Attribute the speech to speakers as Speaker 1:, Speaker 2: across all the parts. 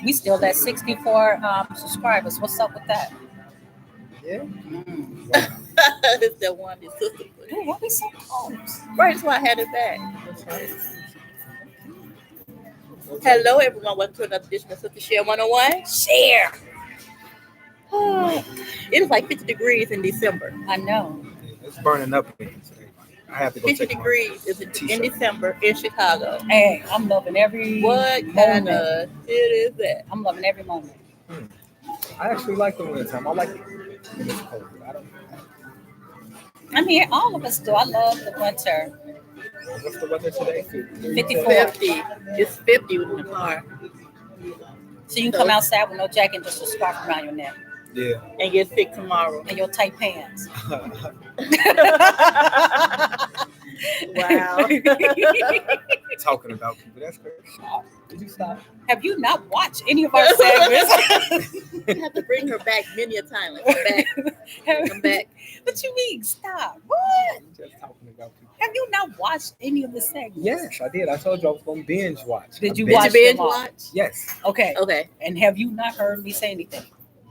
Speaker 1: We still at 64 subscribers. What's up with that?
Speaker 2: Yeah.
Speaker 1: Mm.
Speaker 2: Wow.
Speaker 3: It's that one his sister put.
Speaker 1: Dude, why we so close?
Speaker 3: Right, that's why I had it back.
Speaker 2: That's right.
Speaker 3: Hello, everyone. Welcome to another edition of Sister Share 101.
Speaker 1: Share.
Speaker 3: It is like 50 degrees in December.
Speaker 1: I know.
Speaker 2: It's burning up in here today. I have to go
Speaker 3: 50
Speaker 2: take
Speaker 3: degrees is in December in Chicago.
Speaker 1: Hey, I'm loving every
Speaker 3: What kind of shit is that?
Speaker 1: I'm loving every moment.
Speaker 2: I actually like the winter time. I like it when it's cold.
Speaker 1: I mean, all of us do. I love the winter.
Speaker 2: What's the weather today?
Speaker 1: 54.
Speaker 3: 50. It's 50 in the car.
Speaker 1: So you can come outside with no jacket and just a scarf around your neck.
Speaker 2: Yeah.
Speaker 3: And get sick tomorrow.
Speaker 1: And your tight pants.
Speaker 3: Wow.
Speaker 2: Talking about people. That's crazy. Did you stop?
Speaker 1: Have you not watched any of our segments?
Speaker 3: You have to bring her back many a time. Like, come back.
Speaker 1: What you mean? Stop. What?
Speaker 2: Just talking about people.
Speaker 1: Have you not watched any of the segments?
Speaker 2: Yes, I did. I told you I was going to binge watch.
Speaker 1: Did you
Speaker 3: Did
Speaker 1: watch
Speaker 3: you binge
Speaker 1: them all?
Speaker 3: watch?
Speaker 2: Yes.
Speaker 1: Okay.
Speaker 3: Okay.
Speaker 1: And have you not heard me say anything?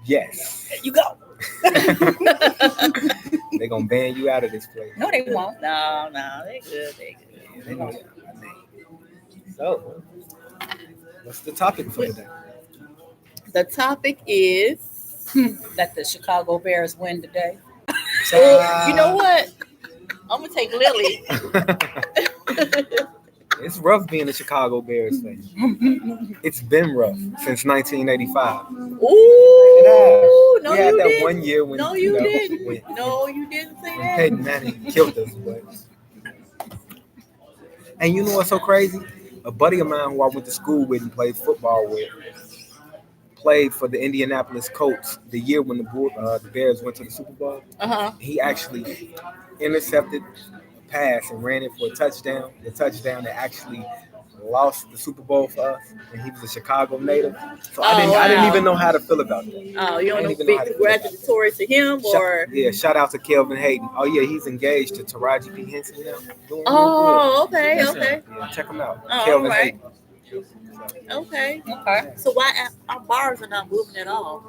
Speaker 2: Yes.
Speaker 1: You go.
Speaker 2: They're going to ban you out of this place.
Speaker 1: No, they won't.
Speaker 3: No, they good. They good.
Speaker 2: Yeah, they know my name. So, what's the topic for today?
Speaker 3: The topic is.
Speaker 1: Let the Chicago Bears win today.
Speaker 3: Oh, you know what? I'm gonna take Lily.
Speaker 2: It's rough being a Chicago Bears fan. It's been rough since 1985.
Speaker 3: Ooh, no,
Speaker 2: we had
Speaker 3: you
Speaker 2: that
Speaker 3: didn't.
Speaker 2: one year when
Speaker 3: No, you didn't.
Speaker 2: When
Speaker 3: No, you didn't say that.
Speaker 2: Peyton Manning killed us. But... And you know what's so crazy? A buddy of mine who I went to school with and played football with played for the Indianapolis Colts the year when the Bears went to the Super Bowl. He actually intercepted a pass and ran it for a touchdown. The touchdown that actually lost the Super Bowl for us, and he was a Chicago native. So I didn't even know how to feel about that.
Speaker 3: Oh, you don't know big congratulatory to him or
Speaker 2: shout out to Kelvin Hayden. Oh yeah, he's engaged to Taraji P. Henson now.
Speaker 3: Okay.
Speaker 2: Yeah, check him out.
Speaker 3: Oh,
Speaker 2: Kelvin
Speaker 3: right.
Speaker 2: Hayden.
Speaker 1: Okay.
Speaker 3: So why our bars are not moving at all?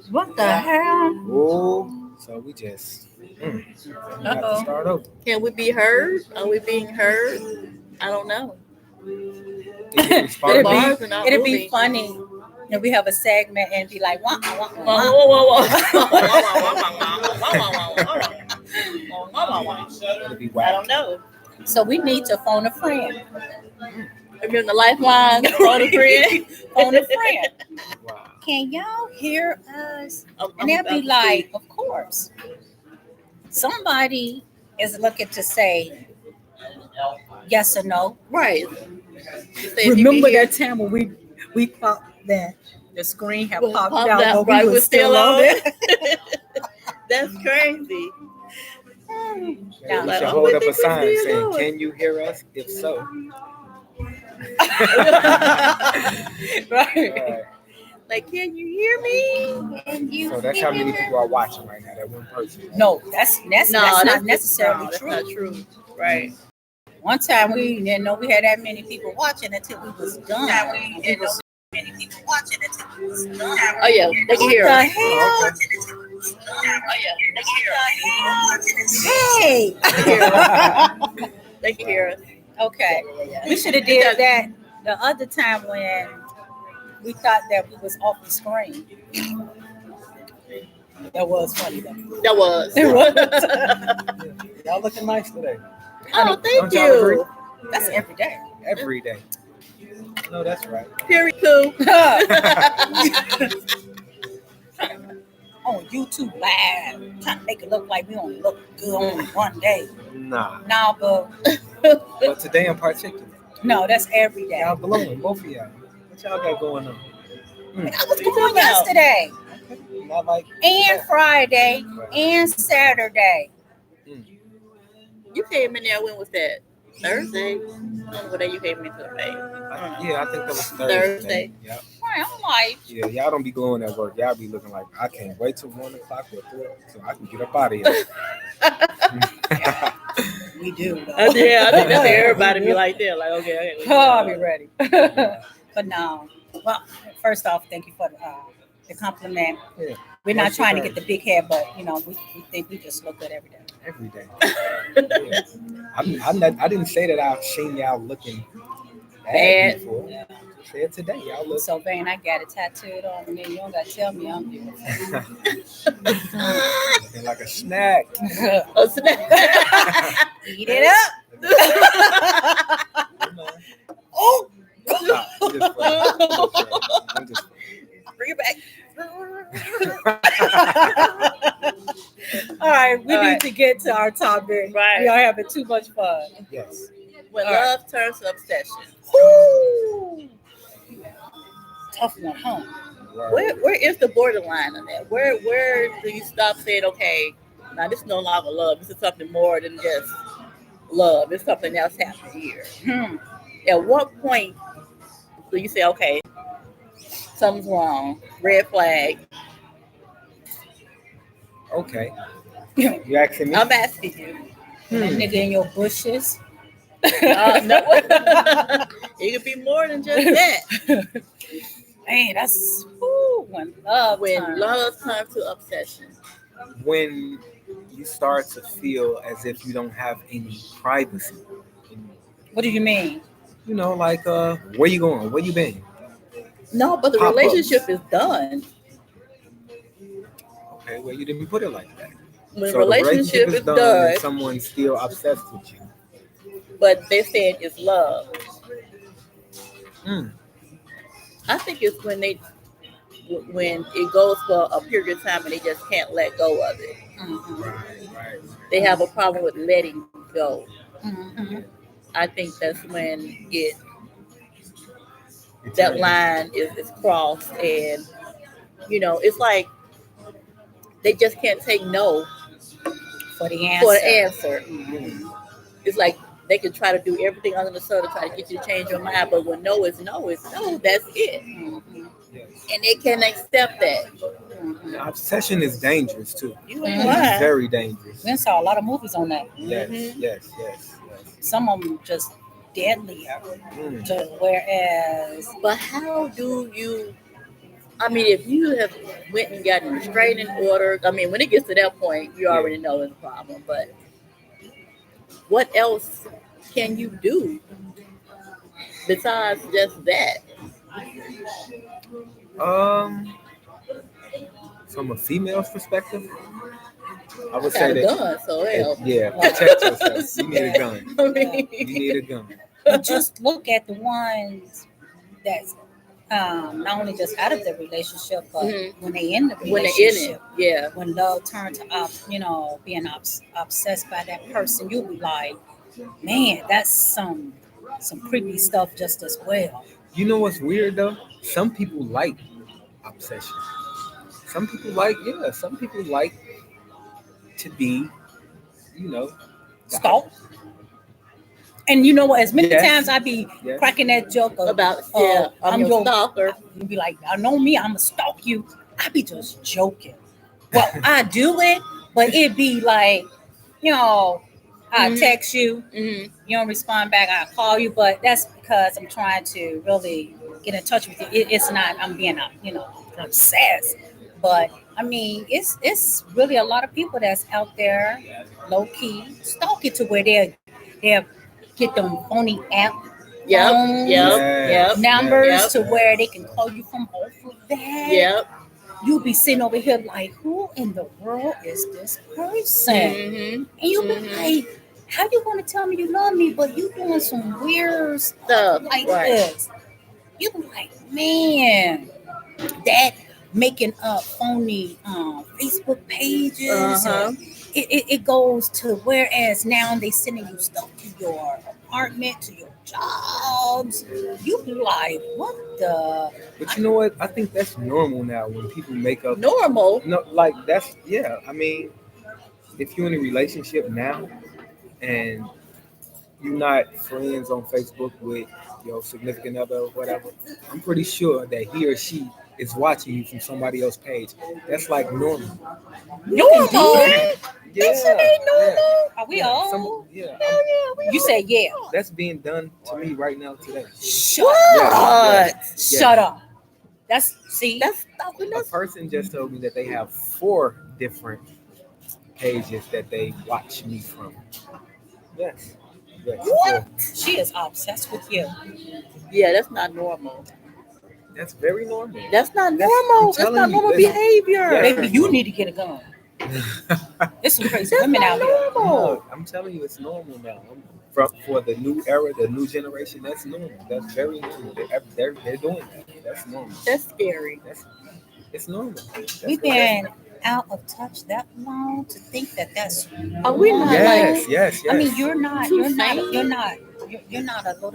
Speaker 1: What the hell?
Speaker 2: Oh, so we just have to start over.
Speaker 3: Can we be heard? Are we being heard? I don't know.
Speaker 1: It'd be funny if we have a segment and be like, wah, wah, wah,
Speaker 3: I don't know.
Speaker 1: So we need to phone a friend.
Speaker 3: Remember the lifeline, phone a friend.
Speaker 1: Phone a friend.
Speaker 2: Wow.
Speaker 1: Can y'all hear us? And they'll be like, of course. Somebody is looking to say yes or no.
Speaker 3: Right.
Speaker 1: Remember that time when we popped that the screen had popped out,
Speaker 3: but we were still on it. That's crazy.
Speaker 2: You should hold up a sign saying, "Can you hear us? If so."
Speaker 1: Right.
Speaker 3: Like, can you hear me?
Speaker 2: So that's how many people are watching right now. That one person.
Speaker 1: No, that's not necessarily true.
Speaker 3: That's not true. Right.
Speaker 1: One time we didn't know we had that many people watching until we was done.
Speaker 3: Oh yeah, they can hear us.
Speaker 1: Hell?
Speaker 3: Oh yeah, they can hear us.
Speaker 1: Hey.
Speaker 3: They can hear us.
Speaker 1: Okay. We should have did that the other time when we thought that we was off the screen. That was funny though.
Speaker 3: That was.
Speaker 2: Y'all looking nice today.
Speaker 3: Oh, thank you.
Speaker 1: That's every day.
Speaker 2: Every day. No, that's right.
Speaker 3: Period. Cool.
Speaker 1: On YouTube live, trying to make it look like we only look good on one day.
Speaker 2: Nah,
Speaker 1: but
Speaker 2: today in particular.
Speaker 1: No, that's every day.
Speaker 2: Y'all glowing, both of y'all. What y'all got going on?
Speaker 1: I was going yesterday.
Speaker 2: Not like
Speaker 1: and Friday and Saturday.
Speaker 3: You came in there. When was that? Thursday. I don't know what day you came into the face.
Speaker 2: Yeah, I think that was Thursday. Yep.
Speaker 1: Right, I'm like,
Speaker 2: yeah, y'all don't be glowing at work. Y'all be looking like I can't wait till 1 o'clock or 3 so I can get up out of here.
Speaker 1: We do.
Speaker 3: Yeah, I think that's everybody be like that. Like, okay.
Speaker 1: I'll be ready. But no. Well, first off, thank you for the compliment.
Speaker 2: Yeah.
Speaker 1: We're not
Speaker 2: What's
Speaker 1: trying to
Speaker 2: your
Speaker 1: get the big head, but we think we just look good every day.
Speaker 2: Every day. Yeah. I didn't say that I've seen y'all looking bad before.
Speaker 1: Yeah.
Speaker 2: I said today y'all look.
Speaker 1: So Vane, I got it tattooed on me. You don't gotta tell me I'm beautiful.
Speaker 2: Looking like a snack.
Speaker 3: A snack.
Speaker 1: Eat it up. Oh.
Speaker 2: Nah, I'm just playing. I'm just
Speaker 3: Bring it back.
Speaker 1: All right, we
Speaker 3: All
Speaker 1: need
Speaker 3: right.
Speaker 1: to get to our topic.
Speaker 3: Right.
Speaker 1: We are having too much fun.
Speaker 2: yes.
Speaker 3: When
Speaker 1: All right.
Speaker 3: love turns to obsession.
Speaker 1: Woo! Tough one, huh?
Speaker 2: Right.
Speaker 3: Where is the borderline on that? Where do you stop saying, okay, now this is no longer love. This is something more than just love. It's something else happening here. At what point do you say, okay, something's wrong, red flag?
Speaker 2: Okay. You asking me?
Speaker 3: I'm asking you.
Speaker 1: That nigga in your bushes.
Speaker 3: No, it could be more than just that.
Speaker 1: Man, that's when love.
Speaker 3: When love turns to obsession.
Speaker 2: When you start to feel as if you don't have any privacy.
Speaker 1: What do you mean?
Speaker 2: You know, like where you going? Where you been?
Speaker 3: No, but the
Speaker 2: Pop-ups.
Speaker 3: relationship is done.
Speaker 2: Okay, well you didn't put it like that.
Speaker 3: When
Speaker 2: So
Speaker 3: the
Speaker 2: the
Speaker 3: relationship is
Speaker 2: done
Speaker 3: done,
Speaker 2: and someone's still obsessed with you.
Speaker 3: but they said it's love.
Speaker 2: Mm.
Speaker 3: I think it's when it goes for a period of time and they just can't let go of it.
Speaker 2: Right.
Speaker 3: They have a problem with letting go.
Speaker 1: Mm-hmm.
Speaker 3: I think that's when that line is crossed, and it's like they just can't take no
Speaker 1: For the answer.
Speaker 3: for an answer.
Speaker 2: Mm.
Speaker 3: It's like they can try to do everything under the sun to try to get you to change your mind, but when no is no, it's no. That's it,
Speaker 1: Mm-hmm.
Speaker 2: Yes.
Speaker 3: and they can't accept that.
Speaker 1: Mm-hmm.
Speaker 2: Obsession is dangerous too.
Speaker 3: You ain't
Speaker 1: Mhm.
Speaker 2: It's
Speaker 3: lying.
Speaker 2: very dangerous.
Speaker 1: We saw a lot of movies on that.
Speaker 2: Yes,
Speaker 3: Mhm.
Speaker 2: yes.
Speaker 1: Some of them just deadlier.
Speaker 2: Mm.
Speaker 1: Whereas,
Speaker 3: But how do you? I mean, if you have went and gotten a restraining order, I mean, when it gets to that point, you already know it's a problem. But what else can you do besides just that?
Speaker 2: From a female's perspective, I would
Speaker 3: I
Speaker 2: say
Speaker 3: got a
Speaker 2: that.
Speaker 3: gun, so hell.
Speaker 2: Yeah, protect yourself. You need a gun.
Speaker 3: I mean,
Speaker 2: You need a gun.
Speaker 1: but just look at the ones that's not only just out of the relationship, but
Speaker 3: Mhm.
Speaker 1: when they in the
Speaker 3: when they're in
Speaker 1: relationship.
Speaker 3: it, yeah.
Speaker 1: When love turned to being obsessed by that person, you'll be like, man, that's some creepy stuff just as well.
Speaker 2: You know what's weird though? Some people like obsession. Some people like to be, the
Speaker 1: Stalk. And you know what? As many
Speaker 2: Yes.
Speaker 1: times I be
Speaker 2: Yes.
Speaker 1: cracking that joke
Speaker 3: About
Speaker 1: I'm
Speaker 3: I'm your stalker.
Speaker 1: You be like, I know me, I'ma stalk you. I be just joking. Well, I do it, but it be like, I
Speaker 3: Mhm.
Speaker 1: text you,
Speaker 3: Mm-hmm.
Speaker 1: you don't respond back, I call you, but that's because I'm trying to really get in touch with you. It's not I'm being obsessed. But I mean, it's really a lot of people that's out there low key stalking to where they'll get them phony app
Speaker 3: Yep.
Speaker 1: phones,
Speaker 3: Yep.
Speaker 1: numbers
Speaker 3: Yep.
Speaker 1: to where they can call you from off of that.
Speaker 3: Yep.
Speaker 1: You'll be sitting over here like, who in the world is this person?
Speaker 3: Mm-hmm.
Speaker 1: And you'll be like, how you want to tell me you love me, but you doing some weird stuff
Speaker 3: Stuff
Speaker 1: like
Speaker 3: right.
Speaker 1: this? You be like, man, that making up phony Facebook pages.
Speaker 3: Uh-huh.
Speaker 1: It goes to whereas now they sending you stuff to your apartment, to your jobs. You be like, what the?
Speaker 2: But you know what? I think that's normal now when people make up.
Speaker 3: Normal.
Speaker 2: No, like that's yeah. I mean, if you're in a relationship now and you're not friends on Facebook with your significant other or whatever, I'm pretty sure that he or she is watching you from somebody else's page. That's like normal.
Speaker 1: You can do that?
Speaker 2: Yeah,
Speaker 1: That shit ain't normal. Are we
Speaker 2: yeah,
Speaker 1: all?
Speaker 2: yeah.
Speaker 1: You said yeah.
Speaker 2: That's being done to me right now today.
Speaker 1: Shut
Speaker 3: What?
Speaker 1: up. Shut up. That's
Speaker 3: That's
Speaker 2: A person just told me that they have 4 different pages that they watch me from. Yes. Yes.
Speaker 3: What?
Speaker 2: 4.
Speaker 1: she is obsessed with you.
Speaker 3: Yeah, that's not normal.
Speaker 2: That's very normal.
Speaker 3: That's not
Speaker 2: That's-
Speaker 3: normal.
Speaker 2: I'm
Speaker 3: That's
Speaker 2: telling
Speaker 3: not
Speaker 2: you,
Speaker 3: normal
Speaker 2: listen.
Speaker 3: behavior.
Speaker 2: Yes.
Speaker 1: Baby, you need to get a gun. There's some crazy
Speaker 3: That's
Speaker 1: women
Speaker 3: not
Speaker 1: out here.
Speaker 3: normal.
Speaker 2: No, I'm telling you, it's normal now. For the new era, the new generation, that's normal. That's very normal. They're doing that. That's normal.
Speaker 3: That's scary.
Speaker 2: It's normal. That's
Speaker 1: We've been out of touch that long to think that that's.
Speaker 3: Are we not
Speaker 2: Yes, yes, yes.
Speaker 1: I mean, you're not a little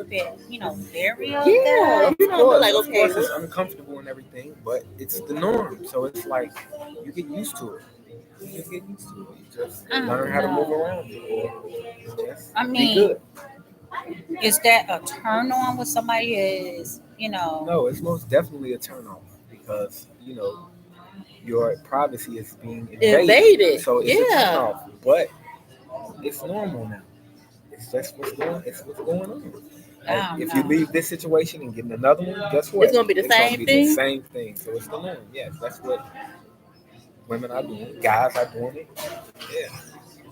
Speaker 1: bit, leery of
Speaker 3: Yeah,
Speaker 1: that.
Speaker 3: you know, they're like,
Speaker 2: Of
Speaker 3: okay,
Speaker 2: course, it's uncomfortable and everything, but it's the norm. So it's like you get used to it. You just get used to it. You just
Speaker 1: I don't
Speaker 2: learn how to move
Speaker 1: know.
Speaker 2: around it, or just
Speaker 1: I
Speaker 2: be
Speaker 1: mean,
Speaker 2: good.
Speaker 1: is that a turn on when somebody is,
Speaker 2: No, it's most definitely a turn off because your privacy is being
Speaker 3: invaded.
Speaker 2: So it's a turn
Speaker 3: Yeah.
Speaker 2: off, but it's normal now. It's just what's going on.
Speaker 1: I don't
Speaker 2: If you
Speaker 1: know.
Speaker 2: leave this situation and get in another one, guess what?
Speaker 3: It's gonna be the same
Speaker 2: The
Speaker 3: thing?
Speaker 2: same thing. So it's the norm. Yes, that's what women are doing. Guys are doing it. Yeah.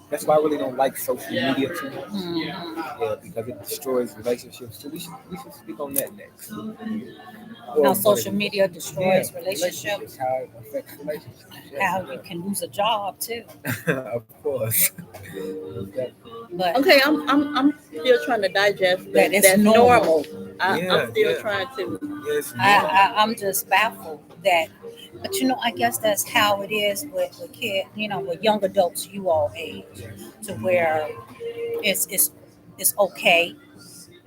Speaker 2: That's why I really don't like social media too much.
Speaker 1: Mhm.
Speaker 2: Yeah, because it destroys relationships. So we should speak on that next.
Speaker 1: How social media destroys relationships,
Speaker 2: How it affects relationships. Yes,
Speaker 1: how
Speaker 2: it
Speaker 1: you can lose a job too.
Speaker 2: does. Of course.
Speaker 1: But
Speaker 3: Okay, I'm still trying to digest
Speaker 1: That it's
Speaker 3: that's
Speaker 1: normal.
Speaker 3: I'm still trying to.
Speaker 2: Yes,
Speaker 1: I'm just baffled that. But I guess that's how it is with kids, with young adults you all age, to where it's okay.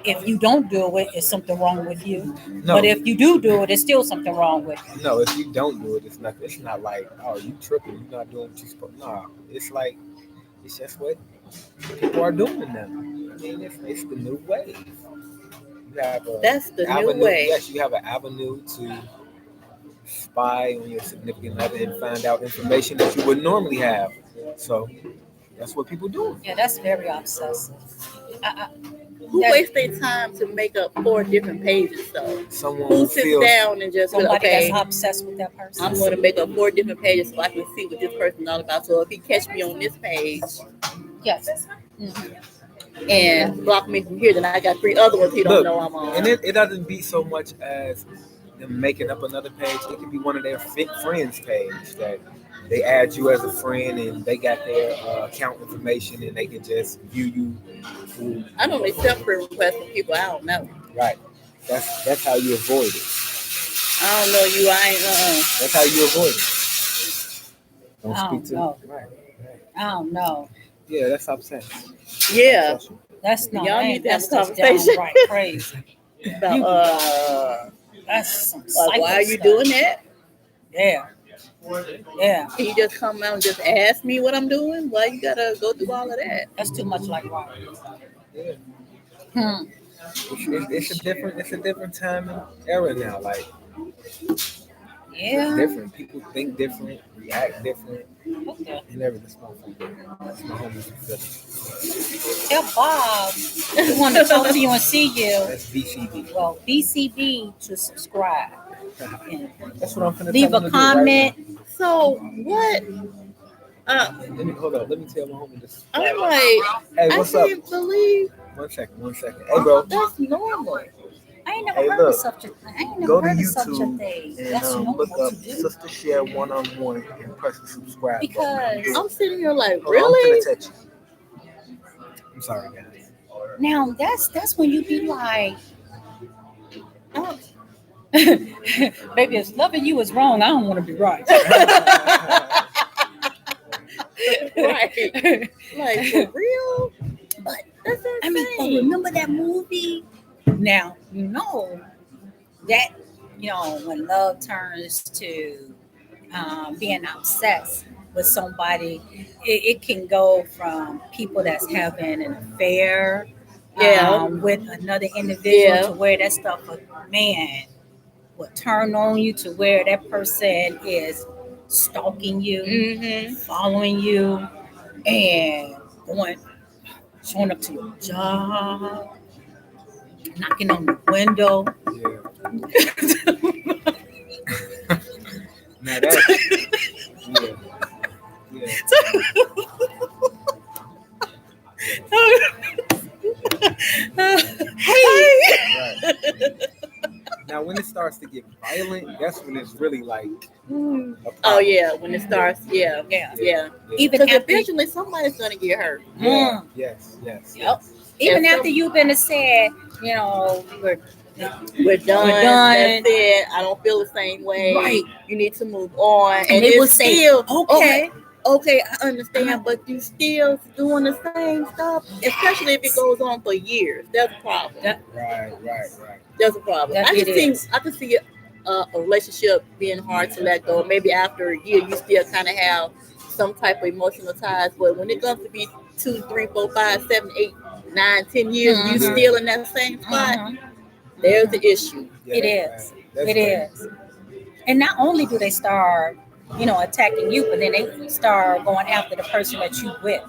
Speaker 1: If you don't do it, it's something wrong with you.
Speaker 2: No,
Speaker 1: But if you do it, it's still something wrong with you.
Speaker 2: no, if you don't do it, it's not. It's not like, oh, you tripping. You're not doing what you're supposed. No, it's like it's just what people are doing now. I mean, it's the new way. You have a
Speaker 3: That's the new
Speaker 2: avenue.
Speaker 3: way.
Speaker 2: Yes, you have an avenue to spy on your significant other and find out information that you would normally have. So that's what people do.
Speaker 1: Yeah, that's very obsessive.
Speaker 3: Who
Speaker 1: That-
Speaker 3: wastes their time to make up 4 different pages though?
Speaker 2: Someone
Speaker 3: Who
Speaker 2: who
Speaker 3: sits
Speaker 2: feels
Speaker 3: down and just
Speaker 1: Somebody
Speaker 3: okay,
Speaker 1: that's obsessed with that person.
Speaker 3: I'm going to make up 4 different pages so I can see what this person's all about. So if he catch me on this page
Speaker 1: Yes. Mhm.
Speaker 3: and block me from here, then I got 3 other ones he don't
Speaker 2: Look,
Speaker 3: know I'm on.
Speaker 2: and it doesn't be so much as them making up another page. It could be one of their friends' page that they add you as a friend and they got their account information and they can just view you through.
Speaker 3: I don't accept friend requests from people I don't know.
Speaker 2: Right. That's how you avoid it.
Speaker 3: I don't know you. I ain't.
Speaker 2: That's how you avoid it. Don't
Speaker 1: I
Speaker 2: speak
Speaker 1: don't
Speaker 2: to
Speaker 1: know.
Speaker 2: Right.
Speaker 1: I don't know.
Speaker 2: Yeah, that's obsessed.
Speaker 3: Yeah.
Speaker 1: That's not.
Speaker 3: Y'all need to have
Speaker 1: That's
Speaker 3: a
Speaker 1: just
Speaker 3: conversation.
Speaker 1: downright crazy.
Speaker 3: About,
Speaker 1: That's some
Speaker 3: like, why are you
Speaker 1: psycho
Speaker 3: doing
Speaker 1: stuff.
Speaker 3: that?
Speaker 1: Yeah. Yeah.
Speaker 3: Can you just come out and just ask me what I'm doing? Why you gotta go through all of that?
Speaker 1: That's too much like rock.
Speaker 2: Yeah.
Speaker 1: Hmm.
Speaker 2: It's a different time and era now. Like
Speaker 1: Yeah.
Speaker 2: different people think different, react different,
Speaker 1: Okay.
Speaker 2: and everything. That's my homie.
Speaker 1: Tell Bob we want to talk to you and see you.
Speaker 2: That's BCB.
Speaker 1: Well, BCB to subscribe. And
Speaker 2: That's what I'm finna
Speaker 1: leave
Speaker 2: tell him
Speaker 1: a
Speaker 2: to do right
Speaker 1: comment.
Speaker 3: So what?
Speaker 2: now. Let me hold up. Let me tell my homie this.
Speaker 3: I'm like,
Speaker 2: Hey,
Speaker 3: I
Speaker 2: what's up?
Speaker 3: can't believe
Speaker 2: 1 second. Hey, bro.
Speaker 3: that's normal.
Speaker 1: I ain't never
Speaker 2: Hey,
Speaker 1: heard
Speaker 2: look,
Speaker 1: of such a thing. I ain't
Speaker 2: Go
Speaker 1: never
Speaker 2: to
Speaker 1: heard of such a
Speaker 2: YouTube
Speaker 1: thing.
Speaker 2: and
Speaker 1: That's normal
Speaker 2: look up
Speaker 1: to do.
Speaker 2: Sister Share 1-on-1 and press the subscribe
Speaker 1: Because-
Speaker 2: button.
Speaker 3: I'm sitting here like,
Speaker 2: Hold on,
Speaker 3: really?
Speaker 2: I'm finna touch you. I'm sorry, guys.
Speaker 1: Now that's when you be like, oh. Baby, if loving you is wrong, I don't want to be right.
Speaker 3: Right. Like, for real?
Speaker 1: But
Speaker 3: That's insane.
Speaker 1: I mean, remember that movie? Now that when love turns to being obsessed with somebody, it can go from people that's having an affair,
Speaker 3: Yeah.
Speaker 1: with another individual,
Speaker 3: Yeah.
Speaker 1: to where that stuff, will turn on you, to where that person is stalking you,
Speaker 3: Mm-hmm.
Speaker 1: following you, and showing up to your job, knocking on the window.
Speaker 2: Yeah. Now, when it starts to get violent, that's when it's really like a
Speaker 3: Oh
Speaker 2: problem.
Speaker 3: yeah, when it starts, yeah.
Speaker 1: Yeah.
Speaker 2: Yeah.
Speaker 1: Even
Speaker 3: Because
Speaker 1: after,
Speaker 3: eventually somebody's gonna get hurt.
Speaker 2: Yeah.
Speaker 1: Mm.
Speaker 2: Yes. Yes.
Speaker 1: Yep. Even
Speaker 3: And
Speaker 1: after
Speaker 3: some-
Speaker 1: you've been said,
Speaker 3: We're done.
Speaker 1: We're done.
Speaker 3: That's it. I don't feel the same way.
Speaker 1: Right.
Speaker 3: You need to move on.
Speaker 1: and they will
Speaker 3: it's
Speaker 1: say,
Speaker 3: still
Speaker 1: okay,
Speaker 3: okay, I understand, but you still doing the same stuff, especially if it goes on for years. There's a problem.
Speaker 2: Right.
Speaker 3: There's a problem.
Speaker 1: That
Speaker 3: I
Speaker 1: it
Speaker 3: can
Speaker 1: is.
Speaker 3: see. I can see a relationship being hard to let go. Maybe after a year, you still kind of have some type of emotional ties. But when it comes to be 2, 3, 4, 5, 7, 8, 9, 10 years, you
Speaker 1: Mhm.
Speaker 3: still in that same spot.
Speaker 1: Mhm.
Speaker 3: There's the issue.
Speaker 2: Yeah,
Speaker 1: It
Speaker 2: that's
Speaker 1: is.
Speaker 2: bad. That's
Speaker 1: It
Speaker 2: bad.
Speaker 1: is. And not only do they start, attacking you, but then they start going after the person that you with.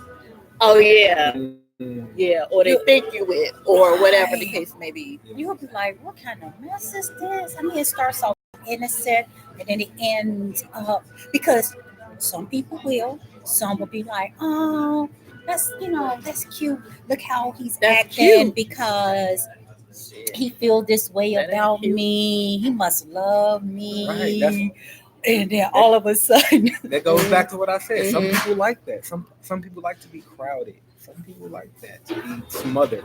Speaker 3: Oh yeah,
Speaker 2: Mm.
Speaker 3: yeah. Or they
Speaker 1: You-
Speaker 3: think you with, or whatever the
Speaker 1: Right.
Speaker 3: case may be.
Speaker 1: You'll be like, what kind of mess is this? I mean, it starts off innocent and then it ends up because some people some will be like, oh, that's cute. Look how he's
Speaker 3: That's
Speaker 1: acting
Speaker 3: cute.
Speaker 1: because he feel this way
Speaker 3: That ain't
Speaker 1: about
Speaker 3: cute.
Speaker 1: me. He must love me.
Speaker 2: Right, that's-
Speaker 1: And then all of a sudden,
Speaker 2: That goes back to what I said. Some
Speaker 3: Mhm.
Speaker 2: people like that. Some people like to be crowded. Some people like that to be smothered.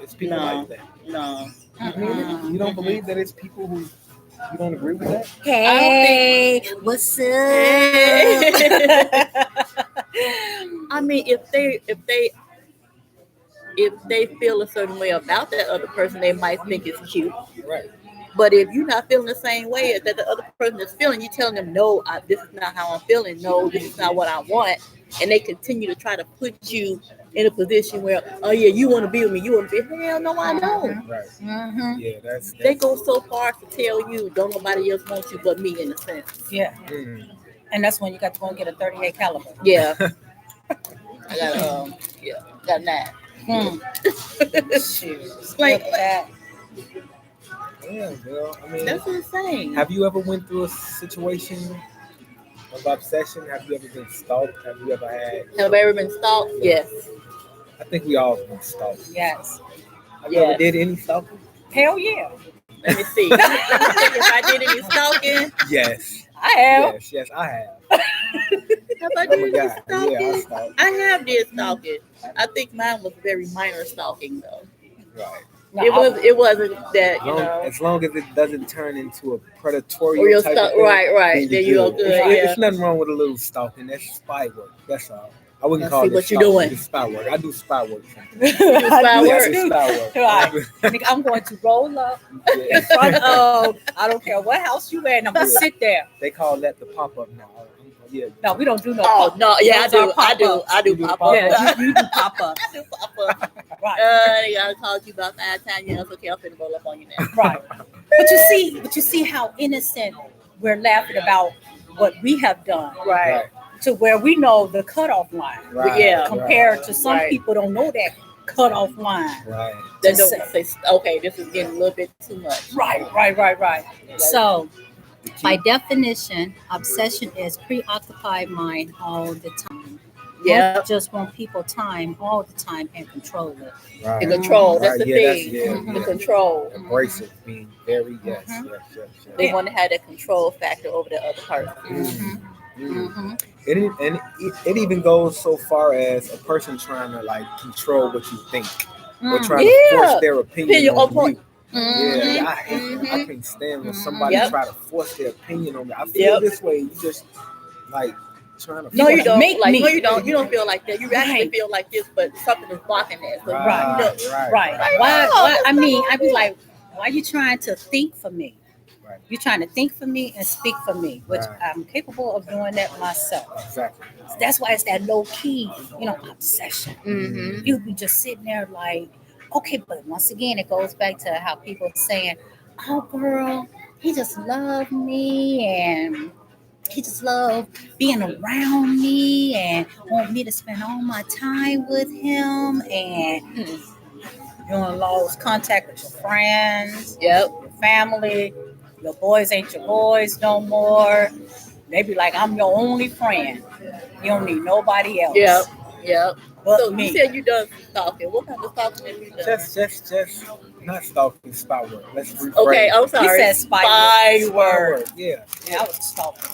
Speaker 2: It's people
Speaker 3: No.
Speaker 2: like that.
Speaker 3: No.
Speaker 1: mm-mm.
Speaker 2: You don't believe that it's people who you don't agree with that?
Speaker 1: Hey, what's up?
Speaker 3: I mean, if they feel a certain way about that other person, they might think it's cute.
Speaker 2: Right.
Speaker 3: But if you're not feeling the same way that the other person is feeling, you telling them, no, this is not how I'm feeling. No, this is not what I want. And they continue to try to put you in a position where, oh yeah, you want to be with me. You want to be, hell no, I don't.
Speaker 2: Right.
Speaker 1: Mm-hmm.
Speaker 2: Yeah, that's
Speaker 3: They go so far to tell you, don't nobody else want you but me, in a sense.
Speaker 1: Yeah,
Speaker 2: Mm.
Speaker 1: and that's when you got to go and get a 38 caliber.
Speaker 3: Yeah. I got 9.
Speaker 1: Shoot,
Speaker 3: Like,
Speaker 1: look at that.
Speaker 2: Yeah, girl. I mean,
Speaker 3: that's insane.
Speaker 2: have you ever went through a situation of obsession? Have you ever been stalked? Have you ever had?
Speaker 3: Have I ever been stalked? Yes.
Speaker 2: I think we all have been stalked.
Speaker 1: Yes,
Speaker 2: Have you ever
Speaker 3: Yes.
Speaker 2: did any stalking?
Speaker 1: hell yeah,
Speaker 3: Let me see. Let me think if I did any stalking.
Speaker 2: Yes.
Speaker 1: I have.
Speaker 2: Yes, I have.
Speaker 3: Have I
Speaker 2: I'm
Speaker 3: did
Speaker 2: a
Speaker 3: any
Speaker 2: guy.
Speaker 3: stalking?
Speaker 2: Yeah, I stalked.
Speaker 3: I have did stalking. I think mine was very minor stalking though.
Speaker 2: Right.
Speaker 1: No,
Speaker 3: It wasn't that,
Speaker 2: As long as it doesn't turn into a predatory
Speaker 3: or you're
Speaker 2: type
Speaker 3: stuck.
Speaker 2: of thing,
Speaker 3: Right. Then you're good.
Speaker 2: It's nothing wrong with a little stalking. That's spy work. That's all. I wouldn't
Speaker 3: Let's
Speaker 2: call
Speaker 3: see
Speaker 2: it
Speaker 3: what you
Speaker 2: stalking.
Speaker 3: doing.
Speaker 2: It's spy work. I do spy work.
Speaker 3: spy
Speaker 1: I do
Speaker 3: work.
Speaker 2: It's
Speaker 1: too.
Speaker 2: spy work.
Speaker 1: Right. Nigga, I'm going to roll up in
Speaker 2: Yeah.
Speaker 1: front of, I don't care what house you at, and I'm going to
Speaker 2: Yeah.
Speaker 1: sit there.
Speaker 2: They call that the pop up now. Yeah.
Speaker 1: No, we don't do no
Speaker 3: Oh
Speaker 1: pop.
Speaker 3: no, yeah,
Speaker 1: Those are
Speaker 3: I do
Speaker 2: You do
Speaker 3: pop
Speaker 2: pop-up.
Speaker 3: up.
Speaker 1: Yeah, you do pop up.
Speaker 3: I do pop up.
Speaker 1: Right.
Speaker 3: They gotta call you about 5 times. Yeah, it's okay. I'm finna roll up on you now.
Speaker 1: Right. But you see how innocent we're laughing about what we have done
Speaker 3: Right.
Speaker 1: to where we know the cutoff line.
Speaker 3: But yeah,
Speaker 1: Compared to some
Speaker 3: Right.
Speaker 1: people don't know that cutoff line.
Speaker 2: Right.
Speaker 3: They
Speaker 1: to
Speaker 3: don't say, okay, this is getting a little bit too much.
Speaker 1: Right. So
Speaker 2: The key-
Speaker 1: by definition, obsession is preoccupied mind all the time.
Speaker 3: Yeah,
Speaker 1: Don't just want people time all the time and control it.
Speaker 2: right.
Speaker 3: the control. That's
Speaker 2: Right,
Speaker 3: the
Speaker 2: yeah,
Speaker 3: thing.
Speaker 2: that's-
Speaker 3: The
Speaker 2: yeah.
Speaker 3: control.
Speaker 2: Abrasive, being very yes.
Speaker 1: Mhm.
Speaker 3: They want to have that control factor over the other person.
Speaker 1: Mm-hmm.
Speaker 2: It even goes so far as a person trying to like control what you think or
Speaker 1: Mm.
Speaker 2: trying to
Speaker 3: Yeah.
Speaker 2: force their opinion
Speaker 3: Opinion
Speaker 2: on
Speaker 3: upon-
Speaker 2: you. Yeah, I hate it. I
Speaker 3: Mhm.
Speaker 2: can't stand when
Speaker 1: Mhm.
Speaker 2: somebody
Speaker 3: Yep.
Speaker 2: try to force their opinion on me. I feel
Speaker 3: Yep.
Speaker 2: this way. You just like trying to.
Speaker 3: No, you
Speaker 1: gonna
Speaker 3: don't.
Speaker 1: make
Speaker 3: Like,
Speaker 1: me.
Speaker 3: no, you don't. You don't feel like that. You actually
Speaker 1: Right.
Speaker 3: feel like this, but something is blocking that. So,
Speaker 2: Right,
Speaker 3: you know,
Speaker 2: right,
Speaker 1: Right. Why? I mean, I be like, why are you trying to think for me?
Speaker 2: Right.
Speaker 1: You're trying to think for me and speak for me, which
Speaker 2: Right.
Speaker 1: I'm capable of doing that myself.
Speaker 2: Exactly.
Speaker 1: That's why it's that low key, obsession.
Speaker 3: Mm-hmm.
Speaker 1: You be just sitting there like, okay, but once again, it goes back to how people saying, "Oh, girl, he just loved me and he just loved being around me and want me to spend all my time with him and you don't lost contact with your friends,
Speaker 3: Yep.
Speaker 1: your family, your boys ain't your boys no more. They be like, I'm your only friend. You don't need nobody else.
Speaker 3: Yep.
Speaker 1: But
Speaker 3: So
Speaker 1: me.
Speaker 3: you said you done stalking. What kind of stalking have you done?
Speaker 2: Just not stalking, spy work. Let's rephrase.
Speaker 3: Okay, I'm sorry.
Speaker 1: He said spy
Speaker 3: work.
Speaker 2: Yeah.
Speaker 1: Yeah, I was stalking.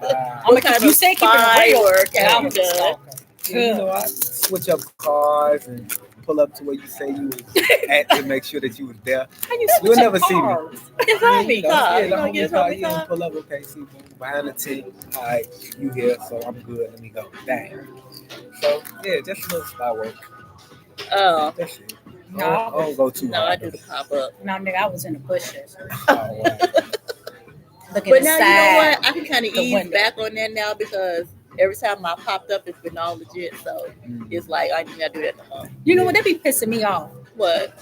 Speaker 2: Wow.
Speaker 1: You say keep it real.
Speaker 3: work
Speaker 1: Yeah, I
Speaker 3: have
Speaker 1: was
Speaker 3: you done?
Speaker 1: stalking.
Speaker 2: Yeah, you know, I switch up cars and pull up to where you say you was at to make sure that you was there.
Speaker 1: How you
Speaker 2: You'll
Speaker 1: switch
Speaker 2: never
Speaker 1: up
Speaker 2: see me.
Speaker 1: cars?
Speaker 3: It's
Speaker 2: Yeah,
Speaker 3: on me,
Speaker 2: you know,
Speaker 3: car.
Speaker 2: yeah,
Speaker 3: You
Speaker 2: the
Speaker 3: know,
Speaker 2: homie
Speaker 3: get
Speaker 2: car,
Speaker 3: on me,
Speaker 2: yeah,
Speaker 3: car.
Speaker 2: pull up, okay, see, boom, behind the tent. All right, you here, so I'm good. Let me go. Dang. So, yeah, just a little spy work.
Speaker 3: Oh,
Speaker 2: That's it.
Speaker 1: No,
Speaker 2: I don't go too
Speaker 3: no, I
Speaker 2: hard.
Speaker 3: do the pop up.
Speaker 1: No, nigga, I was in the bushes
Speaker 2: Oh, wow.
Speaker 1: looking
Speaker 3: But now, you know
Speaker 1: inside.
Speaker 3: what? I can kind of
Speaker 1: the
Speaker 3: ease
Speaker 1: window.
Speaker 3: back on that now because every time I popped up, it's been all legit. So it's like, I ain't got to do that no more.
Speaker 1: You know what? They be pissing me off
Speaker 3: What?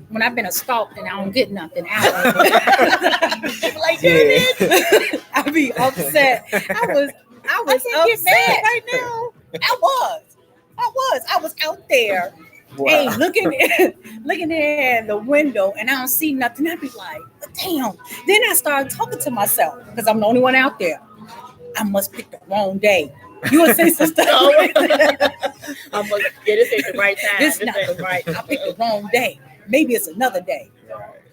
Speaker 1: when I've been a stalked and I don't get nothing out of it.
Speaker 3: Like, damn
Speaker 2: Yeah.
Speaker 3: it.
Speaker 1: I be upset. I was
Speaker 3: I can't get
Speaker 1: upset
Speaker 3: mad right now.
Speaker 1: I was out there.
Speaker 2: Wow.
Speaker 1: Hey, looking in the window and I don't see nothing. I'd be like, damn. Then I started talking to myself because I'm the only one out there. I must pick the wrong day. You would say some stuff. like that.
Speaker 3: I'm going to get it at the right time.
Speaker 1: This not the right. I picked the wrong day. Maybe it's another day.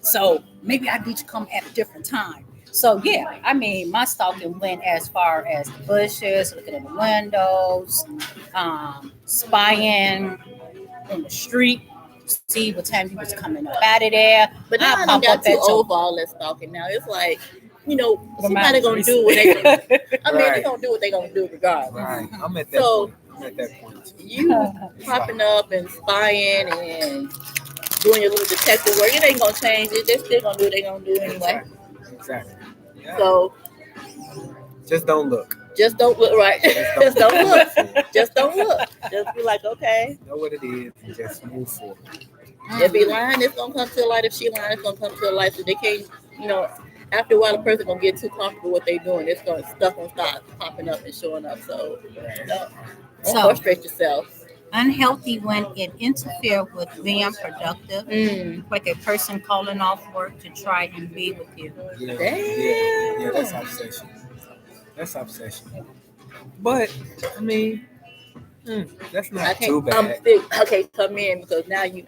Speaker 1: So maybe I need to come at a different time. So yeah, I mean, my stalking went as far as the bushes, looking in the windows, spying on the street, see what time he was coming up out of there.
Speaker 3: But now I
Speaker 1: pop
Speaker 3: done got
Speaker 1: up
Speaker 3: too
Speaker 1: at your-
Speaker 3: old for all that stalking now. It's like, you know,
Speaker 1: Well,
Speaker 3: somebody
Speaker 1: mine
Speaker 3: gonna
Speaker 1: was
Speaker 3: do what they gonna I mean,
Speaker 2: Right.
Speaker 3: they gonna do what they gonna do regardless.
Speaker 2: Right. I'm at that
Speaker 3: So-
Speaker 2: point. I'm at that point.
Speaker 3: You popping up and spying and doing your little detective work, it ain't gonna change it. They're still gonna do what they gonna do anyway.
Speaker 2: Exactly. Yeah.
Speaker 3: So
Speaker 2: Just don't look.
Speaker 3: just don't look right. Just don't look. Just don't look. Just be like, okay.
Speaker 2: Know what it is and just move forward.
Speaker 3: If he lying, it's gonna come to a light. If she lying, it's gonna come to a light. So they can't, you know, after a while, the person gonna get too comfortable with what they doing. It's gonna stuff gonna start popping up and showing up. So don't
Speaker 1: So-
Speaker 3: frustrate yourself.
Speaker 1: Unhealthy when it interferes with being productive, like a person calling off work to try and be with you.
Speaker 2: Yeah,
Speaker 3: Damn.
Speaker 2: yeah, that's obsession. That's obsession. But I mean, that's
Speaker 3: I
Speaker 2: not too
Speaker 3: can't. I'm
Speaker 2: bad.
Speaker 3: still okay. Come in because now you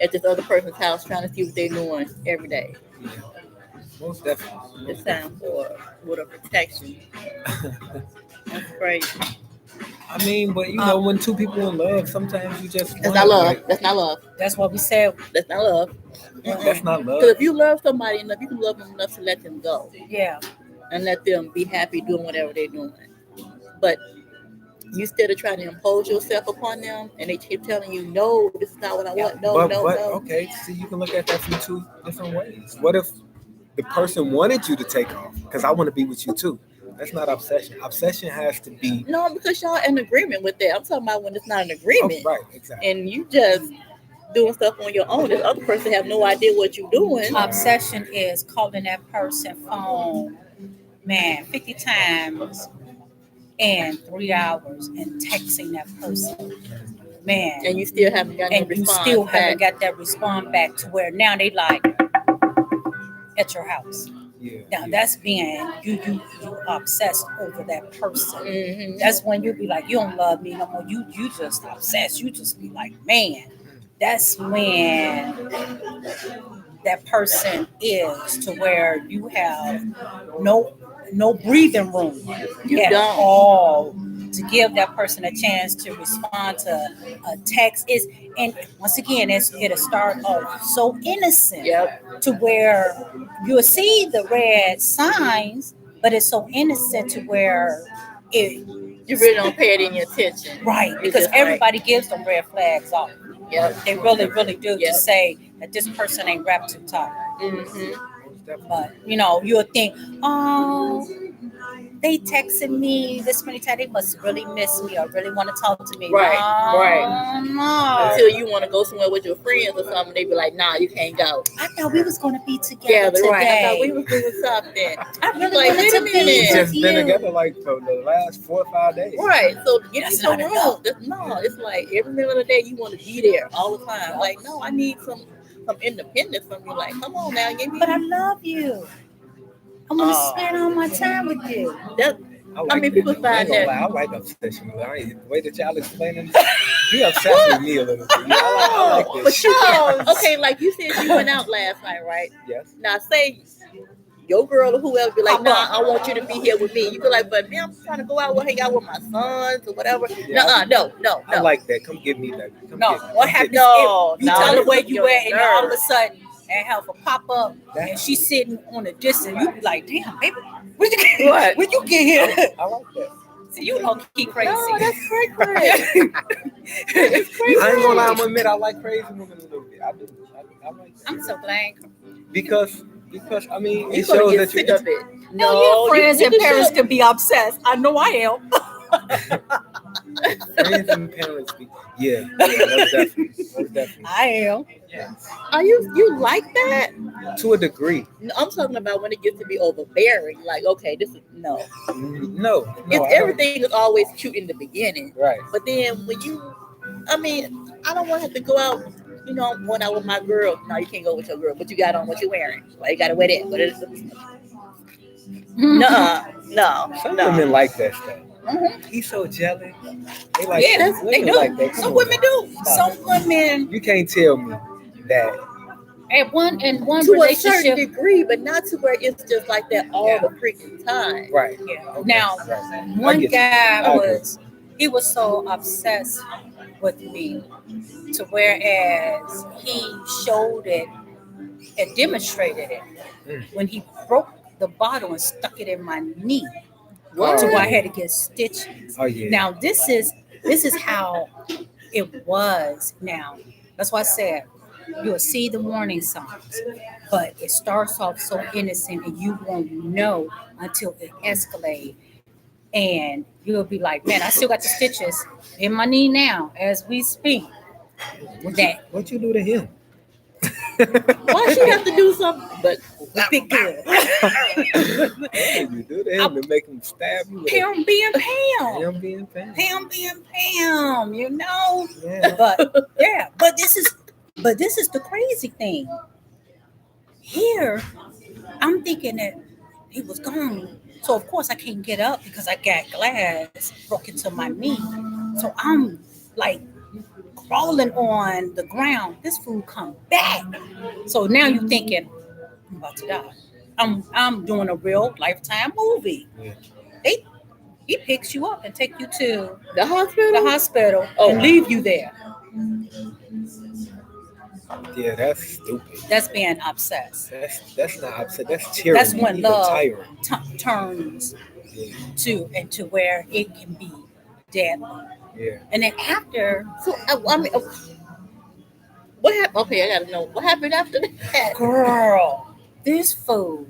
Speaker 3: at this other person's house trying to see what they're doing every day.
Speaker 2: Yeah. Most definitely.
Speaker 3: It's time for with a protection. That's crazy.
Speaker 2: I mean, but you know, when two people in love, sometimes you just
Speaker 3: That's
Speaker 2: wanna,
Speaker 3: not love.
Speaker 2: like,
Speaker 3: That's not love.
Speaker 1: That's what we said.
Speaker 3: That's not love.
Speaker 2: that's not love.
Speaker 3: Because if you love somebody enough, you can love them enough to let them go
Speaker 1: Yeah.
Speaker 3: and let them be happy doing whatever they're doing. But you instead of trying to impose yourself upon them, and they keep telling you, "No, this is not what I want." No,
Speaker 2: but,
Speaker 3: no,
Speaker 2: but
Speaker 3: no.
Speaker 2: okay, see, you can look at that from two different ways. What if the person wanted you to take off? Because I want to be with you too. That's not obsession. Obsession has to be
Speaker 3: No, because y'all in agreement with that. I'm talking about when it's not an agreement,
Speaker 2: right, exactly.
Speaker 3: and you just doing stuff on your own. This other person have no idea what you're doing.
Speaker 1: Obsession is calling that person phone, man, 50 times in 3 hours and texting that person, man.
Speaker 3: And you still haven't got no
Speaker 1: And you
Speaker 3: response
Speaker 1: still
Speaker 3: back.
Speaker 1: haven't got that response back to where now they like at your house.
Speaker 2: Yeah.
Speaker 1: Now that's being you obsessed over that person.
Speaker 3: Mhm.
Speaker 1: That's when you be like, you don't love me no more. You just obsessed. You just be like, man. That's when that person is to where you have no breathing room.
Speaker 3: You
Speaker 1: at
Speaker 3: don't.
Speaker 1: all to give that person a chance to respond to a text. And once again, it'll start off so innocent.
Speaker 3: Yep.
Speaker 1: To where you'll see the red signs, but it's so innocent to where it
Speaker 3: You really don't pay it any attention.
Speaker 1: right
Speaker 3: It's
Speaker 1: because
Speaker 3: just like-
Speaker 1: everybody gives them red flags off.
Speaker 3: Yep.
Speaker 1: They really do
Speaker 3: Yep.
Speaker 1: to say that this person ain't wrapped too tight.
Speaker 3: Mm-hmm.
Speaker 1: But you'll think, oh, they texted me this many times. They must really miss me or really want to talk to me.
Speaker 3: Right,
Speaker 1: No,
Speaker 3: right.
Speaker 1: No.
Speaker 3: Until you want to go somewhere with your friends or something, they be like, "Nah, you can't go."
Speaker 1: I thought we was gonna be together
Speaker 3: Yeah,
Speaker 1: today.
Speaker 3: right. I thought we was doing something.
Speaker 1: I really
Speaker 3: Like,
Speaker 1: wanted
Speaker 3: wait a
Speaker 1: to be
Speaker 3: minute.
Speaker 2: We
Speaker 1: with
Speaker 2: just
Speaker 1: you.
Speaker 2: been together like for the last 4 or 5 days.
Speaker 3: Right. So get
Speaker 1: That's
Speaker 3: me some
Speaker 1: not
Speaker 3: room.
Speaker 1: enough.
Speaker 3: No, it's like every minute of the day you want to be there all the time. Like, no, I need some independence from you. Like, come on now, give me
Speaker 1: But I love you. I want to
Speaker 3: Oh.
Speaker 1: spend all my time with you.
Speaker 3: that.
Speaker 2: I
Speaker 3: mean, people
Speaker 2: I
Speaker 3: find
Speaker 2: ain't gonna
Speaker 3: that.
Speaker 2: lie, I like obsession. The way that y'all explaining it, you obsessed with me a little bit. I like
Speaker 3: But
Speaker 2: this.
Speaker 3: you can't. Okay, like you said, you went out last night, right?
Speaker 2: Yes.
Speaker 3: Now, say your girl or whoever be like, nah, I want you to be here with me. You be like, but me, I'm trying to go out with hang out with my sons or whatever.
Speaker 2: Yeah,
Speaker 3: No.
Speaker 2: I like that. Come get me, baby. Come
Speaker 1: No,
Speaker 2: get me.
Speaker 1: what
Speaker 2: Come
Speaker 1: happens
Speaker 2: get
Speaker 3: No,
Speaker 1: if you
Speaker 3: no,
Speaker 1: tell her
Speaker 3: this
Speaker 1: where
Speaker 3: is
Speaker 1: you
Speaker 3: your
Speaker 1: at, and then all of a
Speaker 3: nerve.
Speaker 1: sudden, and have a pop up, and she's sitting on a distance, you be like, damn, baby, where'd you get,
Speaker 3: What?
Speaker 1: where'd you get here?
Speaker 2: I like that.
Speaker 1: See, you know, keep crazy.
Speaker 3: No, that's crazy.
Speaker 2: I ain't gonna lie, I'm gonna admit I like crazy women a little bit. I do. I like that.
Speaker 1: I'm so glad.
Speaker 2: Because I mean,
Speaker 3: You
Speaker 2: it
Speaker 3: gonna
Speaker 2: shows
Speaker 3: get
Speaker 2: that
Speaker 3: sick
Speaker 2: you
Speaker 3: of it.
Speaker 1: No,
Speaker 3: No,
Speaker 1: your friends
Speaker 3: you
Speaker 1: and parents
Speaker 3: show-
Speaker 1: can be obsessed. I know I am.
Speaker 2: friends and parents be most definitely.
Speaker 1: I am.
Speaker 2: Yes.
Speaker 3: Are you like that?
Speaker 2: To a degree.
Speaker 3: No, I'm talking about when it gets to be overbearing. Like, okay, this is no.
Speaker 2: No.
Speaker 3: Everything is always cute in the beginning,
Speaker 2: Right.
Speaker 3: but then when I mean, I don't want to have to go out. You know, I'm going out with my girl. No, you can't go with your girl, but you got on what you're wearing. Why you got to wear that? What is it? No.
Speaker 2: Some women like that stuff. He's so jealous. They like
Speaker 1: Yeah,
Speaker 2: that.
Speaker 1: they
Speaker 2: Women
Speaker 1: do.
Speaker 2: like that. Come
Speaker 1: Some
Speaker 2: on
Speaker 1: women
Speaker 2: now.
Speaker 1: do.
Speaker 2: Stop.
Speaker 1: Some women
Speaker 2: You can't tell me that.
Speaker 1: in one
Speaker 3: to a certain
Speaker 1: relationship.
Speaker 3: degree, but not to where it's just like that all the freaking time.
Speaker 2: Right.
Speaker 1: Yeah.
Speaker 2: Okay,
Speaker 1: Now,
Speaker 2: right.
Speaker 1: one
Speaker 2: I get you.
Speaker 1: guy
Speaker 2: I agree.
Speaker 1: he was so obsessed with me to whereas he showed it and demonstrated it when he broke the bottle and stuck it in my knee
Speaker 3: What?
Speaker 1: to where I had to get stitches.
Speaker 2: Oh yeah.
Speaker 1: Now this is how it was. Now that's why I said you'll see the warning signs, but it starts off so innocent and you won't know until it escalates. And you'll be like, man, I still got the stitches in my knee now as we speak.
Speaker 2: What you do to him?
Speaker 3: Why she have to do something? But
Speaker 1: Be good.
Speaker 2: You do to him to make him stab you.
Speaker 1: Pam being Pam.
Speaker 2: Him being Pam.
Speaker 1: Pam being Pam, you know.
Speaker 2: Yeah.
Speaker 1: But this is the crazy thing. Here, I'm thinking that he was gone. So of course I can't get up because I got glass broke into my knee. So I'm like crawling on the ground. This fool come back. So now you're thinking, I'm about to die. I'm doing a real Lifetime movie.
Speaker 2: Yeah.
Speaker 1: He picks you up and take you to
Speaker 3: the hospital.
Speaker 1: the hospital
Speaker 3: Oh.
Speaker 1: and leave you there.
Speaker 2: Yeah, that's stupid.
Speaker 1: That's being obsessed.
Speaker 2: That's not upset. That's tyranny.
Speaker 1: That's when
Speaker 2: He's a
Speaker 1: love
Speaker 2: tyrant.
Speaker 1: turns
Speaker 2: Yeah.
Speaker 1: to where it can be deadly.
Speaker 2: Yeah.
Speaker 1: And then after,
Speaker 3: So I mean, what happened? Okay, I gotta know what happened after that.
Speaker 1: girl, this fool.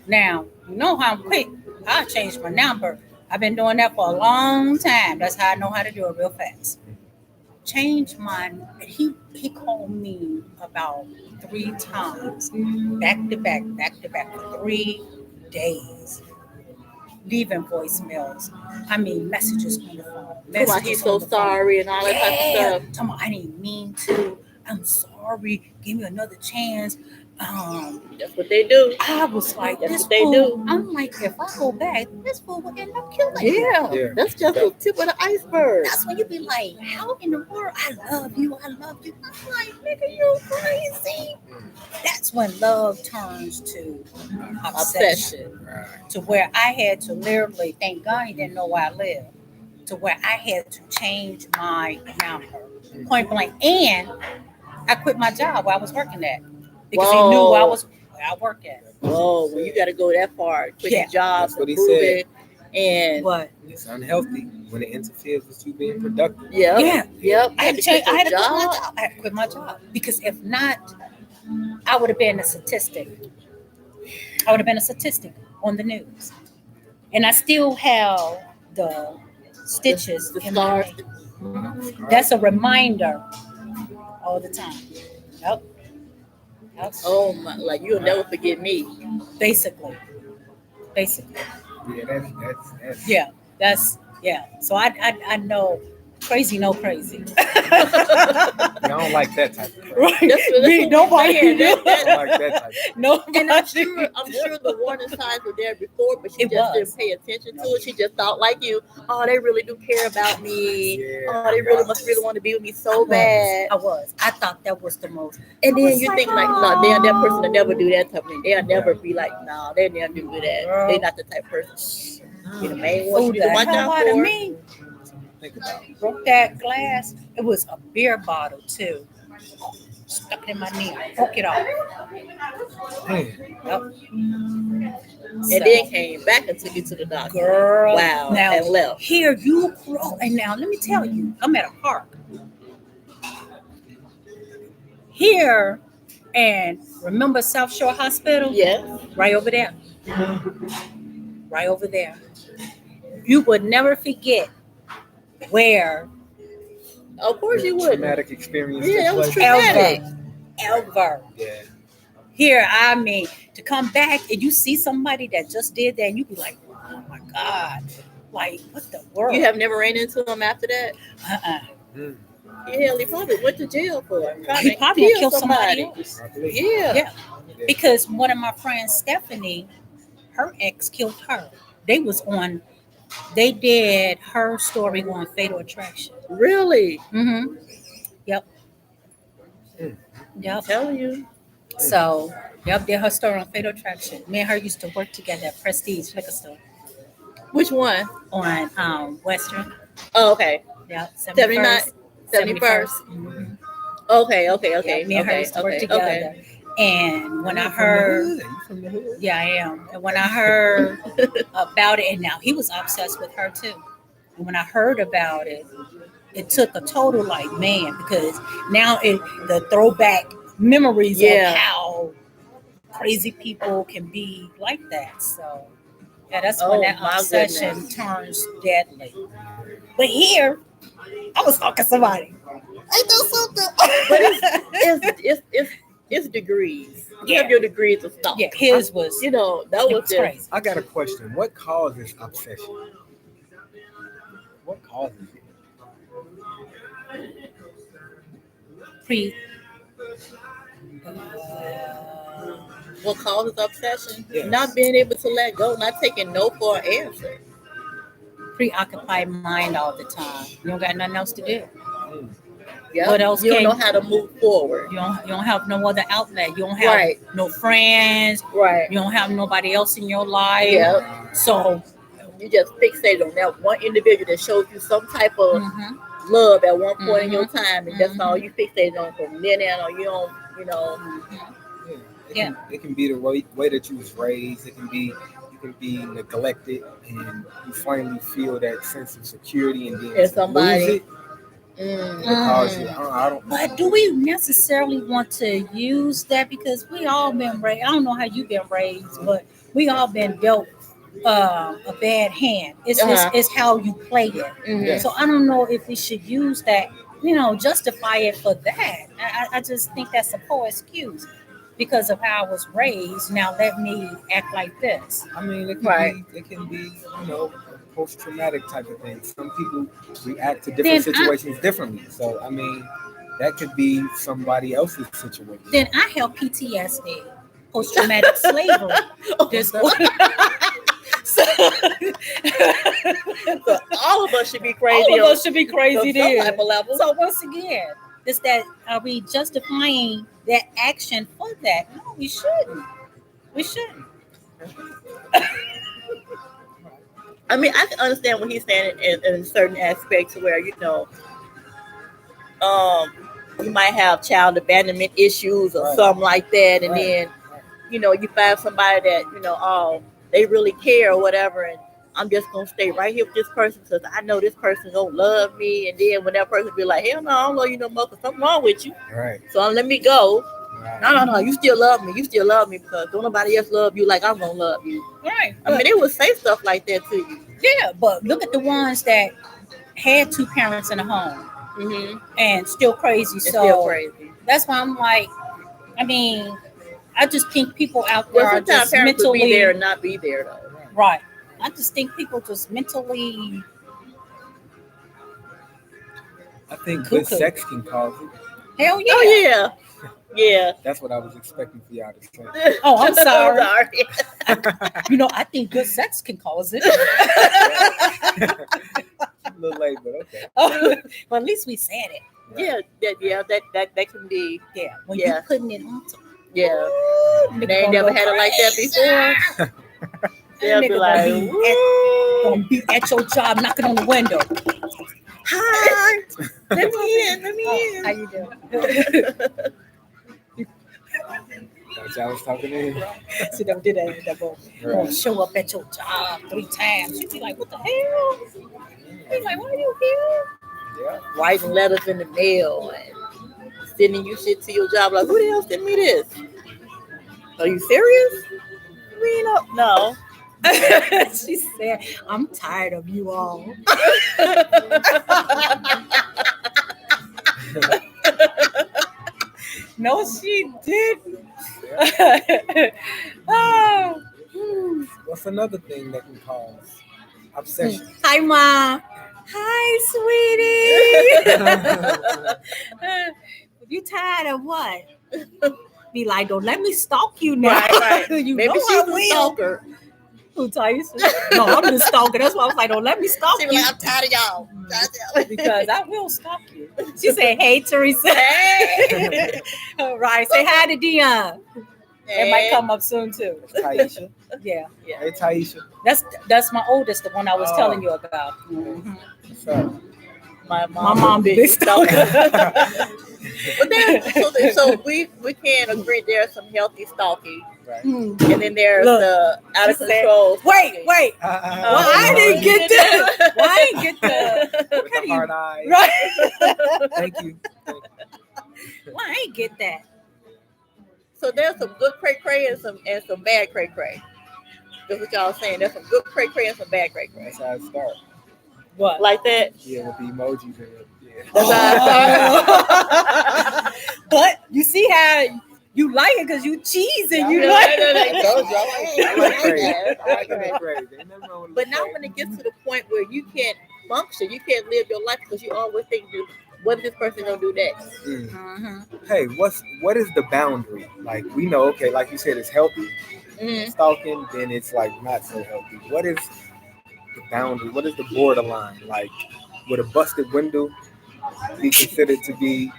Speaker 1: Now, you know how I'm quick. I changed my number. I've been doing that for a long time. That's how I know how to do it real fast. Changed mine. He called me about 3 times, back to back for 3 days. Leaving voicemails. I mean, messages on the phone.
Speaker 3: Like he's so sorry and all that type of stuff.
Speaker 1: Talking about, I didn't mean to. I'm sorry. Give me another chance.
Speaker 3: That's what they do.
Speaker 1: I was like,
Speaker 3: That's
Speaker 1: this
Speaker 3: what they
Speaker 1: fool.
Speaker 3: do.
Speaker 1: I'm like, if I go back, this fool will end up killing me.
Speaker 3: Yeah, that's just the tip of the iceberg.
Speaker 1: That's when you be like, how in the world? I love you. I'm like, nigga, you crazy. That's when love turns to obsession.
Speaker 2: Right.
Speaker 1: To where I had to literally, thank God he didn't know where I lived, to where I had to change my number, point blank. And I quit my job where I was working at because he knew where I worked at.
Speaker 3: Whoa, when you got to go that far, quit
Speaker 1: Yeah.
Speaker 3: your job,
Speaker 2: That's what he
Speaker 3: move
Speaker 2: said.
Speaker 3: it, and
Speaker 1: What?
Speaker 2: It's unhealthy when it interferes with you being productive.
Speaker 3: yep.
Speaker 1: I had to change. I had to quit my
Speaker 3: job.
Speaker 1: job. I had to quit my job because if not, I would have been a statistic. I would have been a statistic on the news, and I still have the stitches
Speaker 3: The
Speaker 1: in my
Speaker 3: scars.
Speaker 1: leg. That's a reminder all the time. Yep.
Speaker 3: Oh my! Like you'll never forget me.
Speaker 1: Basically.
Speaker 2: Yeah, that's
Speaker 1: Yeah. So I know crazy, no crazy.
Speaker 2: I don't like that type of crazy.
Speaker 1: Right.
Speaker 3: That's
Speaker 1: Me, nobody
Speaker 3: saying.
Speaker 1: do.
Speaker 2: I don't like that type of
Speaker 1: Nobody.
Speaker 3: And I'm sure the warning signs were there before, but she
Speaker 1: It
Speaker 3: just
Speaker 1: was.
Speaker 3: didn't pay attention to it. She just thought like you, oh, they really do care about me.
Speaker 2: Yeah.
Speaker 3: Oh, they really must really want to be with me so bad.
Speaker 1: I thought that was the most.
Speaker 3: And
Speaker 1: I
Speaker 3: then
Speaker 1: was
Speaker 3: you
Speaker 1: like,
Speaker 3: think like,
Speaker 1: oh.
Speaker 3: no, that person will never do that type of thing. They'll never be like, no, they never do that.
Speaker 1: Girl.
Speaker 3: They're not the type of person. You the main
Speaker 1: Who
Speaker 3: one you need to
Speaker 1: the
Speaker 3: watch
Speaker 1: hell
Speaker 3: out
Speaker 1: out of
Speaker 3: for.
Speaker 1: me?
Speaker 2: Think about it.
Speaker 1: Broke that glass. It was a beer bottle too. Stuck in my knee. I broke it off.
Speaker 2: Man,
Speaker 1: Yep.
Speaker 3: And then came back and took you to the doctor.
Speaker 1: Girl,
Speaker 3: Wow.
Speaker 1: now
Speaker 3: And left.
Speaker 1: here you grow, and now let me tell you, I'm at a park here, and remember South Shore Hospital?
Speaker 3: Yeah.
Speaker 1: Right over there. Right over there. You would never forget where
Speaker 3: Of course you would.
Speaker 2: traumatic experience.
Speaker 3: Yeah, that was
Speaker 2: took
Speaker 3: true.
Speaker 2: place.
Speaker 1: ever.
Speaker 2: Yeah.
Speaker 1: Here, I mean, to come back and you see somebody that just did that, and you be like, oh my God, like what the world?
Speaker 3: You have never ran into him after that?
Speaker 2: Mm.
Speaker 3: Yeah, he probably went to jail for it.
Speaker 1: He probably killed somebody else.
Speaker 2: I believe.
Speaker 3: Yeah.
Speaker 1: Yeah. Because one of my friends, Stephanie, her ex killed her. They did her story on Fatal Attraction.
Speaker 3: Really?
Speaker 1: Mm-hmm. Yep.
Speaker 2: Mm.
Speaker 1: Yep.
Speaker 3: I'm telling you.
Speaker 1: So, yep, did her story on Fatal Attraction. Me and her used to work together at Prestige Liquor Store
Speaker 3: Which one?
Speaker 1: on Western.
Speaker 3: Oh, okay.
Speaker 1: Yep.
Speaker 3: 79 71st.
Speaker 1: Mhm.
Speaker 3: Okay.
Speaker 1: Yeah, me and her used to work together. And when I
Speaker 2: You from the
Speaker 1: heard,
Speaker 2: hood? You from the hood?
Speaker 1: yeah, I am. And when I heard about it, and now he was obsessed with her too. And when I heard about it, it took a total like, man, because now the throwback memories
Speaker 3: Yeah.
Speaker 1: of how crazy people can be like that. So yeah, that's
Speaker 3: Oh,
Speaker 1: when that
Speaker 3: my
Speaker 1: obsession
Speaker 3: goodness.
Speaker 1: turns deadly. But here, I was stalking somebody. I know something.
Speaker 3: But it's degrees. You
Speaker 1: Yeah.
Speaker 3: have your degrees of stuff.
Speaker 1: Yeah, his was,
Speaker 3: You know, that
Speaker 1: it
Speaker 3: was
Speaker 1: was
Speaker 3: just
Speaker 1: crazy.
Speaker 2: I got a question. What causes obsession? What causes it?
Speaker 1: Pre
Speaker 3: what causes obsession.
Speaker 2: Yes.
Speaker 3: Not being able to let go, not taking no for an answer.
Speaker 1: preoccupied mind all the time. You don't got nothing else to do.
Speaker 2: Mm.
Speaker 3: Yeah.
Speaker 1: What else
Speaker 3: You don't
Speaker 1: can-
Speaker 3: know how to move forward.
Speaker 1: You don't have no other outlet. You don't have
Speaker 3: Right.
Speaker 1: no friends.
Speaker 3: Right.
Speaker 1: You don't have nobody else in your life.
Speaker 3: Yeah.
Speaker 1: So
Speaker 3: You just fixated on that one individual that showed you some type of
Speaker 1: mhm.
Speaker 3: love at one point in your
Speaker 1: Mm-hmm.
Speaker 3: time, and that's all you fixated on from then on. You don't, you know.
Speaker 2: Yeah. It can be the way that you was raised. You can be neglected, and you finally feel that sense of security, and then
Speaker 3: And
Speaker 2: to
Speaker 3: somebody-
Speaker 2: lose it
Speaker 3: Mm.
Speaker 2: because I don't.
Speaker 1: But do we necessarily want to use that? Because we all been raised. I don't know how you've been raised, but we all been dealt a bad hand. It's how you play it.
Speaker 3: Mhm.
Speaker 2: Yeah.
Speaker 1: So I don't know if we should use that, justify it for that. I just think that's a poor excuse because of how I was raised. Now let me act like this.
Speaker 2: I mean, it can
Speaker 3: Right.
Speaker 2: be, a post-traumatic type of thing. Some people react to different
Speaker 1: Then
Speaker 2: situations differently. So, I mean, that could be somebody else's situation.
Speaker 1: Then I have PTSD, post-traumatic slavery. This one. So,
Speaker 3: So all of us should be crazy.
Speaker 1: all of
Speaker 3: on
Speaker 1: us should be crazy
Speaker 3: some
Speaker 1: then.
Speaker 3: type of level.
Speaker 1: So once again, it's that are we justifying that action for that? No, we shouldn't. We shouldn't.
Speaker 3: I mean, I can understand what he's saying in certain aspects where, you might have child abandonment issues or
Speaker 2: Right.
Speaker 3: something like that. And
Speaker 2: Right.
Speaker 3: then, you find somebody that, oh, they really care or whatever. And I'm just going to stay right here with this person because I know this person going to love me. And then when that person be like, hell no, I don't love you no more because something wrong with you.
Speaker 2: Right.
Speaker 3: So let me go.
Speaker 2: Right.
Speaker 3: No, you still love me. You still love me because don't nobody else love you like I'm going to love you.
Speaker 1: Right.
Speaker 3: I mean, they would say stuff like that to you.
Speaker 1: Yeah, but look at the ones that had two parents in the home
Speaker 3: Mm-hmm.
Speaker 1: and still crazy.
Speaker 3: It's
Speaker 1: So
Speaker 3: still crazy.
Speaker 1: that's why I'm like, I just think people out there
Speaker 3: Well,
Speaker 1: are
Speaker 3: sometimes
Speaker 1: just
Speaker 3: parents would
Speaker 1: mentally
Speaker 3: be there and not be there, though.
Speaker 1: right. I just think people just mentally
Speaker 2: I think good
Speaker 1: Cuckoo.
Speaker 2: sex can cause it.
Speaker 1: Hell yeah.
Speaker 3: Oh yeah. Yeah.
Speaker 2: That's what I was expecting for y'all to say.
Speaker 1: Oh, I'm sorry.
Speaker 3: I'm
Speaker 1: You know, I think good sex can cause it.
Speaker 2: A little late, but okay.
Speaker 1: But at least we said it.
Speaker 3: Yeah, that can be.
Speaker 1: Yeah. When
Speaker 3: Yeah.
Speaker 1: you putting it on.
Speaker 3: Yeah.
Speaker 1: Nigga
Speaker 3: They ain't
Speaker 1: gonna
Speaker 3: never
Speaker 1: go
Speaker 3: had it like that before. They'll be
Speaker 1: Nigga
Speaker 3: like,
Speaker 1: gonna be at your job knocking on the window.
Speaker 3: hi, let me in.
Speaker 1: How you doing?
Speaker 2: Thought y'all was talking to him.
Speaker 1: See them did that gonna show up at your job 3 times. You be like, what the hell? Be like, why are you here?
Speaker 2: Yeah.
Speaker 3: Writing letters in the mail and sending you shit to your job. Like, who the hell sent me this? Are you serious? We don't know.
Speaker 1: She said, I'm tired of you all. No, she didn't. Oh.
Speaker 2: What's another thing that can cause obsession?
Speaker 1: Hi, Mom. Hi, sweetie. You tired of what? Be like, don't let me stalk you now.
Speaker 3: Right.
Speaker 1: You
Speaker 3: Maybe
Speaker 1: know
Speaker 3: she's
Speaker 1: I
Speaker 3: a
Speaker 1: will.
Speaker 3: stalker.
Speaker 1: Who Tyson? No, I'm the stalker. That's why I was like, don't let me stalk
Speaker 3: She be
Speaker 1: you.
Speaker 3: like, I'm tired of y'all.
Speaker 1: Because I will stalk you. She said, hey, Teresa.
Speaker 3: Hey.
Speaker 1: All right. Say hi to Dion. It might come up soon, too.
Speaker 2: Taisha.
Speaker 1: Yeah.
Speaker 2: Hey, Taisha.
Speaker 1: That's my oldest, the one I was
Speaker 2: Oh.
Speaker 1: telling you about. Mhm.
Speaker 2: What's up?
Speaker 3: My
Speaker 1: My mom big stalker.
Speaker 3: But then, so we can agree there's some healthy stalking,
Speaker 2: Right.
Speaker 1: Mm.
Speaker 3: and then there's
Speaker 1: Look,
Speaker 3: the out of
Speaker 1: she said-
Speaker 3: control.
Speaker 1: Wait. Well, I didn't get that. Well, I didn't get that.
Speaker 2: With the hard eye.
Speaker 1: Right.
Speaker 2: Thank you.
Speaker 1: Well, I ain't get that.
Speaker 3: So there's some good cray cray and some bad cray cray. That's what y'all saying. There's some good cray cray and some bad cray cray.
Speaker 2: That's how it starts.
Speaker 1: What?
Speaker 3: Like that.
Speaker 2: Yeah, with the emojis in it. Yeah.
Speaker 3: That's how it starts.
Speaker 1: But you see how you like it because you cheesing. You
Speaker 3: Yeah,
Speaker 1: like
Speaker 3: I told you, I like
Speaker 2: crazy.
Speaker 3: that. I like
Speaker 2: I
Speaker 3: that.
Speaker 2: like crazy. Ain't nothing wrong with
Speaker 3: But now
Speaker 2: crazy.
Speaker 3: when it gets to the point where you can't function, you can't live your life because you always think, what is this person gonna do next?
Speaker 2: Mm. Hey, what is the boundary? Like we know, okay, like you said, it's healthy.
Speaker 3: Mm-hmm.
Speaker 2: Stalking, then it's like not so healthy. What is the boundary? What is the borderline? Like, would a busted window be considered to be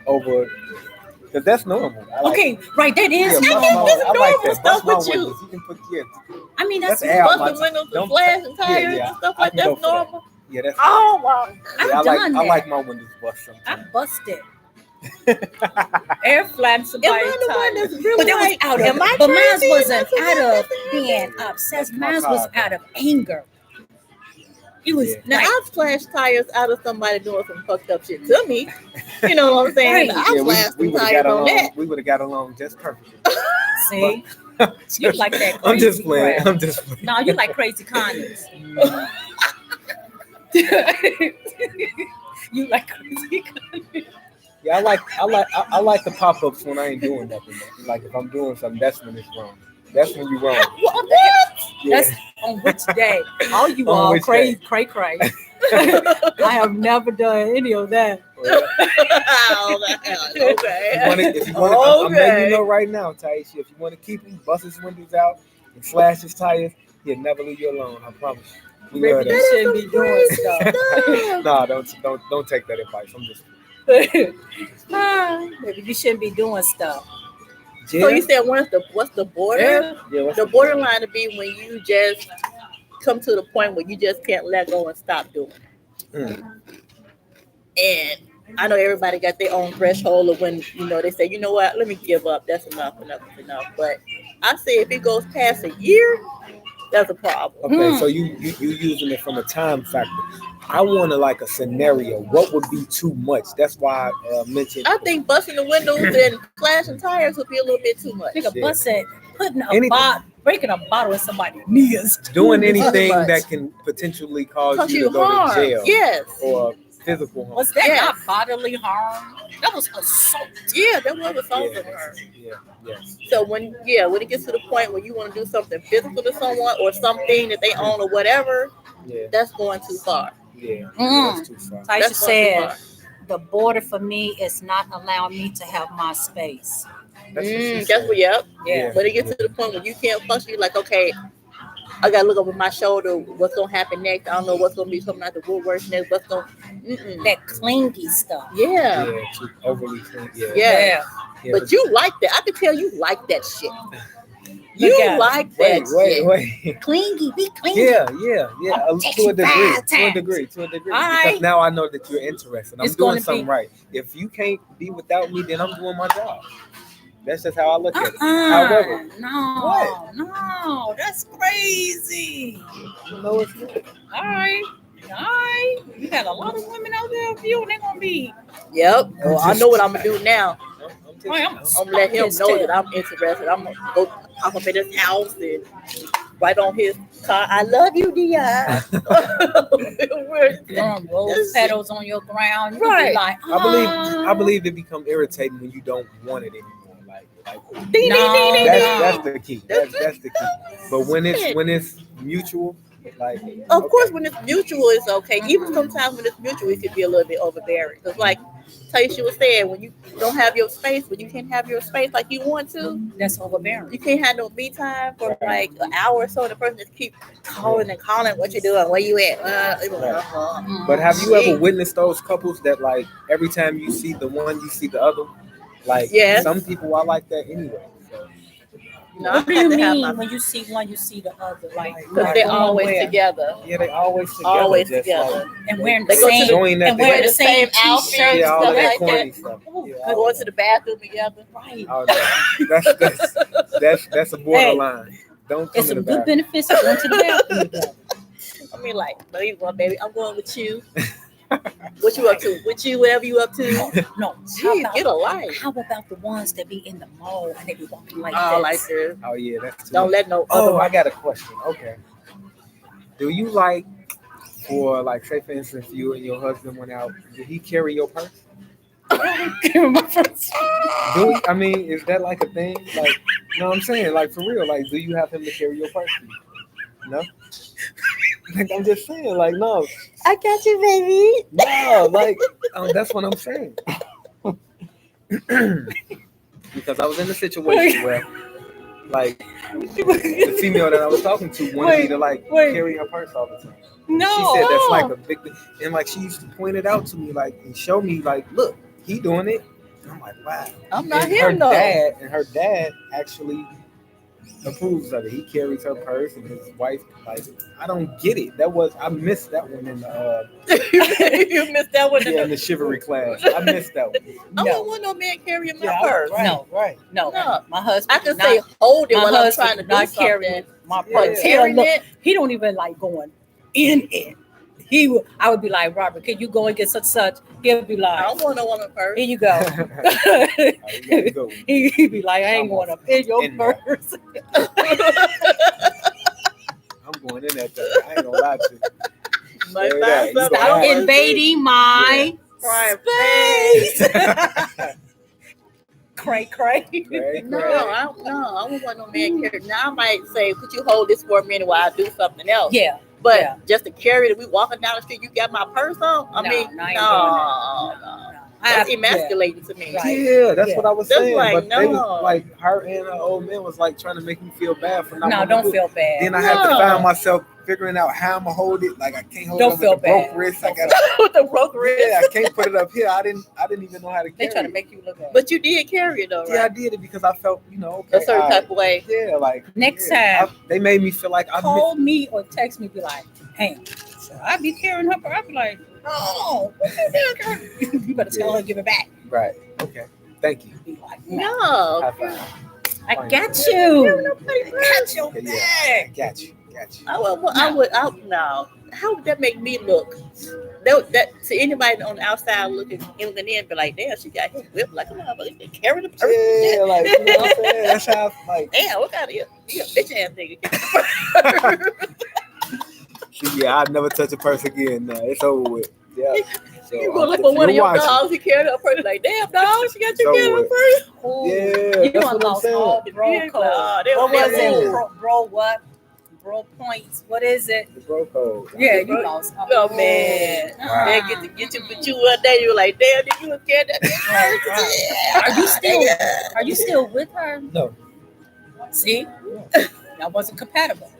Speaker 2: over? Because that's normal. I like
Speaker 1: okay, right. That is
Speaker 2: bust
Speaker 1: normal.
Speaker 2: my- I like
Speaker 3: normal
Speaker 2: that.
Speaker 3: stuff
Speaker 2: Bust my
Speaker 3: with you.
Speaker 2: windows. You can put
Speaker 1: I mean, that's
Speaker 2: That's out.
Speaker 3: Busting windows
Speaker 2: Don't-
Speaker 3: and flashing tires
Speaker 2: yeah.
Speaker 3: and stuff
Speaker 2: I
Speaker 3: like
Speaker 2: can go
Speaker 3: that's
Speaker 2: for that.
Speaker 3: normal.
Speaker 2: Yeah, that's.
Speaker 3: Oh wow.
Speaker 1: I've
Speaker 2: Yeah, I
Speaker 1: done that.
Speaker 2: like my windows bust
Speaker 1: I
Speaker 2: sometimes.
Speaker 1: busted. Air flat
Speaker 3: Am
Speaker 1: somebody's
Speaker 3: I the one
Speaker 1: tire.
Speaker 3: that's really
Speaker 1: But that was
Speaker 3: like,
Speaker 1: out of.
Speaker 3: am I
Speaker 1: But mine
Speaker 3: crazy?
Speaker 1: wasn't
Speaker 3: That's
Speaker 1: out of
Speaker 3: what
Speaker 1: being obsessed.
Speaker 2: That's my
Speaker 1: Mine was
Speaker 2: car.
Speaker 1: out of anger. It was
Speaker 2: Yeah.
Speaker 3: Now
Speaker 1: like,
Speaker 3: I've flashed tires out of somebody doing some fucked up shit to me. You know what I'm saying?
Speaker 1: Right.
Speaker 3: I've flashed
Speaker 2: we
Speaker 3: some
Speaker 2: would have
Speaker 3: tires
Speaker 2: got
Speaker 3: on
Speaker 2: along.
Speaker 3: that.
Speaker 2: We would have got along just perfectly.
Speaker 1: see, you like that.
Speaker 2: I'm just
Speaker 1: crazy
Speaker 2: playing.
Speaker 1: crap.
Speaker 2: I'm just playing.
Speaker 1: No, you like crazy condoms. You like crazy condoms.
Speaker 2: Yeah, I like the pop ups when I ain't doing nothing. Though. Like if I'm doing something, that's when it's wrong. That's when you're wrong.
Speaker 1: What?
Speaker 2: Yeah.
Speaker 1: That's on which day? All you
Speaker 2: On
Speaker 1: all
Speaker 2: which
Speaker 1: crazy,
Speaker 2: day?
Speaker 1: cray. I have never done any of that.
Speaker 3: Oh, okay.
Speaker 2: If you want, I'm letting you know right now, Taisha. If you want to keep him, bust his windows out and slash his tires, he'll never leave you alone. I promise you. We love
Speaker 1: Maybe you
Speaker 2: that.
Speaker 1: shouldn't be doing stuff.
Speaker 2: Nah, don't take that advice. I'm just.
Speaker 1: Maybe you shouldn't be doing stuff.
Speaker 3: So you said what's the border?
Speaker 2: Yeah, what's
Speaker 3: The borderline to be when you just come to the point where you just can't let go and stop doing it. And I know everybody got their own threshold of when, they say, you know what, let me give up. That's enough. But I say if it goes past a year, that's a problem.
Speaker 2: Okay, so you using it from a time factor. I want a scenario. What would be too much? That's why I mentioned.
Speaker 3: I think busting the windows and flashing tires would be a little bit too much.
Speaker 1: Nigga,
Speaker 2: Yeah.
Speaker 1: bust it, putting
Speaker 2: Anything-
Speaker 1: breaking a bottle in somebody's knees.
Speaker 2: Doing anything
Speaker 3: much.
Speaker 2: that can potentially cause
Speaker 3: Cause
Speaker 2: you
Speaker 3: you
Speaker 2: to go
Speaker 3: harm.
Speaker 2: to jail
Speaker 3: Yes.
Speaker 2: or physical harm.
Speaker 1: Was that
Speaker 3: Yes.
Speaker 1: not bodily harm? That was assault.
Speaker 3: Yeah, that was assault of her.
Speaker 2: Yeah, yes.
Speaker 3: So when it gets to the point where you want to do something physical to someone or something that they own or whatever,
Speaker 2: Yeah.
Speaker 3: that's going too far.
Speaker 2: Yeah,
Speaker 1: Mm.
Speaker 2: that's too far.
Speaker 1: Taisha
Speaker 3: That's not too
Speaker 1: said,
Speaker 3: far.
Speaker 1: the border for me is not allowing me to have my space.
Speaker 2: That's what she
Speaker 3: That's
Speaker 2: said.
Speaker 3: what. Yep.
Speaker 1: Yeah.
Speaker 3: When it gets to the point where you can't function, you're like, okay, I gotta look over my shoulder. What's gonna happen next? I don't know what's gonna be coming out the woodwork next. What's gonna? Mm-mm.
Speaker 1: That clingy stuff.
Speaker 3: Yeah.
Speaker 2: Yeah, too overly clean. Yeah.
Speaker 3: Yeah.
Speaker 2: Yeah,
Speaker 3: But you like that. I can tell you like that shit.
Speaker 1: Look
Speaker 3: You
Speaker 1: at it.
Speaker 3: like that shit.
Speaker 2: wait.
Speaker 1: Clingy, be clingy.
Speaker 2: Yeah.
Speaker 1: I'll
Speaker 2: To
Speaker 1: text
Speaker 2: a
Speaker 1: you
Speaker 2: degree.
Speaker 1: 5
Speaker 2: To a
Speaker 1: times.
Speaker 2: degree.
Speaker 1: All
Speaker 2: Because
Speaker 1: right.
Speaker 2: now I know that you're interested. I'm
Speaker 1: It's
Speaker 2: doing
Speaker 1: gonna
Speaker 2: something
Speaker 1: be-
Speaker 2: right. If you can't be without me, then I'm doing my job. That's just how I look at it. However,
Speaker 1: No, that's crazy.
Speaker 2: no, it's not.
Speaker 1: All right. You got a lot of women out there for you, and they're gonna be.
Speaker 3: Yep. Well, I know what I'm gonna do now.
Speaker 2: I'm just-
Speaker 1: I'm
Speaker 3: I'm gonna let him know that I'm interested. I'm gonna go pop up in his house and write on his car, I love you, Dion.
Speaker 1: rose petals on your ground. You
Speaker 3: Right.
Speaker 1: Be like,
Speaker 2: I believe it become irritating when you don't want it anymore. Like
Speaker 3: Ding,
Speaker 1: No.
Speaker 3: ding, ding, ding,
Speaker 2: that's
Speaker 3: ding.
Speaker 2: the key. That's the key. But when it's mutual, like
Speaker 3: Of course, when it's mutual, it's okay. Even sometimes when it's mutual, it can be a little bit overbearing. Because, like Taisha was saying, when you don't have your space, when you can't have your space like you want to,
Speaker 1: that's overbearing.
Speaker 3: you can't have no me time for like an hour or so. The person just keep calling and calling, what you doing, where you at?
Speaker 2: But have you ever witnessed those couples that like every time you see the one, you see the other? Like
Speaker 3: Yes.
Speaker 2: some people are like that anyway. So,
Speaker 3: No,
Speaker 1: What do
Speaker 3: I
Speaker 1: you
Speaker 3: have to have
Speaker 1: mean
Speaker 3: my-
Speaker 1: when you see one, you see the other? Like,
Speaker 3: Because they're always
Speaker 1: where?
Speaker 3: together.
Speaker 2: yeah, they always together.
Speaker 3: Always
Speaker 2: just
Speaker 3: together.
Speaker 2: Like,
Speaker 1: And wearing
Speaker 3: They
Speaker 1: the
Speaker 3: go to
Speaker 1: same
Speaker 3: the-
Speaker 2: Doing that
Speaker 1: and wearing
Speaker 2: together.
Speaker 1: the same
Speaker 3: outfit,
Speaker 1: t-shirt.
Speaker 2: yeah, all
Speaker 3: stuff
Speaker 2: of that
Speaker 3: like
Speaker 2: corny
Speaker 3: that.
Speaker 2: stuff.
Speaker 1: Oh,
Speaker 2: Yeah,
Speaker 3: Going
Speaker 2: all
Speaker 3: to the bathroom together.
Speaker 1: Right.
Speaker 2: oh, no. That's a borderline. Don't come
Speaker 1: It's
Speaker 2: in the
Speaker 1: some good
Speaker 2: back.
Speaker 1: benefits of going to the bathroom together.
Speaker 3: I mean, like, no, you going, baby. I'm going with you. What you up to? With you, whatever you up to.
Speaker 1: No,
Speaker 3: Jeez, get a life.
Speaker 1: how about the ones that be in the mall and they be walking like
Speaker 3: Oh,
Speaker 1: this?
Speaker 3: like this.
Speaker 2: Oh yeah, that's too
Speaker 3: Don't
Speaker 2: much.
Speaker 3: let no
Speaker 2: Oh,
Speaker 3: other.
Speaker 2: I got a question. Okay. Do you like, for like, say for instance, you and your husband went out, did he carry your purse? Do he? I mean, is that like a thing? Like, no, I'm saying, like for real, like, do you have him to carry your purse for you? No? Like, I'm just saying, like, no,
Speaker 3: I got you, baby.
Speaker 2: no, like, that's what I'm saying. Because I was in a situation where, like, the female that I was talking to wanted me to like carry her purse all the time.
Speaker 1: No.
Speaker 2: She said that's like a big thing. And like she used to point it out to me, like, and show me, like, look, he doing it. And I'm like, wow.
Speaker 3: I'm not
Speaker 2: And
Speaker 3: hearing no.
Speaker 2: her dad actually approves of it. He carries her purse, and his wife, like, I don't get it. I missed that one in the
Speaker 3: You missed that one.
Speaker 2: in the chivalry class. I missed that one.
Speaker 3: I don't want no man carrying my
Speaker 2: Yeah,
Speaker 3: purse.
Speaker 1: No.
Speaker 2: right.
Speaker 1: No,
Speaker 3: No.
Speaker 1: my husband.
Speaker 3: I can
Speaker 1: not,
Speaker 3: say hold it
Speaker 1: my
Speaker 3: while I'm
Speaker 1: husband
Speaker 3: trying to do
Speaker 1: not
Speaker 3: something.
Speaker 1: carrying my
Speaker 2: Yeah.
Speaker 1: purse.
Speaker 3: But carrying
Speaker 1: Look,
Speaker 3: it,
Speaker 1: he don't even like going in it. I would be like, Robert, can you go and get such? He'll be
Speaker 3: I
Speaker 1: like,
Speaker 3: don't want no woman purse.
Speaker 1: here you go.
Speaker 2: You gotta go.
Speaker 1: He'd be like, I ain't going up in your
Speaker 2: In there.
Speaker 1: purse.
Speaker 2: I'm going in that thing. I ain't gonna lie to you.
Speaker 3: Might
Speaker 2: Straight
Speaker 3: find
Speaker 2: up. You
Speaker 3: something
Speaker 2: gonna
Speaker 1: Stop
Speaker 2: have-
Speaker 3: else.
Speaker 1: invading my
Speaker 3: Prime
Speaker 1: space. Cray, cray.
Speaker 2: Right,
Speaker 3: No,
Speaker 2: right.
Speaker 3: I don't want no man carrying. Now I might say, could you hold this for a minute while I do something else?
Speaker 1: Yeah.
Speaker 3: But
Speaker 1: yeah.
Speaker 3: just to carry it, we walking down the street, you got my purse on? I
Speaker 1: No,
Speaker 3: mean,
Speaker 1: no, I ain't
Speaker 3: no. That's emasculating to me.
Speaker 1: Right.
Speaker 2: Yeah, that's
Speaker 1: Yeah.
Speaker 2: what I was
Speaker 3: That's
Speaker 2: saying.
Speaker 3: like,
Speaker 2: but they
Speaker 3: no.
Speaker 2: was like, her and her old man was like trying to make me feel bad for not.
Speaker 1: No,
Speaker 2: wanting
Speaker 1: don't
Speaker 2: to do it.
Speaker 1: feel bad.
Speaker 2: Then I had to
Speaker 3: No.
Speaker 2: find myself figuring out how I'm gonna hold it. Like I can't hold
Speaker 1: Don't
Speaker 2: it up
Speaker 1: feel
Speaker 2: with the broke
Speaker 1: bad.
Speaker 2: wrist. I
Speaker 1: Don't
Speaker 2: got
Speaker 3: With the broke wrist.
Speaker 2: yeah, I can't put it up here. I didn't even know how to
Speaker 1: They
Speaker 2: carry
Speaker 1: trying to
Speaker 2: it.
Speaker 1: make you look bad.
Speaker 3: But you did carry it though,
Speaker 2: Yeah, I
Speaker 3: right?
Speaker 2: did it because I felt, okay,
Speaker 3: A certain
Speaker 2: all right.
Speaker 3: type of way.
Speaker 2: Yeah, like
Speaker 1: Next
Speaker 2: yeah,
Speaker 1: time,
Speaker 2: they made me feel like I missed.
Speaker 1: call me or text me, be like, hey, so I be carrying her, but I be like, oh, you better tell her to give it back.
Speaker 2: Right. Okay. Thank you.
Speaker 1: Be like,
Speaker 3: No.
Speaker 2: High five.
Speaker 1: I got you.
Speaker 3: Carrying no paper.
Speaker 1: Got your
Speaker 2: Yeah,
Speaker 1: back.
Speaker 2: got you.
Speaker 3: No. How would that make me look? That to anybody on the outside looking in, be like, damn, she got him whipped like a motherfucker. They carry the purse.
Speaker 2: Yeah, like you know what I'm saying. That's how like.
Speaker 3: Damn, what kind of you a bitch ass nigga?
Speaker 2: See, yeah, I'd never touch a purse again. Now it's over with. Yeah. So,
Speaker 3: You gonna look
Speaker 2: if
Speaker 3: for one of
Speaker 2: you're
Speaker 3: your
Speaker 2: watching,
Speaker 3: dogs, he carried her purse like, damn dog, she got you
Speaker 2: So
Speaker 3: carrying her
Speaker 2: what?
Speaker 3: purse.
Speaker 1: Ooh.
Speaker 2: Yeah,
Speaker 1: You
Speaker 2: that's
Speaker 1: done
Speaker 2: what I'm
Speaker 1: lost
Speaker 2: saying.
Speaker 1: all bro
Speaker 3: Yeah,
Speaker 1: code.
Speaker 3: nah, they
Speaker 1: What
Speaker 3: was
Speaker 1: was
Speaker 3: never-
Speaker 1: it? Bro what? bro points. What is it?
Speaker 2: The bro code.
Speaker 1: Yeah, you know.
Speaker 3: Oh man,
Speaker 2: Wow.
Speaker 3: man, get you with you one day. You were like, damn, did you was scared that
Speaker 1: Are you still? Are you still with her?
Speaker 2: No.
Speaker 1: See, that wasn't compatible.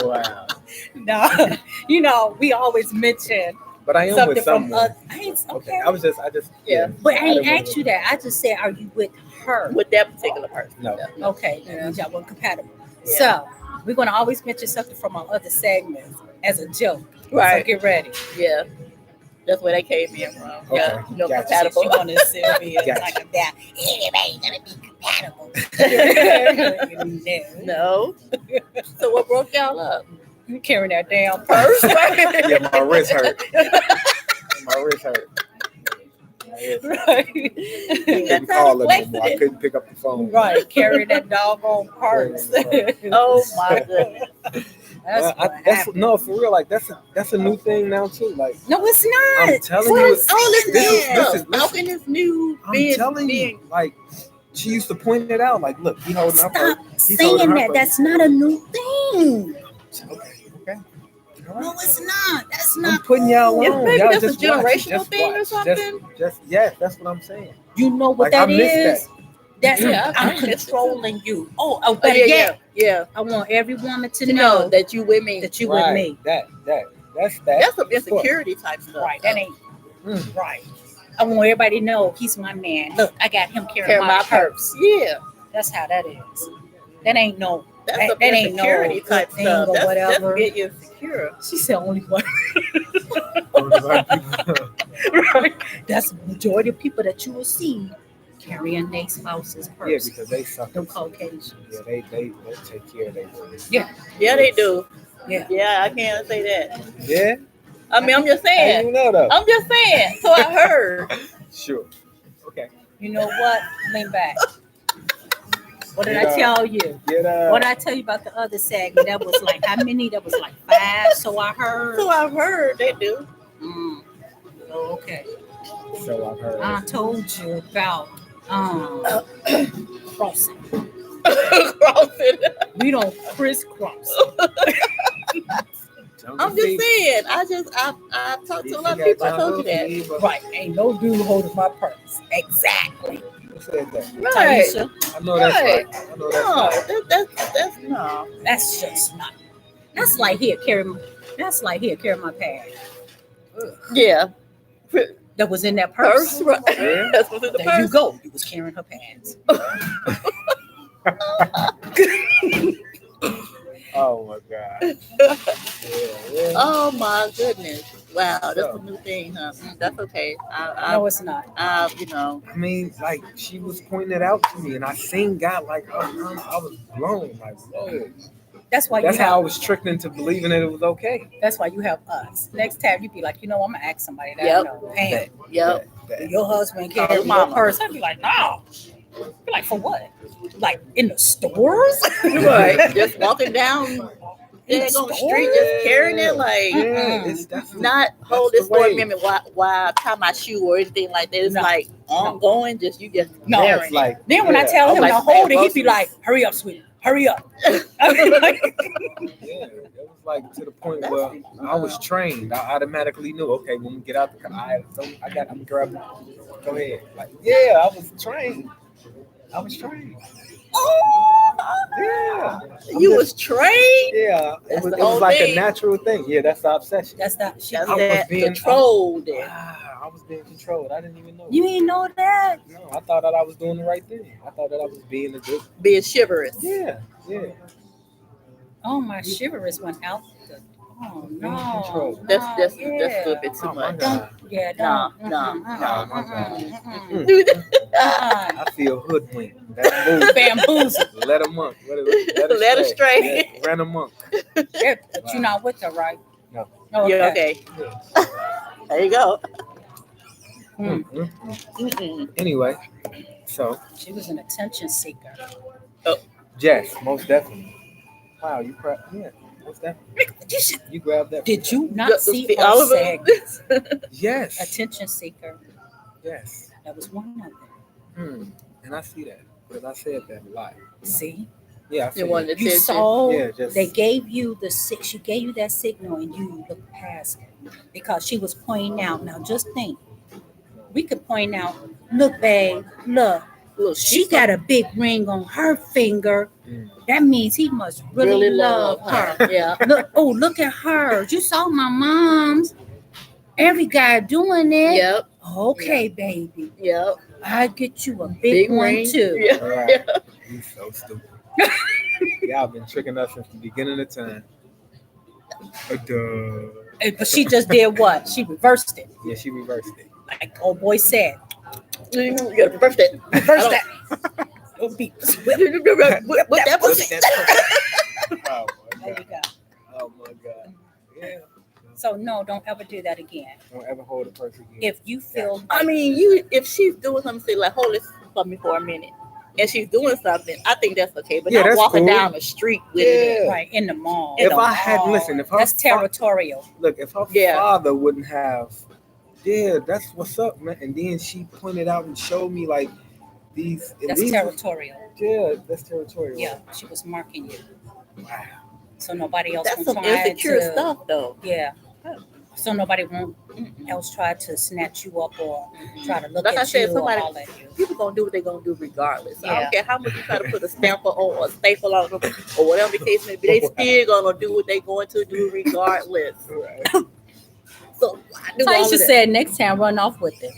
Speaker 2: Wow.
Speaker 1: No, you know, we always mention
Speaker 2: But I am
Speaker 1: something
Speaker 2: with
Speaker 1: from
Speaker 2: someone.
Speaker 1: us. I ain't, okay.
Speaker 2: Okay. I just.
Speaker 3: Yeah.
Speaker 1: But I ain't
Speaker 2: didn't wanna-
Speaker 1: asked you that. I just said, are you with her?
Speaker 3: with that particular person.
Speaker 2: No.
Speaker 1: Okay, that means y'all weren't compatible.
Speaker 3: Yeah.
Speaker 1: So we're gonna always mention something from our other segments as a joke.
Speaker 3: Right.
Speaker 1: So get ready.
Speaker 3: Yeah. That's where they came in from. Yeah.
Speaker 2: Okay.
Speaker 3: No
Speaker 2: Gotcha.
Speaker 3: compatible.
Speaker 1: She wanted Sylvia
Speaker 2: Gotcha.
Speaker 1: talk about anybody gonna be compatible.
Speaker 3: No. So what broke y'all up?
Speaker 1: You carrying that damn purse.
Speaker 2: Yeah, my wrist hurt. My wrist hurt.
Speaker 1: Right.
Speaker 2: Couldn't call her no more. I couldn't pick up the phone.
Speaker 1: Right, carrying that doggone purse.
Speaker 3: Oh my goodness.
Speaker 1: That's what
Speaker 2: That's
Speaker 1: happened.
Speaker 2: no, for real. Like that's a new thing now too. Like
Speaker 1: No, it's not.
Speaker 2: I'm telling
Speaker 1: What
Speaker 2: you,
Speaker 1: is
Speaker 3: Oh, listen,
Speaker 2: This is-
Speaker 3: how can this new
Speaker 2: I'm telling you, like she used to point it out. Like, look, he holding her
Speaker 1: Stop
Speaker 2: purse. He's holding
Speaker 1: saying
Speaker 2: her
Speaker 1: that.
Speaker 2: purse.
Speaker 1: That's not a new thing.
Speaker 2: Okay. All
Speaker 1: No,
Speaker 2: right.
Speaker 1: it's not. That's
Speaker 2: I'm
Speaker 1: not.
Speaker 2: putting y'all
Speaker 3: Yeah,
Speaker 2: on.
Speaker 3: maybe
Speaker 2: Y'all
Speaker 3: that's a
Speaker 2: just watch.
Speaker 3: generational
Speaker 2: Just
Speaker 3: thing or
Speaker 2: watch.
Speaker 3: something.
Speaker 2: Just yes, that's what I'm saying.
Speaker 1: You know what
Speaker 2: Like, I
Speaker 1: that
Speaker 2: missed
Speaker 1: is? That's
Speaker 3: Yeah, I
Speaker 1: I'm
Speaker 3: missed it.
Speaker 1: controlling you. Oh,
Speaker 3: Oh,
Speaker 1: better
Speaker 3: yeah,
Speaker 1: yet,
Speaker 3: yeah.
Speaker 1: I want every woman to
Speaker 3: To
Speaker 1: know
Speaker 3: know that you with me.
Speaker 1: that you
Speaker 2: Right.
Speaker 1: with me.
Speaker 2: That's
Speaker 3: That's some insecurity type stuff.
Speaker 1: Right. That ain't
Speaker 2: Mm.
Speaker 1: right. I want everybody to know he's my man. Look, I got him carrying
Speaker 3: Carry
Speaker 1: my
Speaker 3: my
Speaker 1: purse.
Speaker 3: purse. Yeah.
Speaker 1: That's how that is. That ain't no.
Speaker 3: That's
Speaker 1: That
Speaker 3: some
Speaker 1: ain't no
Speaker 3: insecurity type
Speaker 1: thing
Speaker 3: stuff.
Speaker 1: or
Speaker 3: That's
Speaker 1: whatever.
Speaker 3: get you insecure.
Speaker 1: She said only one.
Speaker 2: Yeah,
Speaker 1: Right. That's the majority of people that you will see carrying their spouse's purse.
Speaker 2: because they suck.
Speaker 1: Them Caucasians.
Speaker 2: Yeah, they take care of their women.
Speaker 1: Yeah.
Speaker 3: Yeah, they do.
Speaker 1: Yeah.
Speaker 3: Yeah, I can't say that.
Speaker 2: Yeah.
Speaker 3: I mean, I'm just
Speaker 2: How
Speaker 3: saying.
Speaker 2: you know though?
Speaker 3: I'm just saying. So I heard.
Speaker 2: Sure. Okay.
Speaker 1: You know what? Lean back. What did
Speaker 2: Yeah.
Speaker 1: I tell you?
Speaker 2: Get
Speaker 1: What did I tell you about the other segment? That was like how many? That was like 5. So I heard.
Speaker 3: So I've heard they do.
Speaker 1: Mm. Oh, okay.
Speaker 2: So I've heard.
Speaker 1: I told you about crossing.
Speaker 3: Crossing.
Speaker 1: We don't crisscross.
Speaker 3: I'm just saying. I talked to a lot of people. I told you that.
Speaker 1: Right. Ain't no dude holding my purse. Exactly.
Speaker 2: Who said that?
Speaker 3: Right.
Speaker 1: Taisha,
Speaker 2: I know that's
Speaker 3: Right.
Speaker 2: right. I know that's
Speaker 3: No,
Speaker 2: right.
Speaker 3: that's no.
Speaker 1: that's just not. That's like here, carry my. That's like here, carry my pad.
Speaker 3: Yeah.
Speaker 1: That was in that purse.
Speaker 3: Purse, right?
Speaker 2: Yeah.
Speaker 3: That's what's in the
Speaker 1: There you
Speaker 3: purse.
Speaker 1: go. You was carrying her pads.
Speaker 2: Oh my god. Yeah.
Speaker 3: Oh my goodness! Wow, that's a new thing, huh? That's okay.
Speaker 1: No, it's not.
Speaker 3: You know,
Speaker 2: I mean, like she was pointing it out to me, and I seen God like I was blown. Like, whoa.
Speaker 1: That's why
Speaker 2: That's
Speaker 1: you
Speaker 2: how I
Speaker 1: have.
Speaker 2: was tricked into believing that it was okay.
Speaker 1: That's why you have us. Next time you be like, you know, I'm gonna ask somebody that
Speaker 3: Yep.
Speaker 1: I know. Pam,
Speaker 3: yep.
Speaker 2: That-
Speaker 1: your husband
Speaker 3: Call
Speaker 1: carry
Speaker 3: your
Speaker 1: your
Speaker 3: mama.
Speaker 1: purse. I'd be like, no. Be like, for what? Like in the stores?
Speaker 3: Right, just walking down
Speaker 1: In
Speaker 3: there
Speaker 1: the
Speaker 3: on the street, just carrying it like
Speaker 2: Yeah, that's
Speaker 3: not hold
Speaker 2: the
Speaker 3: this for
Speaker 2: way.
Speaker 3: a minute while I tie my shoe or anything like that. It's
Speaker 1: No.
Speaker 3: like ongoing. Just you just
Speaker 1: No,
Speaker 2: Yeah,
Speaker 3: carrying
Speaker 2: it's
Speaker 3: it.
Speaker 2: like
Speaker 1: Then when I
Speaker 2: yeah,
Speaker 1: tell him
Speaker 3: like
Speaker 1: to
Speaker 3: to
Speaker 1: hold
Speaker 3: say
Speaker 1: it, he'd be
Speaker 3: groceries.
Speaker 1: like, hurry up, sweetie. Hurry up. I mean, like,
Speaker 2: yeah, it was like to the point where I was trained. I automatically knew, okay, when we get out the car, I'm grabbing. Go ahead. Like, yeah, I was trained. Yeah.
Speaker 3: You was trained.
Speaker 2: Yeah,
Speaker 3: That's
Speaker 2: it
Speaker 3: the
Speaker 2: was
Speaker 3: whole
Speaker 2: like
Speaker 3: thing.
Speaker 2: a natural thing. Yeah, that's the obsession.
Speaker 1: that's not she.
Speaker 3: That's
Speaker 2: I was
Speaker 3: that
Speaker 2: being-
Speaker 3: control there.
Speaker 2: I was being controlled. I didn't even know.
Speaker 1: You ain't know that?
Speaker 2: No, I thought that I was doing the right thing. I thought that I was being a good.
Speaker 3: Being chivalrous.
Speaker 2: Yeah.
Speaker 1: Oh, my chivalrous went out. Oh no.
Speaker 2: control.
Speaker 3: That's
Speaker 1: no,
Speaker 3: that's
Speaker 1: yeah.
Speaker 3: that's a little bit too
Speaker 2: Oh my
Speaker 3: much.
Speaker 2: God.
Speaker 1: Yeah,
Speaker 3: Nah,
Speaker 1: don't.
Speaker 3: nah,
Speaker 2: nah, my God.
Speaker 1: Uh-uh.
Speaker 2: I feel hoodwinked. That move.
Speaker 1: Bamboozled.
Speaker 2: Let him monk.
Speaker 3: Let her stray.
Speaker 2: Yeah, ran a monk.
Speaker 1: Yeah, but you're not with her, right?
Speaker 2: No.
Speaker 1: Oh,
Speaker 3: Yeah, okay. There you go.
Speaker 1: Hmm.
Speaker 3: Mm-mm.
Speaker 2: Anyway, so
Speaker 1: She was an attention seeker.
Speaker 2: yes, most definitely. Wow, you yeah, most definitely.
Speaker 1: You should-
Speaker 2: You grabbed that.
Speaker 1: Did you not see
Speaker 3: all
Speaker 1: all
Speaker 3: of it?
Speaker 2: Yes.
Speaker 1: attention seeker?
Speaker 2: Yes.
Speaker 1: That was one of them.
Speaker 2: And I see that because I said that a lot.
Speaker 1: See,
Speaker 2: Yeah, I
Speaker 3: You
Speaker 2: feel
Speaker 3: wanted
Speaker 2: you.
Speaker 3: attention.
Speaker 1: You saw
Speaker 2: Yeah, just
Speaker 1: they gave you she gave you that signal and you looked past it because she was pointing out. Now just think, we could point out, look, babe, look,
Speaker 3: Look,
Speaker 1: she got a big ring on her finger.
Speaker 2: Mm.
Speaker 1: That means he must really love her.
Speaker 3: Yeah.
Speaker 1: Look, oh, look at hers. You saw my mom's. Every guy doing it.
Speaker 3: Yep.
Speaker 1: Okay, baby.
Speaker 3: Yep.
Speaker 1: I get you a big one
Speaker 3: ring.
Speaker 1: too.
Speaker 3: Yeah.
Speaker 2: Right. You so stupid. Y'all been tricking us since the beginning of time.
Speaker 1: But she just did what? She reversed it.
Speaker 2: Yeah, she reversed it.
Speaker 1: Like old boy said.
Speaker 3: You gotta reverse that.
Speaker 1: Reverse that. It'll be
Speaker 3: Whip that pussy.
Speaker 2: Oh my
Speaker 1: There you
Speaker 2: god.
Speaker 1: go.
Speaker 2: Oh my god. Yeah.
Speaker 1: So no, don't ever do that again.
Speaker 2: Don't ever hold a person again.
Speaker 1: If you feel
Speaker 3: I mean, if she's doing something, say like, hold this for me for a minute, and she's doing something, I think that's okay. But
Speaker 2: Yeah,
Speaker 3: not
Speaker 2: that's
Speaker 3: walking
Speaker 2: cool.
Speaker 3: down the street with it.
Speaker 1: right in the mall.
Speaker 2: If I hadn't listened, if her
Speaker 1: that's territorial.
Speaker 2: Look, if her
Speaker 3: Yeah.
Speaker 2: father wouldn't have, yeah, that's what's up, man. And then she pointed out and showed me like these.
Speaker 1: That's
Speaker 2: these
Speaker 1: territorial.
Speaker 2: Yeah, that's territorial.
Speaker 1: Yeah, she was marking you,
Speaker 2: Wow.
Speaker 1: so nobody else
Speaker 3: That's
Speaker 1: will
Speaker 3: some
Speaker 1: try
Speaker 3: insecure
Speaker 1: to.
Speaker 3: stuff, though.
Speaker 1: Yeah. So nobody won't else try to snatch you up or try to look
Speaker 3: Like I
Speaker 1: at
Speaker 3: said,
Speaker 1: you
Speaker 3: somebody-
Speaker 1: or holler at you.
Speaker 3: People gonna do what they gonna do regardless. I
Speaker 1: Yeah.
Speaker 3: don't care how much you try to put a stamp on or a staple on them or whatever the case may be. They still gonna do what they going to do regardless.
Speaker 2: Right.
Speaker 3: So why do all
Speaker 1: Taisha
Speaker 3: of that?
Speaker 1: said next time run off with it.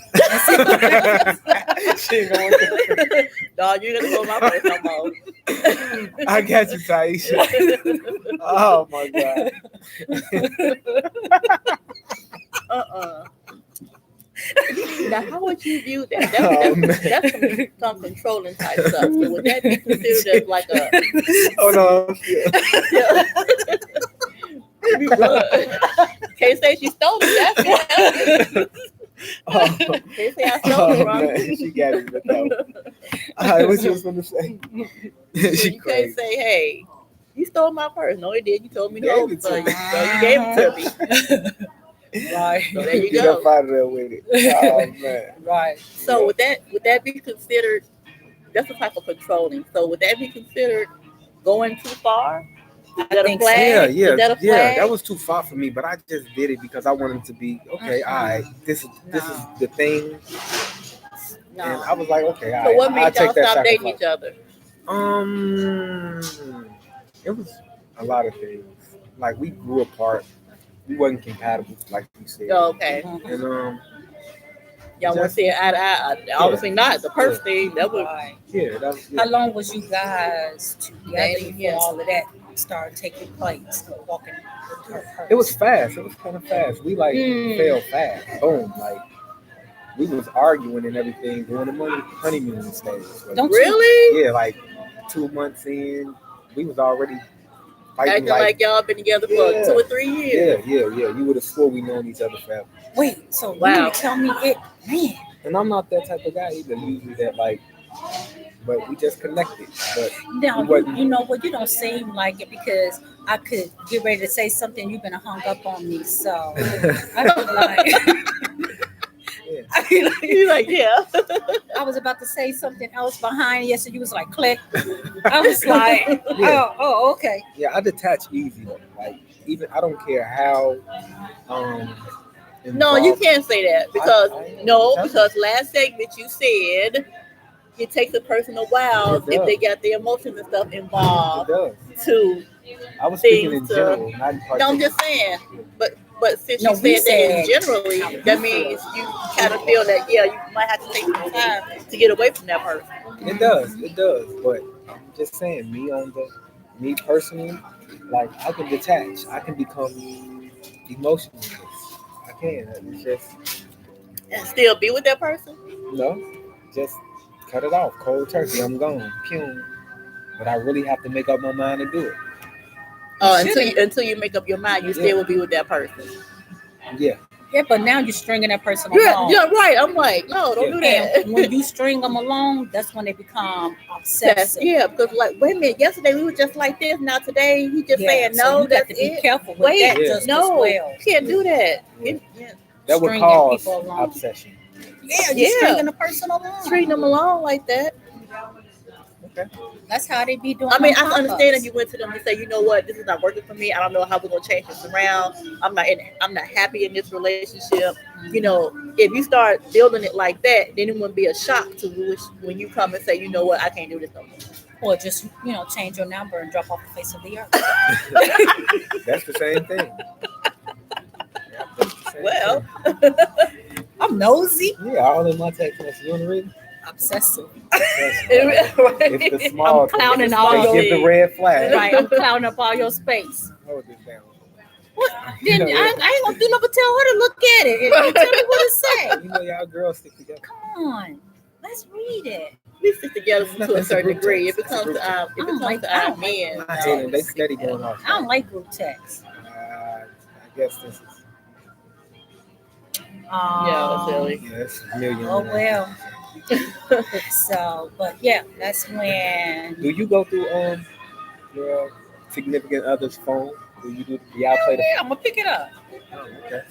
Speaker 2: She ain't going to-
Speaker 3: Dog, you gonna go my place no more.
Speaker 2: I got you, Taisha. Oh my god.
Speaker 3: Now, how would you view that?
Speaker 2: Oh,
Speaker 3: That's some controlling type stuff. So would that be considered as like a?
Speaker 2: Oh no.
Speaker 3: Can't say she stole it. That's
Speaker 2: Oh,
Speaker 3: Can't say I stole it, wrong.
Speaker 2: man, she got it. But no. All right, what you was gonna say? She
Speaker 3: You can't
Speaker 2: crazy.
Speaker 3: say, "Hey, you stole my purse." No, he did. You told me to
Speaker 2: Gave
Speaker 3: open
Speaker 2: it to
Speaker 3: it,
Speaker 2: me.
Speaker 3: so you gave it to me.
Speaker 1: Right.
Speaker 3: So there you
Speaker 2: Get
Speaker 3: go.
Speaker 2: up out of there with it. Oh man.
Speaker 1: Right.
Speaker 3: So would that be considered? That's a type of controlling. So would that be considered going too far? Is that a
Speaker 1: think so.
Speaker 3: flag?
Speaker 2: Yeah,
Speaker 3: Is that a
Speaker 2: yeah.
Speaker 3: flag?
Speaker 2: That was too far for me, but I just did it because I wanted to be okay. All right, this is
Speaker 1: No.
Speaker 2: the thing,
Speaker 3: No.
Speaker 2: and I was like, okay, all
Speaker 3: So
Speaker 2: right,
Speaker 3: what
Speaker 2: I'll
Speaker 3: made y'all
Speaker 2: take that
Speaker 3: stop dating
Speaker 2: sacrifice.
Speaker 3: each other?
Speaker 2: It was a lot of things. Like we grew apart. We wasn't compatible, like you said.
Speaker 3: Oh, okay.
Speaker 2: And
Speaker 3: Y'all want to see it eye to eye? Obviously not. The purse thing, that would.
Speaker 1: Right.
Speaker 2: yeah, that was.
Speaker 1: How long was you guys together
Speaker 3: Dating,
Speaker 1: before
Speaker 3: yes.
Speaker 1: all of that started taking place? Walking with her.
Speaker 2: It was fast. It was kind of fast. We like
Speaker 3: Mm.
Speaker 2: fell fast. Boom. Like we was arguing and everything during the honeymoon stage. Like,
Speaker 1: Don't you-
Speaker 3: Really?
Speaker 2: yeah, like 2 months in, we was already fighting.
Speaker 3: Acting like y'all been together for
Speaker 2: Yeah.
Speaker 3: 2 or 3 years.
Speaker 2: yeah. You would have swore we known each other forever.
Speaker 1: Wait, so
Speaker 3: Wow.
Speaker 1: you mean to tell me it, man?
Speaker 2: And I'm not that type of guy either. Usually that like, but we just connected. But
Speaker 1: Now,
Speaker 2: We wasn't-
Speaker 1: you know what? You don't seem like it because I could get ready to say something. You've been hung up on me. So I feel like,
Speaker 2: yeah.
Speaker 1: I feel like
Speaker 3: He's like, yeah.
Speaker 1: I was about to say something else behind you. So you was like, click. I was like, oh, okay.
Speaker 2: Yeah, I detach easy though. Like even I don't care how
Speaker 3: No, you
Speaker 2: involved-
Speaker 3: can't say that because
Speaker 2: I-
Speaker 3: no,
Speaker 2: I-
Speaker 3: because last segment you said it takes a person a while
Speaker 2: It
Speaker 3: if they
Speaker 2: does.
Speaker 3: got the emotions and stuff
Speaker 2: It
Speaker 3: involved
Speaker 2: does.
Speaker 3: to.
Speaker 2: I was speaking in
Speaker 3: Things to-
Speaker 2: general, not in
Speaker 3: No, I'm
Speaker 2: particular.
Speaker 3: just saying, but since
Speaker 1: No,
Speaker 3: you
Speaker 1: we
Speaker 3: said that in
Speaker 1: said-
Speaker 3: generally, that means you kind of feel that you might have to take some time to get away from that person.
Speaker 2: It does. But I'm just saying, me personally, like I can detach. I can become emotionless. I can. It's just
Speaker 3: And still be with that person.
Speaker 2: just cut it off, cold turkey. I'm gone. Pew. But I really have to make up my mind to do it.
Speaker 3: Until you make up your mind, you still will be with that person.
Speaker 2: Yeah.
Speaker 1: Yeah, but now you're stringing that person
Speaker 3: Yeah,
Speaker 1: along.
Speaker 3: yeah, right. I'm like, no, don't do that.
Speaker 1: And when you string them along, that's when they become obsessive.
Speaker 3: Yeah, because like, wait a minute, yesterday we were just like this. Now today he just saying
Speaker 1: so
Speaker 3: no.
Speaker 1: you got
Speaker 3: That's
Speaker 1: to be
Speaker 3: it.
Speaker 1: careful with
Speaker 3: Wait,
Speaker 1: that
Speaker 2: Yeah.
Speaker 1: just as
Speaker 3: No,
Speaker 1: well.
Speaker 3: you can't do that.
Speaker 2: Yeah.
Speaker 3: Yeah.
Speaker 2: That would
Speaker 1: Stringing
Speaker 2: cause
Speaker 1: people along.
Speaker 2: obsession.
Speaker 1: Yeah, you're
Speaker 3: Yeah.
Speaker 1: stringing a person along.
Speaker 3: Treating them along like that.
Speaker 2: Okay.
Speaker 1: That's how they be doing.
Speaker 3: I mean, I
Speaker 1: pop-ups.
Speaker 3: understand if you went to them and say, you know what, this is not working for me. I don't know how we're gonna change this around. I'm not happy in this relationship. You know, if you start building it like that, then it wouldn't be a shock to when you come and say, you know what, I can't do this no more.
Speaker 1: Or just, change your number and drop off the face of the earth.
Speaker 2: That's the same thing. Yeah, that's the same
Speaker 3: Well,
Speaker 2: thing.
Speaker 1: I'm nosy.
Speaker 2: Yeah, all in my text messages. You want to read?
Speaker 1: Obsessive.
Speaker 2: It's the small
Speaker 1: I'm clowning
Speaker 2: things.
Speaker 1: all
Speaker 2: They
Speaker 1: your-
Speaker 2: give the red flag.
Speaker 1: Right, I'm clowning up all your space.
Speaker 2: Hold this down.
Speaker 1: What? Then
Speaker 2: You know,
Speaker 1: I ain't gonna do nothing but tell her to look at it and tell me what it say.
Speaker 2: you know, y'all girls stick together.
Speaker 1: Come on, let's read it.
Speaker 3: we stick together to a
Speaker 2: It's a
Speaker 3: certain
Speaker 2: group
Speaker 3: degree.
Speaker 2: text.
Speaker 3: If it
Speaker 2: It's a
Speaker 3: comes
Speaker 2: group
Speaker 3: to our, if
Speaker 1: I
Speaker 3: it
Speaker 1: don't
Speaker 3: comes
Speaker 1: like-
Speaker 3: to
Speaker 1: I
Speaker 3: our
Speaker 1: don't like
Speaker 3: men,
Speaker 2: I hate them. They steady going off.
Speaker 1: I don't like group text.
Speaker 2: I guess this is
Speaker 3: yeah, silly.
Speaker 2: it's a million.
Speaker 1: Oh well. So, but yeah, that's when.
Speaker 2: Do you go through your significant other's phone? Do y'all play the?
Speaker 1: Yeah, I'm gonna pick it up.
Speaker 2: Oh, okay.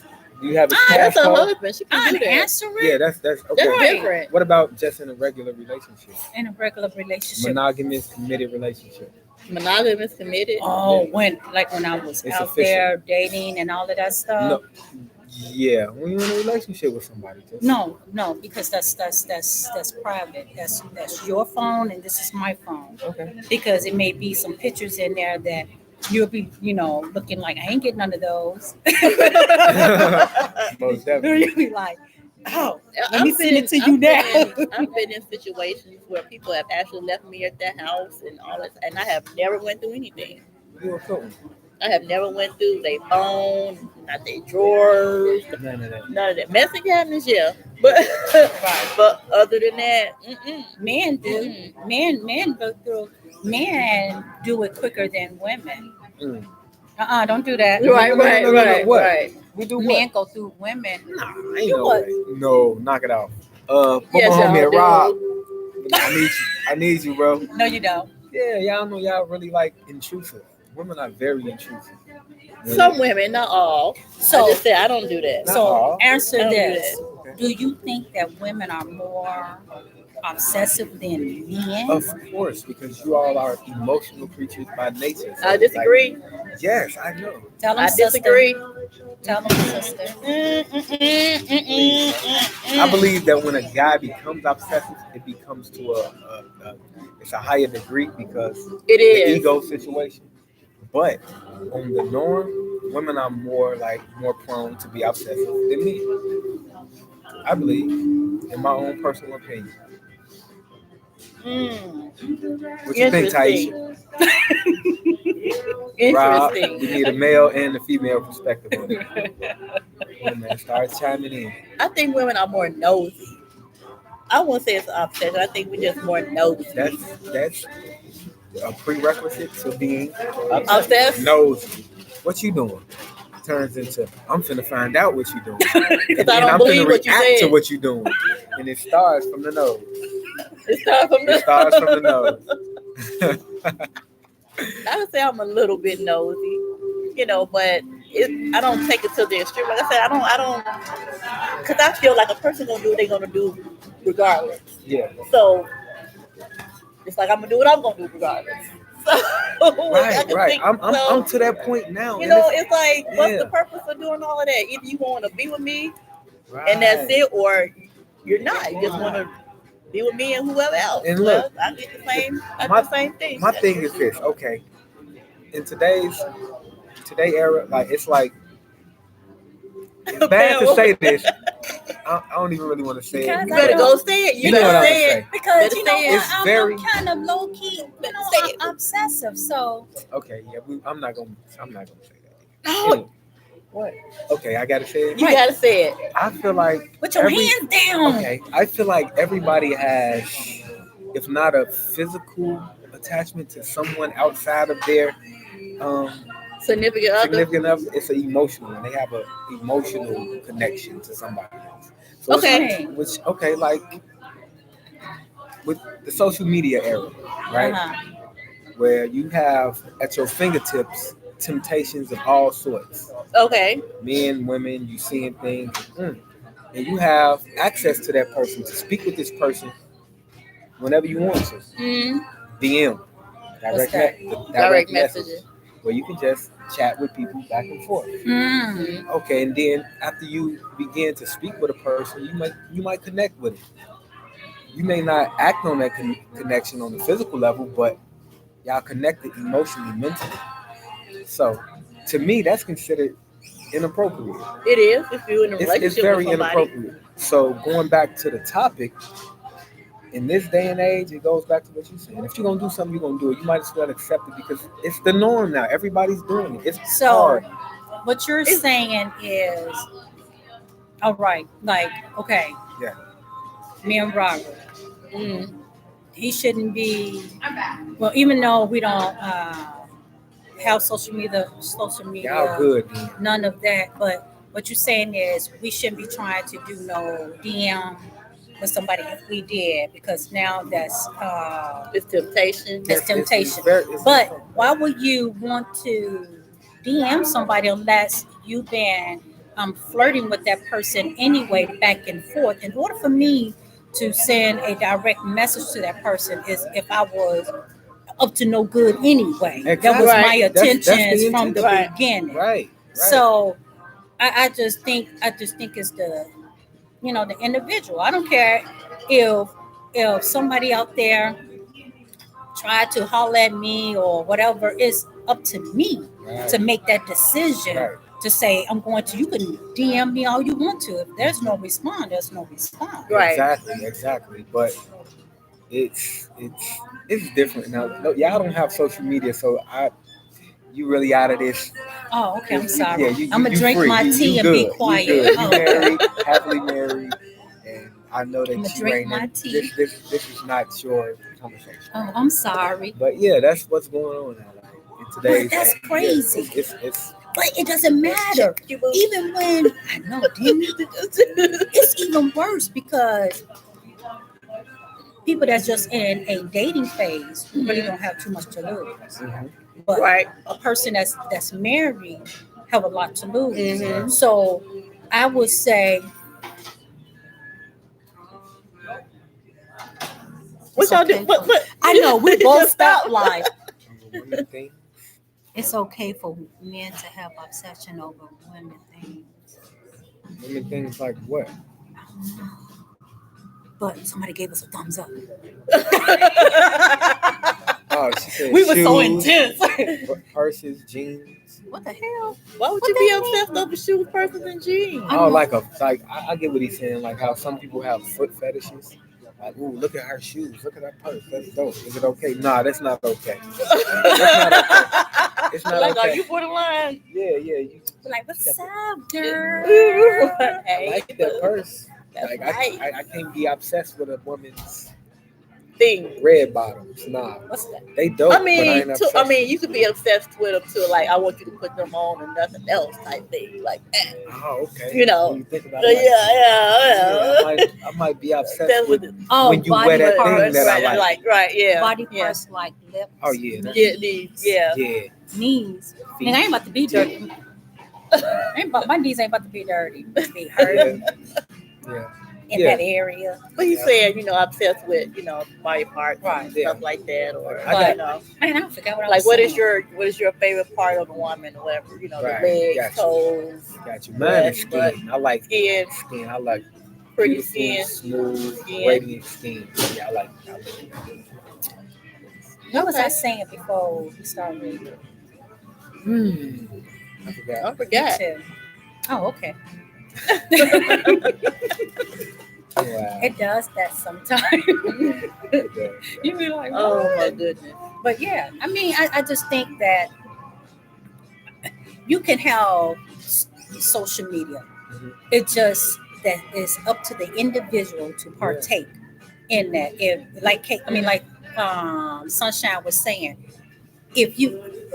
Speaker 2: Do you have a
Speaker 3: That's her
Speaker 2: passcode?
Speaker 3: husband. She can
Speaker 1: I
Speaker 3: do that.
Speaker 1: answer it
Speaker 2: Yeah, that's okay.
Speaker 3: That's different.
Speaker 2: What about just in a regular relationship?
Speaker 1: in a regular relationship.
Speaker 2: Monogamous, committed relationship.
Speaker 3: Monogamous, committed.
Speaker 1: Oh, when I was
Speaker 2: It's
Speaker 1: out
Speaker 2: official.
Speaker 1: there dating and all of that stuff.
Speaker 2: No. Yeah, when you're in a relationship with somebody. Just,
Speaker 1: No, because that's private. That's your phone and this is my phone.
Speaker 2: Okay.
Speaker 1: Because it may be some pictures in there that you'll be, looking like I ain't getting none of those.
Speaker 2: Most definitely.
Speaker 1: You'll be like, oh, let
Speaker 3: I've
Speaker 1: me send it to you now.
Speaker 3: I've been in situations where people have actually left me at their house and all that, and I have never went through anything.
Speaker 2: You a cool.
Speaker 3: I have never went through their phone, not their drawers,
Speaker 2: No.
Speaker 3: none of that. Messing cabinets, yeah, but but other than that,
Speaker 1: Men do. Men go through. Men do it quicker than women. Don't do that.
Speaker 3: right.
Speaker 2: We do
Speaker 1: Men go through women.
Speaker 2: Nah, ain't
Speaker 1: Do
Speaker 2: no
Speaker 1: what?
Speaker 2: way. No, knock it off. My
Speaker 3: Yes,
Speaker 2: homie here,
Speaker 3: y'all do.
Speaker 2: Rob. I need you, bro.
Speaker 1: No, you don't.
Speaker 2: Yeah, y'all know y'all really like intrusive. Women are very intrusive.
Speaker 3: Some women, not all.
Speaker 1: So-
Speaker 3: I just said I don't do that.
Speaker 2: Not
Speaker 1: So
Speaker 2: all.
Speaker 1: answer
Speaker 3: I don't do
Speaker 1: this.
Speaker 2: Okay.
Speaker 1: Do you think that women are more obsessive than men?
Speaker 2: Of course, because you all are emotional creatures by nature. So
Speaker 3: I
Speaker 2: it's
Speaker 3: disagree.
Speaker 2: like, yes, I know.
Speaker 1: Tell them,
Speaker 3: I disagree.
Speaker 1: Tell them, sister.
Speaker 2: I believe that when a guy becomes obsessive, it becomes to it's a higher degree because
Speaker 3: It
Speaker 2: the
Speaker 3: is.
Speaker 2: ego situation. But on the norm, women are more prone to be obsessive than me. I believe, in my own personal opinion. What you think, Taisha? Rob, we
Speaker 3: Interesting.
Speaker 2: need a male and a female perspective on it. Women, start chiming in.
Speaker 3: I think women are more nosy. I won't say it's an obsession. I think we're just more nosy.
Speaker 2: That's a prerequisite to being
Speaker 3: Obsessed?
Speaker 2: nosy. What you doing? Turns into I'm finna find out what you doing.
Speaker 3: Because I
Speaker 2: And
Speaker 3: don't
Speaker 2: I'm
Speaker 3: believe
Speaker 2: finna
Speaker 3: what you
Speaker 2: react to
Speaker 3: said.
Speaker 2: what you doing. And it starts from the nose.
Speaker 3: It starts from
Speaker 2: It starts from the
Speaker 3: the.
Speaker 2: nose.
Speaker 3: I would say I'm a little bit nosy, but I don't take it to the extreme. Like I said, I don't, because I feel like a person gonna do what they're gonna do regardless.
Speaker 2: Yeah.
Speaker 3: So it's like I'm gonna do what I'm gonna do regardless. So I can
Speaker 2: Right.
Speaker 3: think-
Speaker 2: I'm to that point now.
Speaker 3: You
Speaker 2: and
Speaker 3: know, it's like, what's
Speaker 2: yeah.
Speaker 3: the purpose of doing all of that? Either you want to be with me
Speaker 2: right.
Speaker 3: and that's it, or you're not. You just want to be with me and whoever else.
Speaker 2: And look,
Speaker 3: I get the same. I
Speaker 2: my-
Speaker 3: do the same thing.
Speaker 2: My thing is this, okay. In today era, like it's bad to say this. I don't even really want to say it.
Speaker 1: Because
Speaker 3: You better go say it.
Speaker 2: You know what I'm
Speaker 3: better
Speaker 2: gonna
Speaker 3: say
Speaker 2: say.
Speaker 3: it.
Speaker 1: Because
Speaker 3: Better
Speaker 1: you know
Speaker 3: say it.
Speaker 1: what,
Speaker 2: It's
Speaker 1: I'm
Speaker 2: very-
Speaker 1: kind of low key,
Speaker 3: say it.
Speaker 1: obsessive. So
Speaker 2: Okay, yeah, I'm not gonna say that.
Speaker 3: No,
Speaker 2: Anyway, what? Okay, I gotta say it.
Speaker 3: you gotta say it.
Speaker 2: I feel like
Speaker 1: put your hands down.
Speaker 2: okay, I feel like everybody has, if not a physical attachment to someone outside of their
Speaker 3: Significant other.
Speaker 2: significant other, it's an emotional one. They have an emotional connection to somebody else. So it's
Speaker 3: Okay.
Speaker 2: like with the social media era, right?
Speaker 1: Uh-huh.
Speaker 2: Where you have at your fingertips temptations of all sorts.
Speaker 3: Okay.
Speaker 2: Men, women, you seeing things, and you have access to that person to speak with this person whenever you want to.
Speaker 3: Mm.
Speaker 2: DM,
Speaker 1: What's that?
Speaker 3: Direct messaging.
Speaker 2: where you can just chat with people back and forth.
Speaker 1: Mm.
Speaker 2: Okay, and then after you begin to speak with a person, you might connect with it. You may not act on that connection on the physical level, but y'all connected emotionally, mentally. So, to me, that's considered inappropriate.
Speaker 3: It is if you're in a
Speaker 2: It's
Speaker 3: relationship
Speaker 2: very
Speaker 3: with somebody.
Speaker 2: inappropriate. So, going back to the topic, in this day and age, it goes back to what you're saying. If you're gonna do something, you're gonna do it. You might as well accept it because it's the norm now. Everybody's doing it. It's
Speaker 1: So
Speaker 2: hard.
Speaker 1: what you're saying is, all right, like, okay,
Speaker 2: Yeah.
Speaker 1: me and Robert,
Speaker 3: Mm.
Speaker 1: he shouldn't be. Well, even though we don't have social media,
Speaker 2: Y'all good. Man.
Speaker 1: none of that. But what you're saying is we shouldn't be trying to do no DM with somebody if we did, because now that's
Speaker 3: It's temptation.
Speaker 1: It's temptation.
Speaker 2: it's
Speaker 1: but why would you want to DM somebody unless you've been flirting with that person anyway, back and forth? In order for me to send a direct message to that person is if I was up to no good anyway. That
Speaker 2: Exactly.
Speaker 1: was my
Speaker 3: Right.
Speaker 2: That's
Speaker 1: intentions
Speaker 2: the
Speaker 1: from the
Speaker 3: Right.
Speaker 1: beginning.
Speaker 2: Right.
Speaker 1: So I just think it's the the individual. I don't care if somebody out there tried to holler at me or whatever. It's up to me
Speaker 2: Right.
Speaker 1: to make that decision.
Speaker 2: Right.
Speaker 1: To say I'm going to. You can DM me all you want to. If there's no response, there's no response.
Speaker 3: Right.
Speaker 2: Exactly. But it's different now. No, y'all don't have social media, so you really out of this.
Speaker 1: Oh, okay. I'm sorry.
Speaker 2: Yeah,
Speaker 1: I'm gonna drink
Speaker 2: free.
Speaker 1: my tea
Speaker 2: you
Speaker 1: and be
Speaker 2: good.
Speaker 1: quiet.
Speaker 2: You good. You
Speaker 1: Oh,
Speaker 2: married, happily married, and I know that
Speaker 1: I'ma
Speaker 2: you
Speaker 1: drink
Speaker 2: ain't.
Speaker 1: my tea.
Speaker 2: This is not your conversation.
Speaker 1: Oh, I'm sorry.
Speaker 2: But yeah, that's what's going on now. Like, in today's,
Speaker 1: But that's crazy.
Speaker 2: It's
Speaker 1: But it doesn't matter. Even when I know, didn't it? It's even worse because people that's just in a dating phase really don't have too much to lose.
Speaker 2: Mhm.
Speaker 1: But
Speaker 3: Right.
Speaker 1: a person that's married have a lot to lose.
Speaker 3: Mhm.
Speaker 1: So I would say
Speaker 3: What
Speaker 1: it's
Speaker 3: y'all
Speaker 1: okay
Speaker 3: do? What?
Speaker 1: for- I know we both stopped live.
Speaker 2: Women think
Speaker 1: It's okay for men to have obsession over women things.
Speaker 2: women things like what?
Speaker 1: But somebody gave us a thumbs up.
Speaker 2: Oh, she said
Speaker 1: We were so
Speaker 2: shoes,
Speaker 1: intense.
Speaker 2: purses, jeans.
Speaker 1: What the hell?
Speaker 3: Why would
Speaker 1: What
Speaker 3: you be
Speaker 1: that
Speaker 3: obsessed
Speaker 1: mean?
Speaker 3: over shoes, purses, and jeans?
Speaker 2: Oh, I get what he's saying. Like how some people have foot fetishes. Like, ooh, look at her shoes. Look at her purse. That's dope. Is it okay? Nah, that's not okay. It's not
Speaker 3: Like,
Speaker 2: okay.
Speaker 3: are you borderline?
Speaker 2: Yeah. You
Speaker 1: Like, what's up, girl?
Speaker 2: I like that purse.
Speaker 3: That's
Speaker 2: Like
Speaker 3: right.
Speaker 2: I can't be obsessed with a woman's
Speaker 3: Thing.
Speaker 2: red bottoms. Nah,
Speaker 1: What's that?
Speaker 2: they dope.
Speaker 3: I
Speaker 2: but
Speaker 3: mean,
Speaker 2: ain't obsessed.
Speaker 3: you could be obsessed with them too. Like, I want you to put them on and nothing else type thing. Like that.
Speaker 2: Oh, okay.
Speaker 3: You know.
Speaker 2: When you think about it, I might be obsessed
Speaker 3: That's
Speaker 2: with
Speaker 3: what the-
Speaker 1: Oh,
Speaker 2: when you
Speaker 1: body
Speaker 2: wear that
Speaker 1: parts.
Speaker 2: thing that I like.
Speaker 3: Right, yeah.
Speaker 1: Body
Speaker 3: yeah.
Speaker 1: parts like lips.
Speaker 2: Oh yeah.
Speaker 3: Yeah.
Speaker 1: Knees.
Speaker 2: Feet.
Speaker 1: Nigga, I ain't about to be dirty. My knees ain't about to be dirty. Be hurt
Speaker 2: Yeah.
Speaker 1: in
Speaker 2: Yeah.
Speaker 1: that area.
Speaker 3: But he's saying, obsessed with, body parts
Speaker 1: Right.
Speaker 3: and
Speaker 2: Yeah.
Speaker 3: stuff like that, or
Speaker 2: I got-
Speaker 1: Man, I forgot what I
Speaker 3: like
Speaker 1: was
Speaker 3: what
Speaker 1: saying.
Speaker 3: is your favorite part of a woman or whatever?
Speaker 2: Right.
Speaker 3: The legs,
Speaker 2: Gotcha.
Speaker 3: toes,
Speaker 2: Got you. Mine is
Speaker 3: But-
Speaker 2: skin. I like
Speaker 3: skin,
Speaker 2: skin. I like
Speaker 3: pretty
Speaker 2: beautiful,
Speaker 3: skin.
Speaker 2: smooth,
Speaker 3: Skin.
Speaker 2: radiant skin. Yeah, I like it.
Speaker 1: What was I
Speaker 3: Okay.
Speaker 1: saying before we started?
Speaker 2: I
Speaker 3: I
Speaker 2: forgot.
Speaker 3: forgot.
Speaker 1: Too. Oh, okay.
Speaker 2: Wow.
Speaker 1: It does that sometimes. You be like,
Speaker 3: Oh
Speaker 1: what?
Speaker 3: my goodness.
Speaker 1: But yeah, I mean, I just think that you can have social media.
Speaker 2: Mhm.
Speaker 1: It just that it's up to the individual to partake in that. If Sunshine was saying, if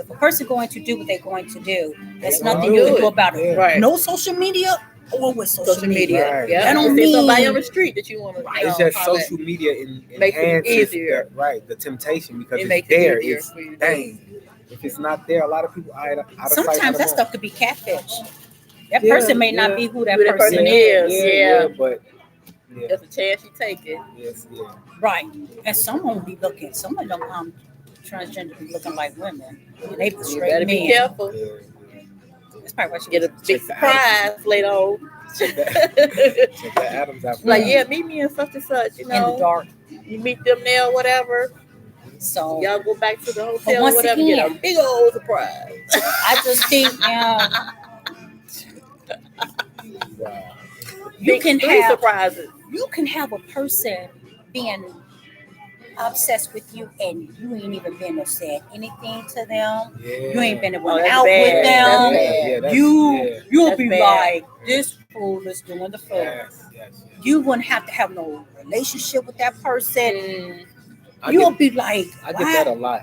Speaker 1: a person going to do what they're going to do, there's
Speaker 2: They gonna
Speaker 1: nothing
Speaker 2: do
Speaker 1: you can
Speaker 2: it.
Speaker 1: do about it.
Speaker 2: Yeah.
Speaker 3: Right.
Speaker 1: No social media or with social media.
Speaker 2: Right.
Speaker 3: Yeah.
Speaker 1: That don't
Speaker 3: If there's somebody
Speaker 1: mean-
Speaker 3: on the street that you want to.
Speaker 2: It's just social media
Speaker 3: Makes it
Speaker 2: enhances
Speaker 3: easier.
Speaker 2: the temptation because
Speaker 3: It
Speaker 2: it's
Speaker 3: makes it
Speaker 2: there.
Speaker 3: easier
Speaker 2: It's
Speaker 3: for you to do.
Speaker 2: dang. If it's not there, a lot of people out of sight, out
Speaker 1: Sometimes
Speaker 2: of
Speaker 1: that
Speaker 2: mind.
Speaker 1: stuff could be catfish. That
Speaker 2: Yeah,
Speaker 1: person may
Speaker 2: yeah.
Speaker 1: not be who that
Speaker 3: Who that
Speaker 1: person
Speaker 3: person
Speaker 1: is.
Speaker 3: is. Yeah.
Speaker 2: But Yeah.
Speaker 3: That's a chance you take it.
Speaker 2: Yes. Yeah.
Speaker 1: Right. And someone will be looking, some of them transgender be looking like women. And they be
Speaker 3: You
Speaker 1: straight
Speaker 3: better
Speaker 1: men.
Speaker 3: be careful.
Speaker 2: Yeah.
Speaker 1: That's probably what she
Speaker 3: Get a
Speaker 1: was.
Speaker 3: big
Speaker 2: Check the
Speaker 3: surprise later on.
Speaker 2: Check that Adams out.
Speaker 3: Like, yeah, meet me in such and such, you
Speaker 1: In the
Speaker 3: know.
Speaker 1: dark.
Speaker 3: You meet them there, whatever.
Speaker 1: So
Speaker 3: Y'all go back to the
Speaker 1: But
Speaker 3: hotel or
Speaker 1: once
Speaker 3: whatever,
Speaker 1: again-
Speaker 3: get a big old surprise.
Speaker 1: I just think
Speaker 2: Wow.
Speaker 1: you can
Speaker 3: 3
Speaker 1: have
Speaker 3: surprises.
Speaker 1: a person being obsessed with you and you ain't even been to said anything to them.
Speaker 2: Yeah.
Speaker 1: You ain't been
Speaker 3: Oh, that's
Speaker 1: out
Speaker 3: bad.
Speaker 1: with
Speaker 3: That's
Speaker 1: them.
Speaker 3: bad.
Speaker 1: You'll
Speaker 3: That's
Speaker 1: be
Speaker 3: bad.
Speaker 1: like, this fool is doing the fool.
Speaker 2: Yes.
Speaker 1: You wouldn't have to have no relationship with that person.
Speaker 2: I
Speaker 1: You'll
Speaker 2: get,
Speaker 1: be like,
Speaker 2: I
Speaker 1: why?
Speaker 2: get that a lot.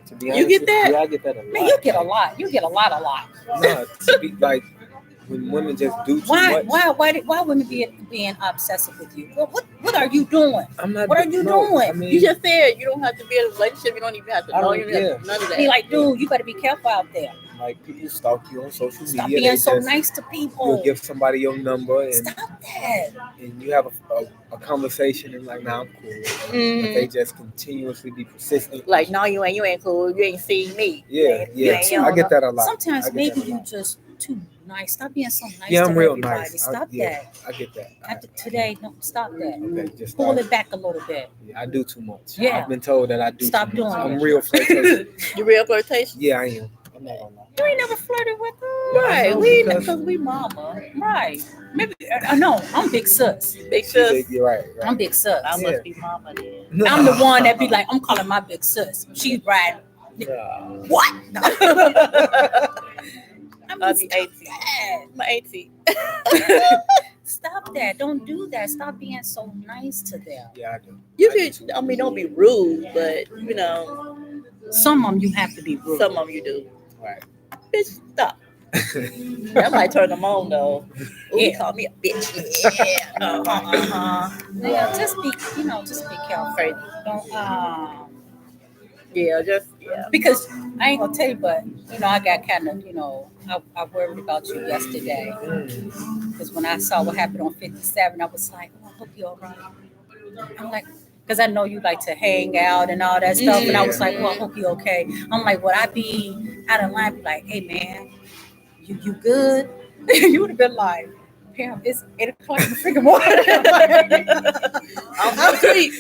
Speaker 2: To be
Speaker 3: You
Speaker 2: honest
Speaker 3: get
Speaker 2: with
Speaker 3: that?
Speaker 2: Yeah, I get that a lot.
Speaker 1: Man, you get a lot. You get a lot.
Speaker 2: No, to be like when women just do too
Speaker 1: Why?
Speaker 2: much.
Speaker 1: Why women being obsessive with you? What are you doing?
Speaker 2: I'm not.
Speaker 1: What are you
Speaker 2: no,
Speaker 1: doing?
Speaker 2: I mean,
Speaker 3: You just said you don't have to be in a relationship. You don't even have to
Speaker 2: I
Speaker 3: know.
Speaker 2: don't-
Speaker 3: You don't have to, none of that.
Speaker 1: Be like, dude, you better be careful out there.
Speaker 2: like people stalk you on social
Speaker 1: Stop
Speaker 2: media.
Speaker 1: being
Speaker 2: They
Speaker 1: so
Speaker 2: just-
Speaker 1: nice to people.
Speaker 2: You'll give somebody your number and
Speaker 1: Stop that.
Speaker 2: you have a conversation and like, nah, I'm cool. But they just continuously be persistent.
Speaker 3: Like, no, you ain't cool. You ain't seen me.
Speaker 2: Yeah.
Speaker 3: you
Speaker 2: I get that a lot.
Speaker 1: Sometimes
Speaker 2: I get
Speaker 1: maybe
Speaker 2: that a
Speaker 1: you
Speaker 2: lot.
Speaker 1: just too nice. Stop being so nice
Speaker 2: Yeah,
Speaker 1: to
Speaker 2: I'm real
Speaker 1: everybody.
Speaker 2: nice.
Speaker 1: Stop that.
Speaker 2: I get that.
Speaker 1: After today, no, stop that.
Speaker 2: Okay, just
Speaker 1: Pull
Speaker 2: stop.
Speaker 1: it back a little bit.
Speaker 2: Yeah, I do too much.
Speaker 1: Yeah.
Speaker 2: I've been told that I do
Speaker 1: Stop
Speaker 2: too much.
Speaker 1: doing
Speaker 2: I'm
Speaker 1: it.
Speaker 2: real flirtatious.
Speaker 3: You real flirtation?
Speaker 2: Yeah, I am. I'm not gonna lie.
Speaker 1: You ain't never flirted with her.
Speaker 3: Right.
Speaker 2: know,
Speaker 3: We
Speaker 2: because-
Speaker 3: because we mama.
Speaker 1: Right. Maybe I know. I'm big sus.
Speaker 3: Big
Speaker 2: You
Speaker 3: sis.
Speaker 2: think You're right.
Speaker 1: I'm big sus.
Speaker 3: I
Speaker 2: Yeah.
Speaker 3: must be mama then.
Speaker 1: I'm the one that be like, I'm calling my big sis. She's riding.
Speaker 2: Nah.
Speaker 1: What?
Speaker 3: I'll be 18.
Speaker 1: bad.
Speaker 3: I'm 18.
Speaker 1: Stop that. Don't do that. Stop being so nice to them.
Speaker 2: Yeah, I do.
Speaker 3: You can, I mean, don't be rude, but you know,
Speaker 1: Some of them you have to be rude.
Speaker 3: some of them you do.
Speaker 2: Right.
Speaker 3: Bitch, stop. That might turn them on though. Ooh,
Speaker 1: Yeah.
Speaker 3: call me a bitch. Yeah.
Speaker 1: Yeah, just be careful.
Speaker 3: Crazy.
Speaker 1: Don't
Speaker 3: Yeah, just yeah.
Speaker 1: because I ain't gonna tell you, but I got kind of I worried about you yesterday because when I saw what happened on 57, I was like, oh, I hope you're all right. I'm like, because I know you like to hang out and all that stuff, and I was like, well, I hope you're okay. I'm like, would I be out of line? Be like, hey man, you good? You would have been like, Pam, it's 8 o'clock in the freaking morning.
Speaker 3: I'm sweet.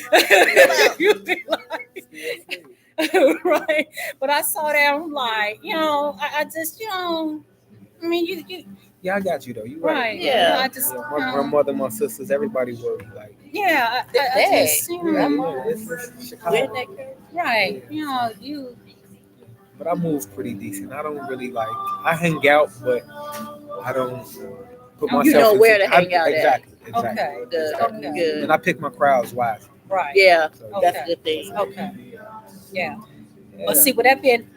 Speaker 1: You'd be like, right? But I saw that, I'm like, I just, I mean, you
Speaker 2: Yeah, I got you though. You right.
Speaker 1: right?
Speaker 3: Yeah.
Speaker 1: I just,
Speaker 2: Yeah, my grandmother, my sisters, everybody worried. Like,
Speaker 1: yeah, I
Speaker 3: Dang.
Speaker 1: just,
Speaker 2: it's Chicago.
Speaker 1: right? You.
Speaker 2: But I move pretty decent. I don't really like. I hang out, but I don't put myself.
Speaker 3: You know
Speaker 2: into-
Speaker 3: where to hang out at.
Speaker 2: Exactly.
Speaker 1: Okay.
Speaker 3: Good.
Speaker 1: Okay.
Speaker 3: Good.
Speaker 2: And I pick my crowds wisely.
Speaker 1: Right.
Speaker 3: Yeah,
Speaker 2: So,
Speaker 1: Okay.
Speaker 3: that's a good thing.
Speaker 1: Okay. Yeah.
Speaker 2: yeah.
Speaker 1: But see, would I've been,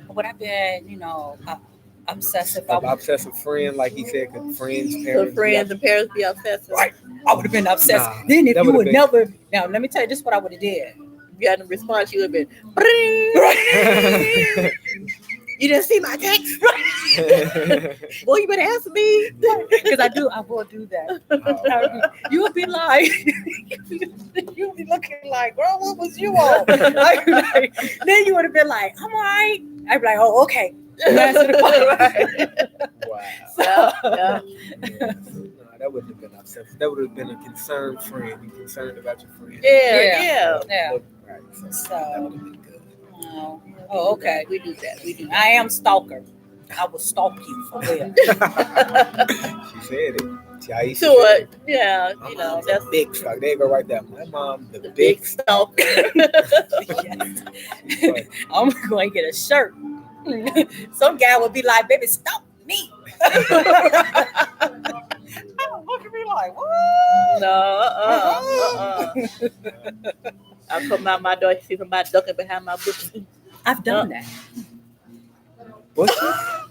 Speaker 1: obsessive.
Speaker 2: An obsessive friend, like he said, could friends,
Speaker 3: So
Speaker 2: parents,
Speaker 3: friends and parents be obsessed.
Speaker 1: Right. I would have been obsessed.
Speaker 2: Nah,
Speaker 1: Then if
Speaker 2: that
Speaker 1: you
Speaker 2: would've
Speaker 1: would
Speaker 2: been-
Speaker 1: never. Now let me tell you, this is what I would have did.
Speaker 3: You had a response, you would have been.
Speaker 2: yeah.
Speaker 3: You didn't see my text? Boy, you better answer me.
Speaker 1: Because I will do that. You'll be like, you'll be looking like, girl, what was you on? Then you would have been like, I'm all right. I'd be like, oh, okay. Answer the phone.
Speaker 2: Wow.
Speaker 3: Yeah, yeah.
Speaker 2: Yeah. No, that wouldn't have been obsessive. That would have been a concerned friend. You concerned about your friend.
Speaker 3: Yeah.
Speaker 1: Yeah.
Speaker 2: Right. So,
Speaker 1: So-
Speaker 2: that would have been good.
Speaker 1: Oh, okay.
Speaker 3: We do that. We do that.
Speaker 1: I am stalker. I will stalk you for real.
Speaker 2: She said it. Aisha
Speaker 3: To
Speaker 2: said
Speaker 3: it. Yeah,
Speaker 2: My
Speaker 3: you know,
Speaker 2: mom's
Speaker 3: that's
Speaker 2: a big stalker. They go right there. My mom, the
Speaker 3: the
Speaker 2: big
Speaker 3: big
Speaker 2: stalker.
Speaker 3: stalker.
Speaker 2: But
Speaker 1: I'm going to get a shirt. Some guy would be like, baby, stop me. I don't look at me like, what?
Speaker 3: No, I'll come out my door, see somebody ducking behind my bushes.
Speaker 1: I've done that.
Speaker 2: bushes?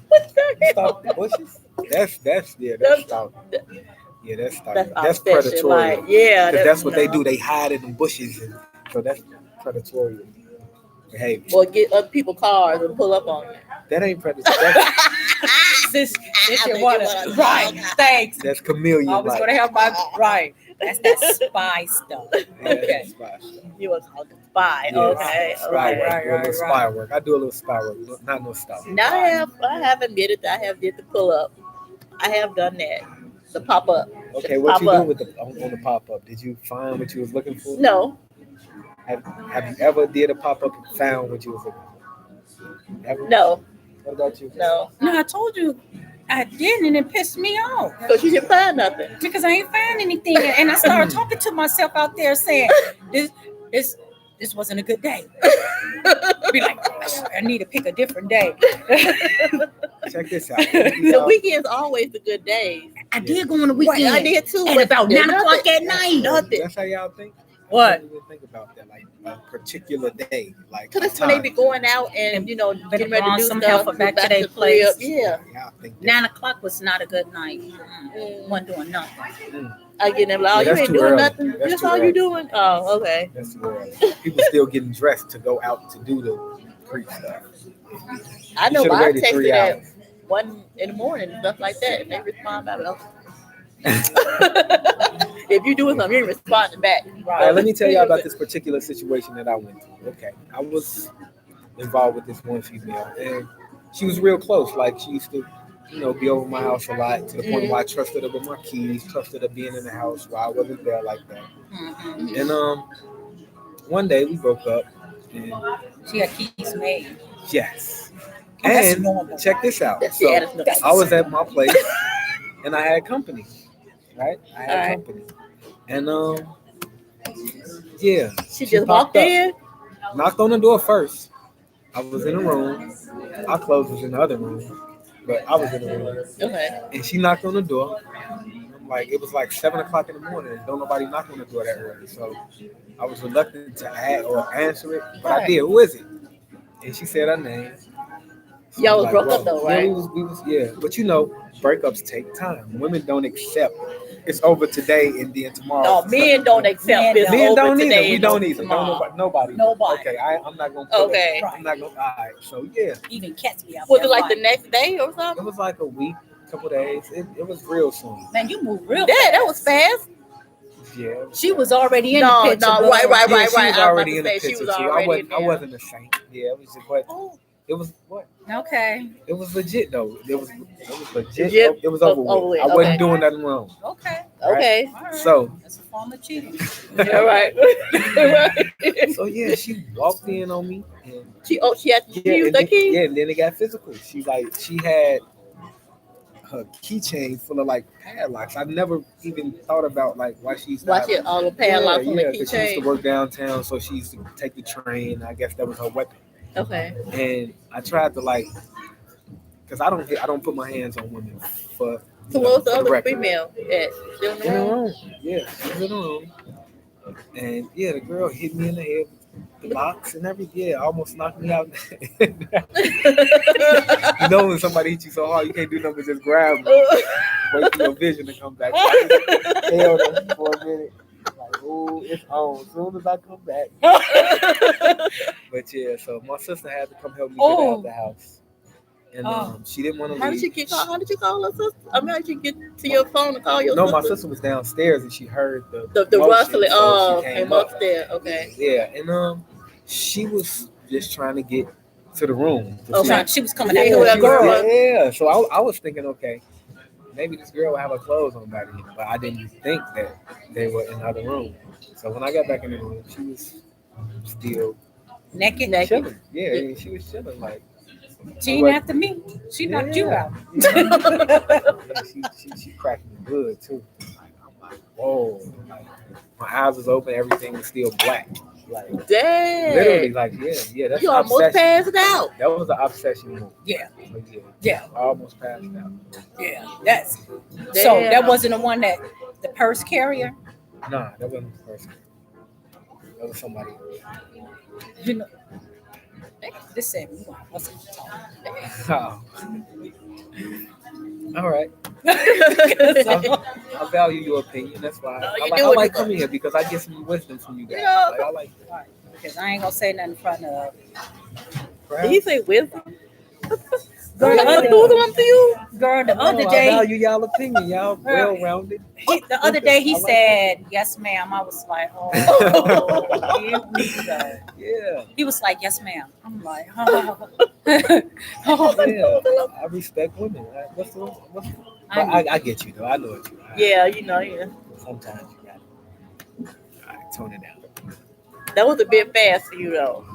Speaker 3: What the hell?
Speaker 2: Stalk bushes? That's
Speaker 3: That's-
Speaker 2: stalking. Yeah, that's stalking.
Speaker 3: That's
Speaker 2: That's
Speaker 3: obsession.
Speaker 2: predatory.
Speaker 3: Like, yeah,
Speaker 2: That's what they
Speaker 3: no.
Speaker 2: do. They hide in the bushes, and so that's predatory behavior.
Speaker 3: Or get other people's cars and pull up on you.
Speaker 2: That ain't predatory. That's,
Speaker 1: Since
Speaker 3: I
Speaker 1: you
Speaker 3: think
Speaker 1: want
Speaker 3: you
Speaker 1: to.
Speaker 3: wanna
Speaker 1: Right.
Speaker 3: talk.
Speaker 1: Thanks.
Speaker 2: that's chameleon.
Speaker 1: I was
Speaker 2: like.
Speaker 1: going to have my, right. That's that spy stuff. Okay.
Speaker 2: Spy stuff.
Speaker 3: You was called a spy.
Speaker 2: Yeah,
Speaker 3: Okay.
Speaker 2: spy
Speaker 3: Okay.
Speaker 2: work.
Speaker 1: Right,
Speaker 2: Do a little
Speaker 1: right,
Speaker 2: spy work. I do a little spy work, not no stuff.
Speaker 3: Now I have admitted that I have did the pull up. I have done that. The pop up.
Speaker 2: Okay, what you doing with the on the pop up? Did you find what you was looking for?
Speaker 3: No.
Speaker 2: Have you ever did a pop up and found what you was looking for? Ever?
Speaker 3: No.
Speaker 2: What about you?
Speaker 3: No.
Speaker 1: No, I told you I didn't, and it pissed me off
Speaker 3: Because you didn't find nothing.
Speaker 1: because I ain't find anything, and I started talking to myself out there saying, "This wasn't a good day." Be like, I need to pick a different day.
Speaker 2: Check this out.
Speaker 3: The weekend's always the good days.
Speaker 1: I did go on the weekend.
Speaker 3: I did too.
Speaker 1: At
Speaker 3: but
Speaker 1: about
Speaker 3: there's
Speaker 1: 9 o'clock
Speaker 3: nothing.
Speaker 1: at night.
Speaker 3: Nothing.
Speaker 2: That's how y'all think?
Speaker 1: What?
Speaker 2: I don't even think about that, like a particular day, like
Speaker 3: Because that's when they be going out and, you know,
Speaker 1: Better
Speaker 3: getting ready to
Speaker 1: run
Speaker 3: do
Speaker 1: some
Speaker 3: stuff.
Speaker 1: help back to
Speaker 3: the
Speaker 1: their
Speaker 3: crib.
Speaker 1: place.
Speaker 3: Yeah.
Speaker 2: Y'all think that.
Speaker 1: 9 o'clock was not a good night. Wasn't doing nothing.
Speaker 3: I get them like, oh,
Speaker 2: Yeah,
Speaker 3: you
Speaker 2: that's
Speaker 3: ain't
Speaker 2: too
Speaker 3: doing
Speaker 2: early.
Speaker 3: nothing.
Speaker 2: That's
Speaker 3: That's
Speaker 2: too
Speaker 3: all
Speaker 2: early.
Speaker 3: you doing? Oh, okay.
Speaker 2: That's the word. People still getting dressed to go out to do the creep stuff.
Speaker 3: I know,
Speaker 2: You
Speaker 3: but
Speaker 2: should've
Speaker 3: I
Speaker 2: waited 3
Speaker 3: texted at
Speaker 2: hours.
Speaker 3: 1 in the morning and stuff like that. And they respond back. If you doing something, you ain't responding back.
Speaker 2: Right, let me tell y'all about this particular situation that I went through. Okay, I was involved with this one female, and she was real close. Like, she used to, be over my house a lot, to the point where I trusted her with my keys, trusted her being in the house while I wasn't there like that.
Speaker 1: Mm-hmm.
Speaker 2: And one day we broke up, and
Speaker 1: She had keys made.
Speaker 2: yes,
Speaker 1: Oh, that's
Speaker 2: and
Speaker 1: normal.
Speaker 2: check this out.
Speaker 3: That's
Speaker 2: So
Speaker 3: the attitude.
Speaker 2: I was at my place, and I had company. Right, I had
Speaker 3: All right.
Speaker 2: company, and yeah,
Speaker 3: She just
Speaker 2: popped
Speaker 3: walked
Speaker 2: up.
Speaker 3: in.
Speaker 2: Knocked on the door first. I was in the room. Our clothes was in the other room, but I was in the room.
Speaker 3: Okay.
Speaker 2: And she knocked on the door. I'm like, it was like 7 o'clock in the morning. Don't nobody knock on the door that early. So I was reluctant to add or answer it, but I did. Who is it? And she said her name. So
Speaker 3: Y'all
Speaker 2: I
Speaker 3: was
Speaker 2: was
Speaker 3: broke up though, right?
Speaker 2: Yeah, we was, yeah. But breakups take time. Women don't accept it's over today and then tomorrow.
Speaker 3: No, men don't accept it's
Speaker 2: Men
Speaker 3: over
Speaker 2: don't
Speaker 3: today.
Speaker 2: either. We
Speaker 3: and
Speaker 2: don't
Speaker 3: over
Speaker 2: either.
Speaker 3: tomorrow.
Speaker 2: Nobody.
Speaker 1: Nobody.
Speaker 2: Okay, I'm not gonna. Put
Speaker 3: Okay.
Speaker 2: it, I'm not gonna. All right. So yeah,
Speaker 1: Even cats be out
Speaker 3: Was
Speaker 1: there
Speaker 3: it like the
Speaker 1: fighting.
Speaker 3: next day or
Speaker 2: it
Speaker 3: something?
Speaker 2: was like a week, couple days. It was real soon.
Speaker 1: Man, you move real
Speaker 3: Yeah,
Speaker 1: fast.
Speaker 3: that was fast.
Speaker 2: Yeah.
Speaker 1: She was already in
Speaker 3: No,
Speaker 1: the picture.
Speaker 3: no,
Speaker 1: but-
Speaker 3: right.
Speaker 2: Yeah, she was
Speaker 3: I was
Speaker 2: already in
Speaker 3: about
Speaker 2: the
Speaker 3: to say,
Speaker 2: picture
Speaker 3: she was
Speaker 2: too.
Speaker 3: already in
Speaker 2: I
Speaker 3: there.
Speaker 2: wasn't a saint. Yeah, it was just what.
Speaker 1: Oh,
Speaker 2: It was what.
Speaker 1: okay.
Speaker 2: It was legit though. It was legit.
Speaker 3: Legit?
Speaker 2: It was over with.
Speaker 3: Over with,
Speaker 2: I wasn't
Speaker 3: okay.
Speaker 2: doing nothing wrong.
Speaker 1: Okay.
Speaker 3: Okay.
Speaker 1: All right.
Speaker 2: So
Speaker 1: That's a form of cheating.
Speaker 3: Yeah, right. Right.
Speaker 2: so yeah, she walked in on me and
Speaker 3: She had to use
Speaker 2: and
Speaker 3: the
Speaker 2: then,
Speaker 3: key.
Speaker 2: yeah, and then it got physical. She had her keychain full of like padlocks. I never even thought about like why she used to
Speaker 3: Watch
Speaker 2: have-
Speaker 3: it, all the padlocks on the
Speaker 2: because she used to
Speaker 3: keychain.
Speaker 2: work downtown, so she used to take the train. I guess that was her weapon.
Speaker 3: Okay.
Speaker 2: And I tried to like, because I don't put my hands on women for.
Speaker 3: So what was the
Speaker 2: for
Speaker 3: other
Speaker 2: record.
Speaker 3: female at? Still in the
Speaker 2: In the
Speaker 3: room?
Speaker 2: room, yeah, she was in the room, and yeah, the girl hit me in the head with the box and everything. Yeah, almost knocked me out. You know when somebody hits you so hard, you can't do nothing but just grab them, wait for your vision to come back. I just held her for a minute. Like, oh, it's on. As soon as I come back. But yeah, so my sister had to come help me get out of the house. And she didn't want to leave.
Speaker 3: How did you call her sister? I mean, how did you get to your phone to call your
Speaker 2: No,
Speaker 3: sister?
Speaker 2: my sister was downstairs and she heard the
Speaker 3: The
Speaker 2: motion,
Speaker 3: rustling.
Speaker 2: so
Speaker 3: Oh,
Speaker 2: she came
Speaker 3: came
Speaker 2: up.
Speaker 3: upstairs. Okay.
Speaker 2: Yeah, and she was just trying to get to the room. to
Speaker 3: Okay.
Speaker 2: see-
Speaker 1: She was coming
Speaker 3: Yeah,
Speaker 1: after
Speaker 3: whatever.
Speaker 1: the girl.
Speaker 2: Yeah, so I was thinking, okay, maybe this girl would have her clothes on back here, but I didn't think that they were in the other room. So when I got back in the room, she was still
Speaker 1: Naked.
Speaker 2: chilling. Yeah, I mean, she was chilling like.
Speaker 1: She ain't after me. She knocked you out.
Speaker 2: She cracked me good too. Like, I'm like, whoa! Like, my eyes was open, everything was still black. Like
Speaker 3: Dang.
Speaker 2: literally, like yeah. That's
Speaker 3: You
Speaker 2: an
Speaker 3: almost
Speaker 2: obsession.
Speaker 3: passed out.
Speaker 2: That was an obsession move.
Speaker 1: Yeah.
Speaker 2: But
Speaker 1: Yeah.
Speaker 2: I almost passed out.
Speaker 1: Yeah. That's so
Speaker 3: Damn.
Speaker 1: that wasn't the one that the purse carrier.
Speaker 2: Nah, that wasn't the person. That was somebody else.
Speaker 1: You know. This said we wasn't talking.
Speaker 2: Oh. All right.
Speaker 1: So,
Speaker 2: I value your opinion. That's why
Speaker 3: No,
Speaker 2: I
Speaker 3: you
Speaker 2: like,
Speaker 3: do
Speaker 2: I
Speaker 3: it
Speaker 2: like
Speaker 3: because-
Speaker 2: coming here because I get some wisdom from you guys.
Speaker 3: Yeah.
Speaker 2: Like, I like that.
Speaker 1: because I ain't gonna say nothing in front of
Speaker 3: Did he say wisdom?
Speaker 1: Girl,
Speaker 3: Like, what do them to you?
Speaker 1: girl, the other
Speaker 2: I
Speaker 1: day,
Speaker 2: value y'all opinion. Y'all well-rounded.
Speaker 1: the other day he
Speaker 2: I like
Speaker 1: said, "Yes, ma'am." I was like, "Oh, here we go."
Speaker 2: Yeah.
Speaker 1: He was like, "Yes, ma'am." I'm like,
Speaker 2: Yeah. I respect women. What's the I get you though. I know what you are.
Speaker 3: Yeah, you know, yeah.
Speaker 2: Sometimes you got to tone it down.
Speaker 3: That was a bit fast for you though.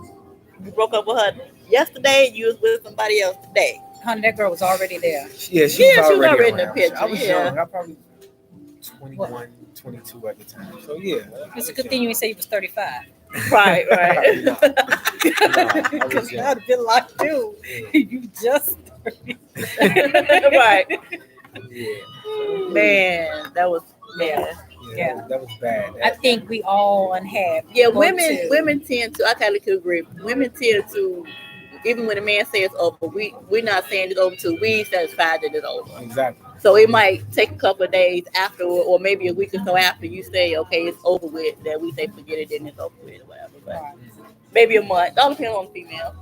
Speaker 3: You broke up with her yesterday. You was with somebody else today.
Speaker 1: honey, that girl was already there.
Speaker 2: Yeah,
Speaker 3: She was already in the
Speaker 2: around.
Speaker 3: picture.
Speaker 2: I was
Speaker 3: yeah.
Speaker 2: young. I probably 21, 22 at the time. So yeah.
Speaker 1: It's a good thing you didn't say you was 35.
Speaker 3: Right.
Speaker 2: No, I
Speaker 1: Because
Speaker 2: was
Speaker 1: that
Speaker 2: young.
Speaker 1: would have been like, dude, you just 30.
Speaker 3: Right.
Speaker 2: Yeah.
Speaker 3: Man, that was
Speaker 1: Yeah. Yeah.
Speaker 2: That was bad.
Speaker 1: I think we all have.
Speaker 3: Yeah,
Speaker 1: people too.
Speaker 3: women tend to. I kind of agree. Women tend to, even when a man says over, we're not saying it's over till we satisfied that it's over.
Speaker 2: Exactly.
Speaker 3: So it might take a couple of days after, or maybe a week or so after you say, okay, it's over with. That we say forget it, then it's over with, or whatever. But maybe a month. All depends on the female.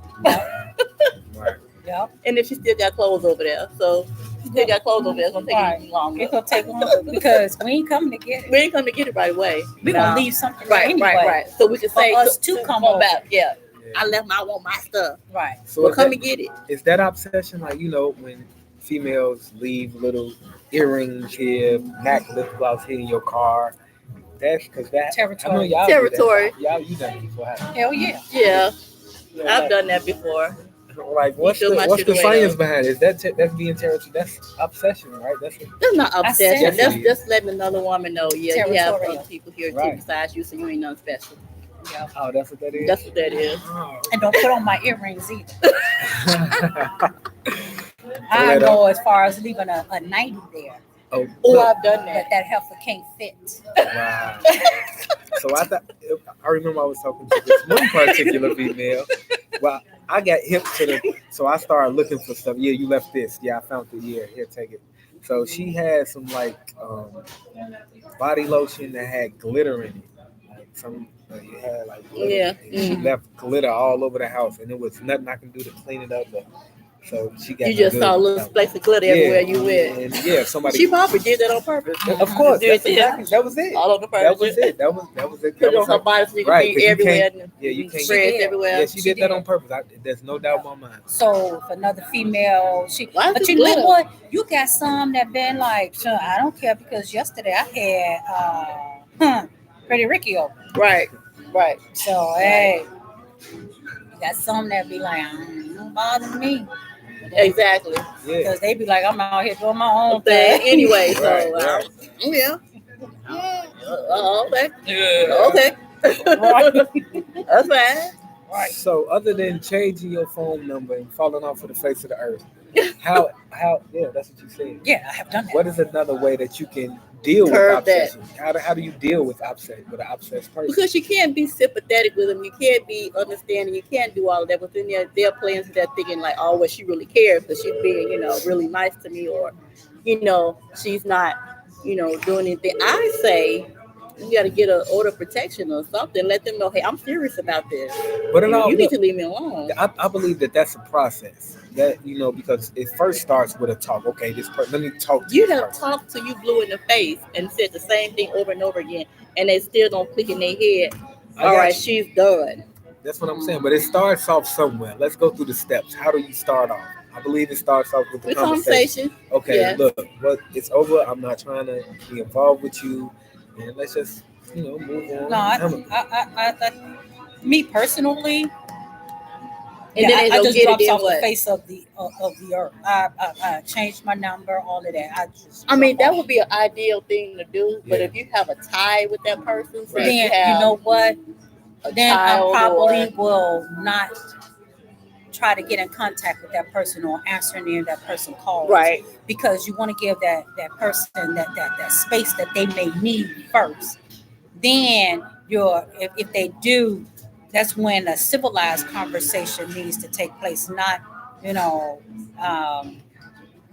Speaker 2: Right.
Speaker 1: Yep.
Speaker 3: And if she still got clothes over there, so she still got clothes over there, it's gonna take
Speaker 1: Right.
Speaker 3: even longer.
Speaker 1: It's gonna take longer because we ain't coming to get it.
Speaker 3: We ain't coming to get it right away.
Speaker 1: We're gonna leave something
Speaker 3: Right,
Speaker 1: anyway.
Speaker 3: right. So we can
Speaker 1: For
Speaker 3: say
Speaker 1: us to come over.
Speaker 3: back. Yeah.
Speaker 2: Yeah.
Speaker 3: I left my, I want my stuff.
Speaker 1: Right.
Speaker 2: So
Speaker 3: Well,
Speaker 2: is
Speaker 3: come
Speaker 2: that-
Speaker 3: and get it.
Speaker 2: Is that obsession like, when females leave little earrings here, MAC lip gloss here in your car? That's because that
Speaker 1: Territory.
Speaker 2: I know y'all
Speaker 3: Territory.
Speaker 2: do that. Y'all, you done it before. haven't
Speaker 1: Hell yeah.
Speaker 3: Yeah,
Speaker 2: you?
Speaker 3: I've done that before.
Speaker 2: Like, what's
Speaker 3: threw my
Speaker 2: the
Speaker 3: shit away,
Speaker 2: science
Speaker 3: though.
Speaker 2: behind it? That's being territory. That's obsession, right? That's
Speaker 3: That's not obsession.
Speaker 1: said
Speaker 3: That's
Speaker 2: it.
Speaker 3: just letting another woman know, yeah, you have
Speaker 1: Territorial.
Speaker 3: other people here
Speaker 2: Right.
Speaker 3: too besides you, so you ain't nothing special.
Speaker 1: Yeah.
Speaker 2: oh, that's what that is.
Speaker 3: That's what that is.
Speaker 2: Oh,
Speaker 1: And don't put on my earrings either.
Speaker 2: okay.
Speaker 1: I go as far as leaving a 90 there,
Speaker 2: Oh,
Speaker 3: Oh,
Speaker 2: look.
Speaker 3: I've done
Speaker 1: but
Speaker 3: that.
Speaker 1: that heifer can't fit.
Speaker 2: Wow. So I remember I was talking to this one particular female. Well, I got hip to the, so I started looking for stuff. Yeah, you left this. Yeah, I found it. Yeah, here, take it. So she had some body lotion that had glitter in it. Like some, it had like glitter.
Speaker 3: Yeah.
Speaker 2: And she left glitter all over the house, and there was nothing I can do to clean it up. So she got.
Speaker 3: You just saw a little splash of glitter everywhere you went.
Speaker 2: And yeah, somebody.
Speaker 3: She probably did that on purpose.
Speaker 2: Of course,
Speaker 3: Did
Speaker 2: that's
Speaker 3: it.
Speaker 2: exactly, that was it.
Speaker 3: All over
Speaker 2: That
Speaker 3: purpose.
Speaker 2: was it. That was it.
Speaker 3: Put it
Speaker 2: That
Speaker 3: on
Speaker 2: was
Speaker 3: her
Speaker 2: it.
Speaker 3: body so you can
Speaker 2: Right,
Speaker 3: be
Speaker 2: 'cause you
Speaker 3: everywhere.
Speaker 2: can't- yeah, you can't-
Speaker 3: Spreads
Speaker 1: She did.
Speaker 3: everywhere.
Speaker 2: Yeah, she did that on purpose. There's no doubt in my mind.
Speaker 1: So if another female,
Speaker 3: Why is
Speaker 1: but
Speaker 3: it
Speaker 1: you
Speaker 3: glitter?
Speaker 1: know what? You got some that been like, sure, I don't care because yesterday I had Pretty Ricky over.
Speaker 3: Right.
Speaker 1: So hey, you got some that be like, don't bother me
Speaker 3: Exactly.
Speaker 2: Yeah.
Speaker 1: because they be like, I'm out here doing my own
Speaker 3: Thing.
Speaker 1: thing.
Speaker 3: Anyway, so
Speaker 2: Right.
Speaker 3: yeah. Okay.
Speaker 2: Yeah.
Speaker 3: Okay.
Speaker 1: Right.
Speaker 3: That's fine.
Speaker 1: Right.
Speaker 2: So other than changing your phone number and falling off of the face of the earth, how yeah, that's what you said.
Speaker 1: Yeah, I have done that.
Speaker 2: What is another way that you can deal with
Speaker 3: Curb that.
Speaker 2: obsession? How do you deal with an obsessed person?
Speaker 3: Because you can't be sympathetic with them, you can't be understanding, you can't do all of that. Within their plans, they're thinking like, oh, well, she really cares because she's being, really nice to me, or, she's not, doing anything. I say you got to get an order of protection or something. Let them know, hey, I'm serious about this.
Speaker 2: But it all
Speaker 3: You need to leave me alone.
Speaker 2: I believe that's a process. That because it first starts with a talk. Okay, let me talk to
Speaker 3: You
Speaker 2: this
Speaker 3: have
Speaker 2: person.
Speaker 3: talked to you blue in the face and said the same thing over and over again, and they still don't click in their head.
Speaker 2: I
Speaker 3: All
Speaker 2: got
Speaker 3: right,
Speaker 2: you.
Speaker 3: she's done.
Speaker 2: That's what I'm saying. But it starts off somewhere. Let's go through the steps. How do you start off? I believe it starts off with the
Speaker 3: With
Speaker 2: conversation.
Speaker 3: conversation.
Speaker 2: Okay,
Speaker 3: Yes.
Speaker 2: look, it's over. I'm not trying to be involved with you, and let's just move on.
Speaker 1: No, me personally,
Speaker 3: And then
Speaker 1: I
Speaker 3: they don't
Speaker 1: just
Speaker 3: get it,
Speaker 1: drops
Speaker 3: then
Speaker 1: off
Speaker 3: what?
Speaker 1: the face of the earth. I changed my number, all of that.
Speaker 3: I mean, that would be an ideal thing to do, but
Speaker 2: Yeah.
Speaker 3: if you have a tie with that person, so
Speaker 2: Right.
Speaker 1: then
Speaker 3: you have
Speaker 1: you know what?
Speaker 3: a
Speaker 1: Then I
Speaker 3: child
Speaker 1: probably
Speaker 3: or-
Speaker 1: will not try to get in contact with that person or answer any of that person calls.
Speaker 3: right,
Speaker 1: Because you want to give that person that space that they may need first. Then if they do, that's when a civilized conversation needs to take place, not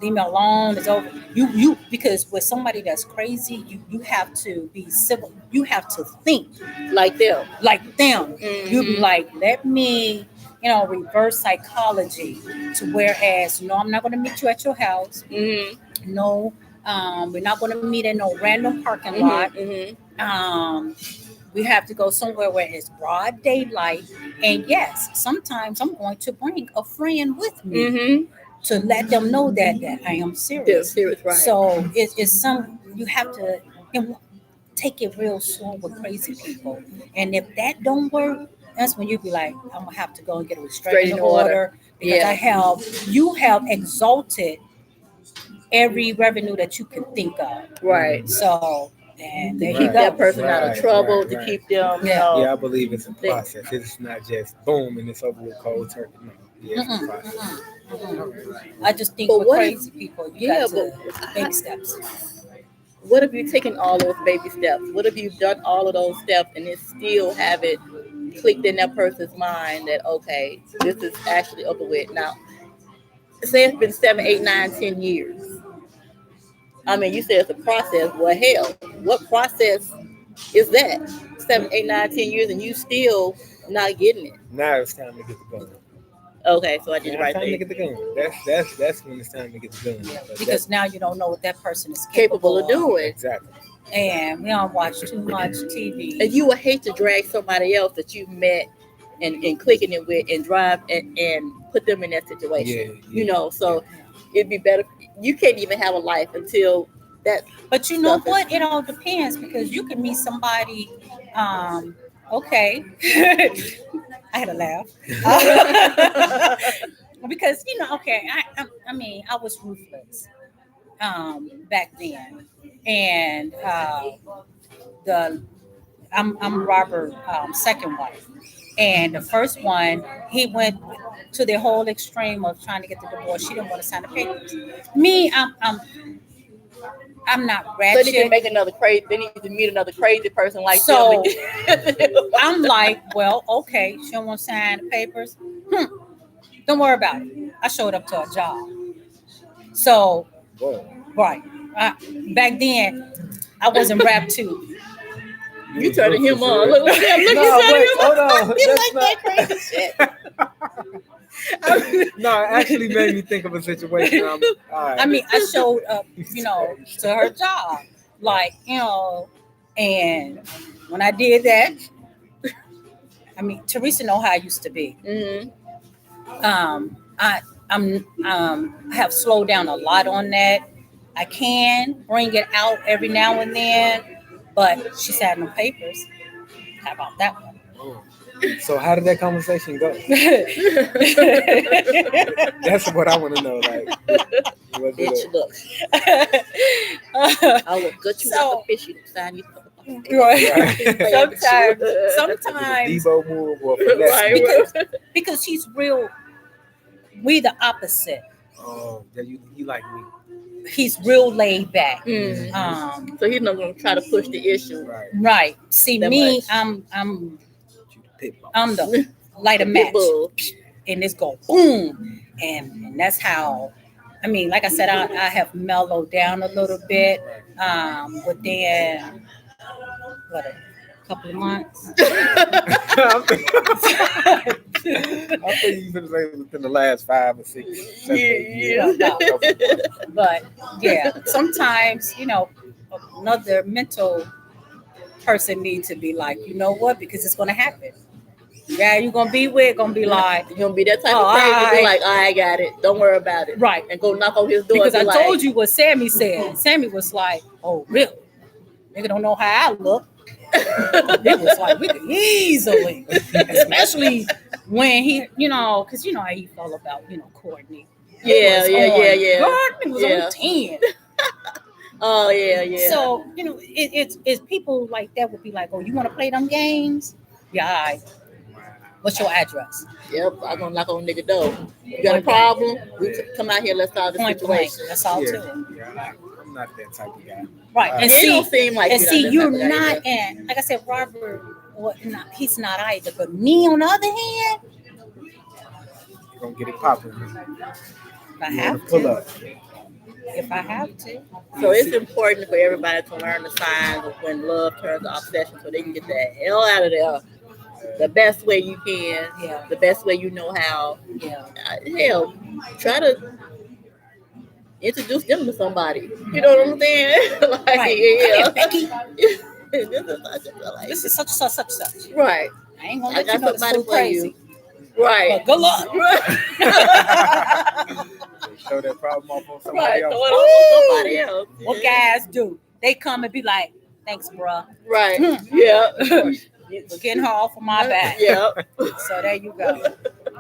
Speaker 1: leave me alone, it's over. You because with somebody that's crazy, you have to be civil, you have to think
Speaker 3: like them.
Speaker 1: like them. You be
Speaker 3: Mhm.
Speaker 1: like, let me reverse psychology to whereas, no, I'm not going to meet you at your house.
Speaker 3: Mm-hmm.
Speaker 1: No, we're not going to meet in no random parking lot. We have to go somewhere where it's broad daylight. And yes, sometimes I'm going to bring a friend with me to let them know that I am serious.
Speaker 3: Right.
Speaker 1: So it's you have to take it real slow with crazy people. And if that don't work, that's when you be like, I'm gonna have to go and get a restraining order because you have exalted every revenue that you can think of.
Speaker 3: Right.
Speaker 1: So, and there
Speaker 3: keep
Speaker 1: you go.
Speaker 3: that person out of trouble, to keep them.
Speaker 2: Yeah, I believe it's a process. It's not just boom and it's over with cold turkey. No, it's a process.
Speaker 1: I just think with crazy people, you got to baby steps.
Speaker 3: What if you've taken all those baby steps? What if you've done all of those steps and it still haven't clicked in that person's mind that, okay, this is actually over with? Now, say it's been 7, 8, 9, 10 years. I mean, you say it's a process. Well, hell, what process is that? 7, 8, 9, 10 years and you still not getting it?
Speaker 2: Now it's time to get the gun.
Speaker 3: Okay, so I did right there.
Speaker 2: Time to get the gun. That's when it's time to get the gun.
Speaker 1: Yeah, because now you don't know what that person is
Speaker 3: capable of doing.
Speaker 2: Exactly.
Speaker 1: And we don't watch too much TV.
Speaker 3: And you would hate to drag somebody else that you met and clicking it with and drive and put them in that situation. Yeah. So it'd be better. You can't even have a life until that.
Speaker 1: But you know what? It all depends because you can meet somebody. Okay. I had a laugh. Because, okay, I mean, I was ruthless back then. And I'm Robert's second wife. And the first one, he went to the whole extreme of trying to get the divorce. She didn't want to sign the papers. Me, I'm not ratchet.
Speaker 3: So they can make another crazy. They need to meet another crazy person like
Speaker 1: so.
Speaker 3: them.
Speaker 1: I'm like, well, okay, she don't want to sign the papers. Don't worry about it. I showed up to a job. So, right. Back then, I wasn't rap too.
Speaker 3: You turning him on. Look at him.
Speaker 2: Hold on.
Speaker 3: You like that crazy shit.
Speaker 2: No, it actually made me think of a situation.
Speaker 1: I mean, I showed up, to her job, and when I did that, I mean, Teresa know how I used to be. I have slowed down a lot on that. I can bring it out every now and then, but she said no papers. How about that one?
Speaker 2: So how did that conversation go? That's what I want to know. Like,
Speaker 3: bitch, look. I will gut you out the fish you sign you.
Speaker 1: Right. Sometimes
Speaker 2: Debo move or
Speaker 1: because he's real. We the opposite.
Speaker 2: Oh, you like me.
Speaker 1: He's real laid back.
Speaker 3: So he's not going to try to push the issue.
Speaker 1: Right. See me, I'm the light a match, and it's go boom, and that's how. I mean, like I said, I have mellowed down a little bit, but then what, a couple of months.
Speaker 2: I think you've been saying within the last 5 or 6, 7 years.
Speaker 1: But yeah, sometimes another mental person needs to be like, you know what, because it's going to happen. Yeah, you're going to be with, going to be like,
Speaker 3: you're going to be that type of crazy, be like, I got it, don't worry about it.
Speaker 1: Right.
Speaker 3: And go knock on his door.
Speaker 1: Because I told you what Sammy said. Sammy was like, oh, really? Nigga don't know how I look. It was like, we could easily, especially when he, because you know how he felt about, Courtney.
Speaker 3: Yeah.
Speaker 1: Courtney was on 10.
Speaker 3: Oh, yeah.
Speaker 1: So, it's people like that would be like, oh, you want to play them games? Yeah, all right. What's your address?
Speaker 3: Yep, I'm going to knock on nigga door. You got a problem? We come out here, let's solve the situation.
Speaker 1: That's all too.
Speaker 2: Yeah, I'm not that type of guy.
Speaker 1: Right. And
Speaker 3: you don't seem like
Speaker 1: you're not, and like I said, Robert, he's not either. But me, on the other hand,
Speaker 2: you're going to get it popping.
Speaker 1: If I have
Speaker 2: pull up.
Speaker 1: If I have to.
Speaker 3: So it's important for everybody to learn the signs of when love turns to obsession so they can get the hell out of there. the best way you can,
Speaker 1: Yeah.
Speaker 3: the best way you know how.
Speaker 1: Yeah.
Speaker 3: Hell, try to introduce them to somebody. You know what I'm saying? Like,
Speaker 1: Right.
Speaker 3: yeah.
Speaker 1: Come here, Becky.
Speaker 3: This
Speaker 1: This is such and such, such and such.
Speaker 3: right.
Speaker 1: I ain't gonna
Speaker 3: I
Speaker 1: let
Speaker 3: got
Speaker 1: you know the
Speaker 3: somebody
Speaker 1: school
Speaker 3: for
Speaker 1: crazy.
Speaker 3: Right.
Speaker 1: But good luck.
Speaker 2: Show that problem off on
Speaker 3: Right.
Speaker 2: somebody
Speaker 3: Throw it
Speaker 2: else.
Speaker 3: on somebody else.
Speaker 1: What
Speaker 3: Yeah.
Speaker 1: guys do? They come and be like, "Thanks, bruh,
Speaker 3: Right.
Speaker 1: Hmm.
Speaker 3: Yeah.
Speaker 1: for getting her off of my back."
Speaker 3: Yeah.
Speaker 1: So there you go.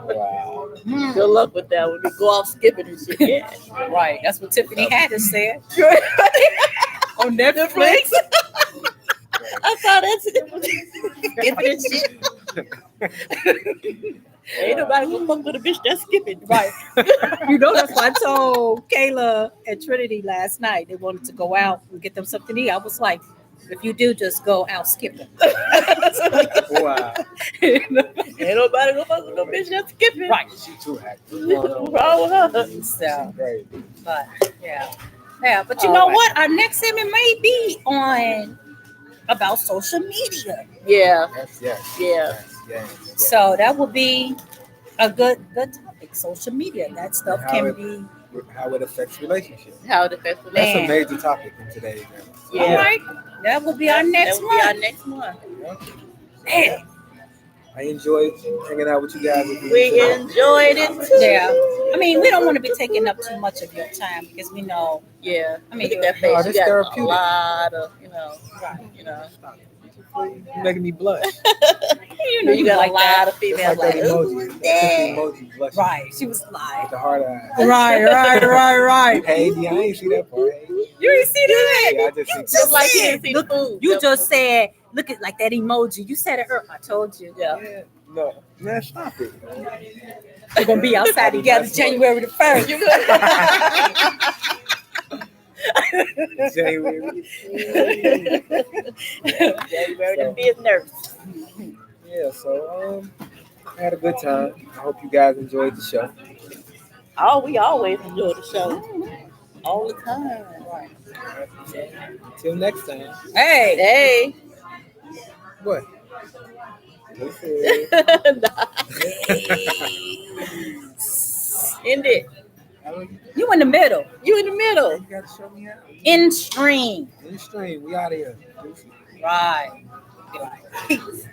Speaker 2: Wow.
Speaker 1: Hmm.
Speaker 3: Good luck with that when we go off skipping and shit. Yeah.
Speaker 1: Right. That's what Tiffany Haddish said on Netflix.
Speaker 3: Netflix. I saw that skipping and shit. Ain't nobody gonna fuck with a bitch that's skipping.
Speaker 1: Right. You know, that's why I told Kayla and Trinity last night they wanted to go out and get them something to eat. I was like, if you do, just go out skipping.
Speaker 2: Wow.
Speaker 3: Ain't nobody gonna fuck with no bitch that's skipping.
Speaker 1: Right.
Speaker 2: She too active.
Speaker 3: What's wrong with her?
Speaker 1: So,
Speaker 2: Great.
Speaker 1: but yeah. Yeah. But you know what? Our next segment may be on about social media.
Speaker 3: Yeah.
Speaker 2: Yes.
Speaker 3: Yeah.
Speaker 2: Yes.
Speaker 1: So that will be a good topic. Social media. That stuff
Speaker 2: How
Speaker 1: can
Speaker 2: it-
Speaker 1: be
Speaker 2: How it affects relationships.
Speaker 3: How it affects
Speaker 2: That's
Speaker 1: Man.
Speaker 2: a major topic in today's day.
Speaker 3: Yeah.
Speaker 1: all right. That will be our next
Speaker 3: That will be our
Speaker 1: one.
Speaker 3: next one.
Speaker 1: Man.
Speaker 2: I enjoyed hanging out with you guys.
Speaker 3: We enjoyed it too.
Speaker 1: Yeah. I mean, we don't want to be taking up too much of your time because we know.
Speaker 3: Yeah.
Speaker 1: I mean,
Speaker 3: Look at that
Speaker 2: No,
Speaker 3: face.
Speaker 2: this
Speaker 3: You got a
Speaker 2: therapeutic.
Speaker 3: lot of,
Speaker 1: Right.
Speaker 2: You're making me blush.
Speaker 1: You know,
Speaker 3: You got
Speaker 1: like
Speaker 3: a lot
Speaker 1: that.
Speaker 3: of
Speaker 2: It's
Speaker 3: females
Speaker 2: like
Speaker 3: like,
Speaker 2: that
Speaker 3: ooh,
Speaker 2: emoji.
Speaker 3: damn.
Speaker 2: Emoji blushing.
Speaker 1: Right. She was like,
Speaker 2: With the hard eyes.
Speaker 1: right.
Speaker 2: Hey, I ain't see that part. Hey.
Speaker 1: You didn't see that?
Speaker 2: Yeah, I just see
Speaker 3: Just like you
Speaker 1: said,
Speaker 3: didn't see
Speaker 1: look,
Speaker 3: the food.
Speaker 1: You just said, look at like that emoji. You said it earlier. I told you.
Speaker 3: Yeah.
Speaker 2: Yeah. No, man, stop it.
Speaker 1: We're going to be outside together January the 1st.
Speaker 3: You good?
Speaker 2: January.
Speaker 3: January to be a nurse.
Speaker 2: Yeah, so I had a good time. I hope you guys enjoyed the show.
Speaker 3: Oh, we always enjoy the show. All the time.
Speaker 2: Until next time.
Speaker 1: Hey.
Speaker 3: Hey.
Speaker 2: What?
Speaker 3: End it.
Speaker 1: You in the middle.
Speaker 3: You in the middle.
Speaker 2: You gotta show me out.
Speaker 1: In stream.
Speaker 2: In stream, we out of here.
Speaker 1: Right. Peace.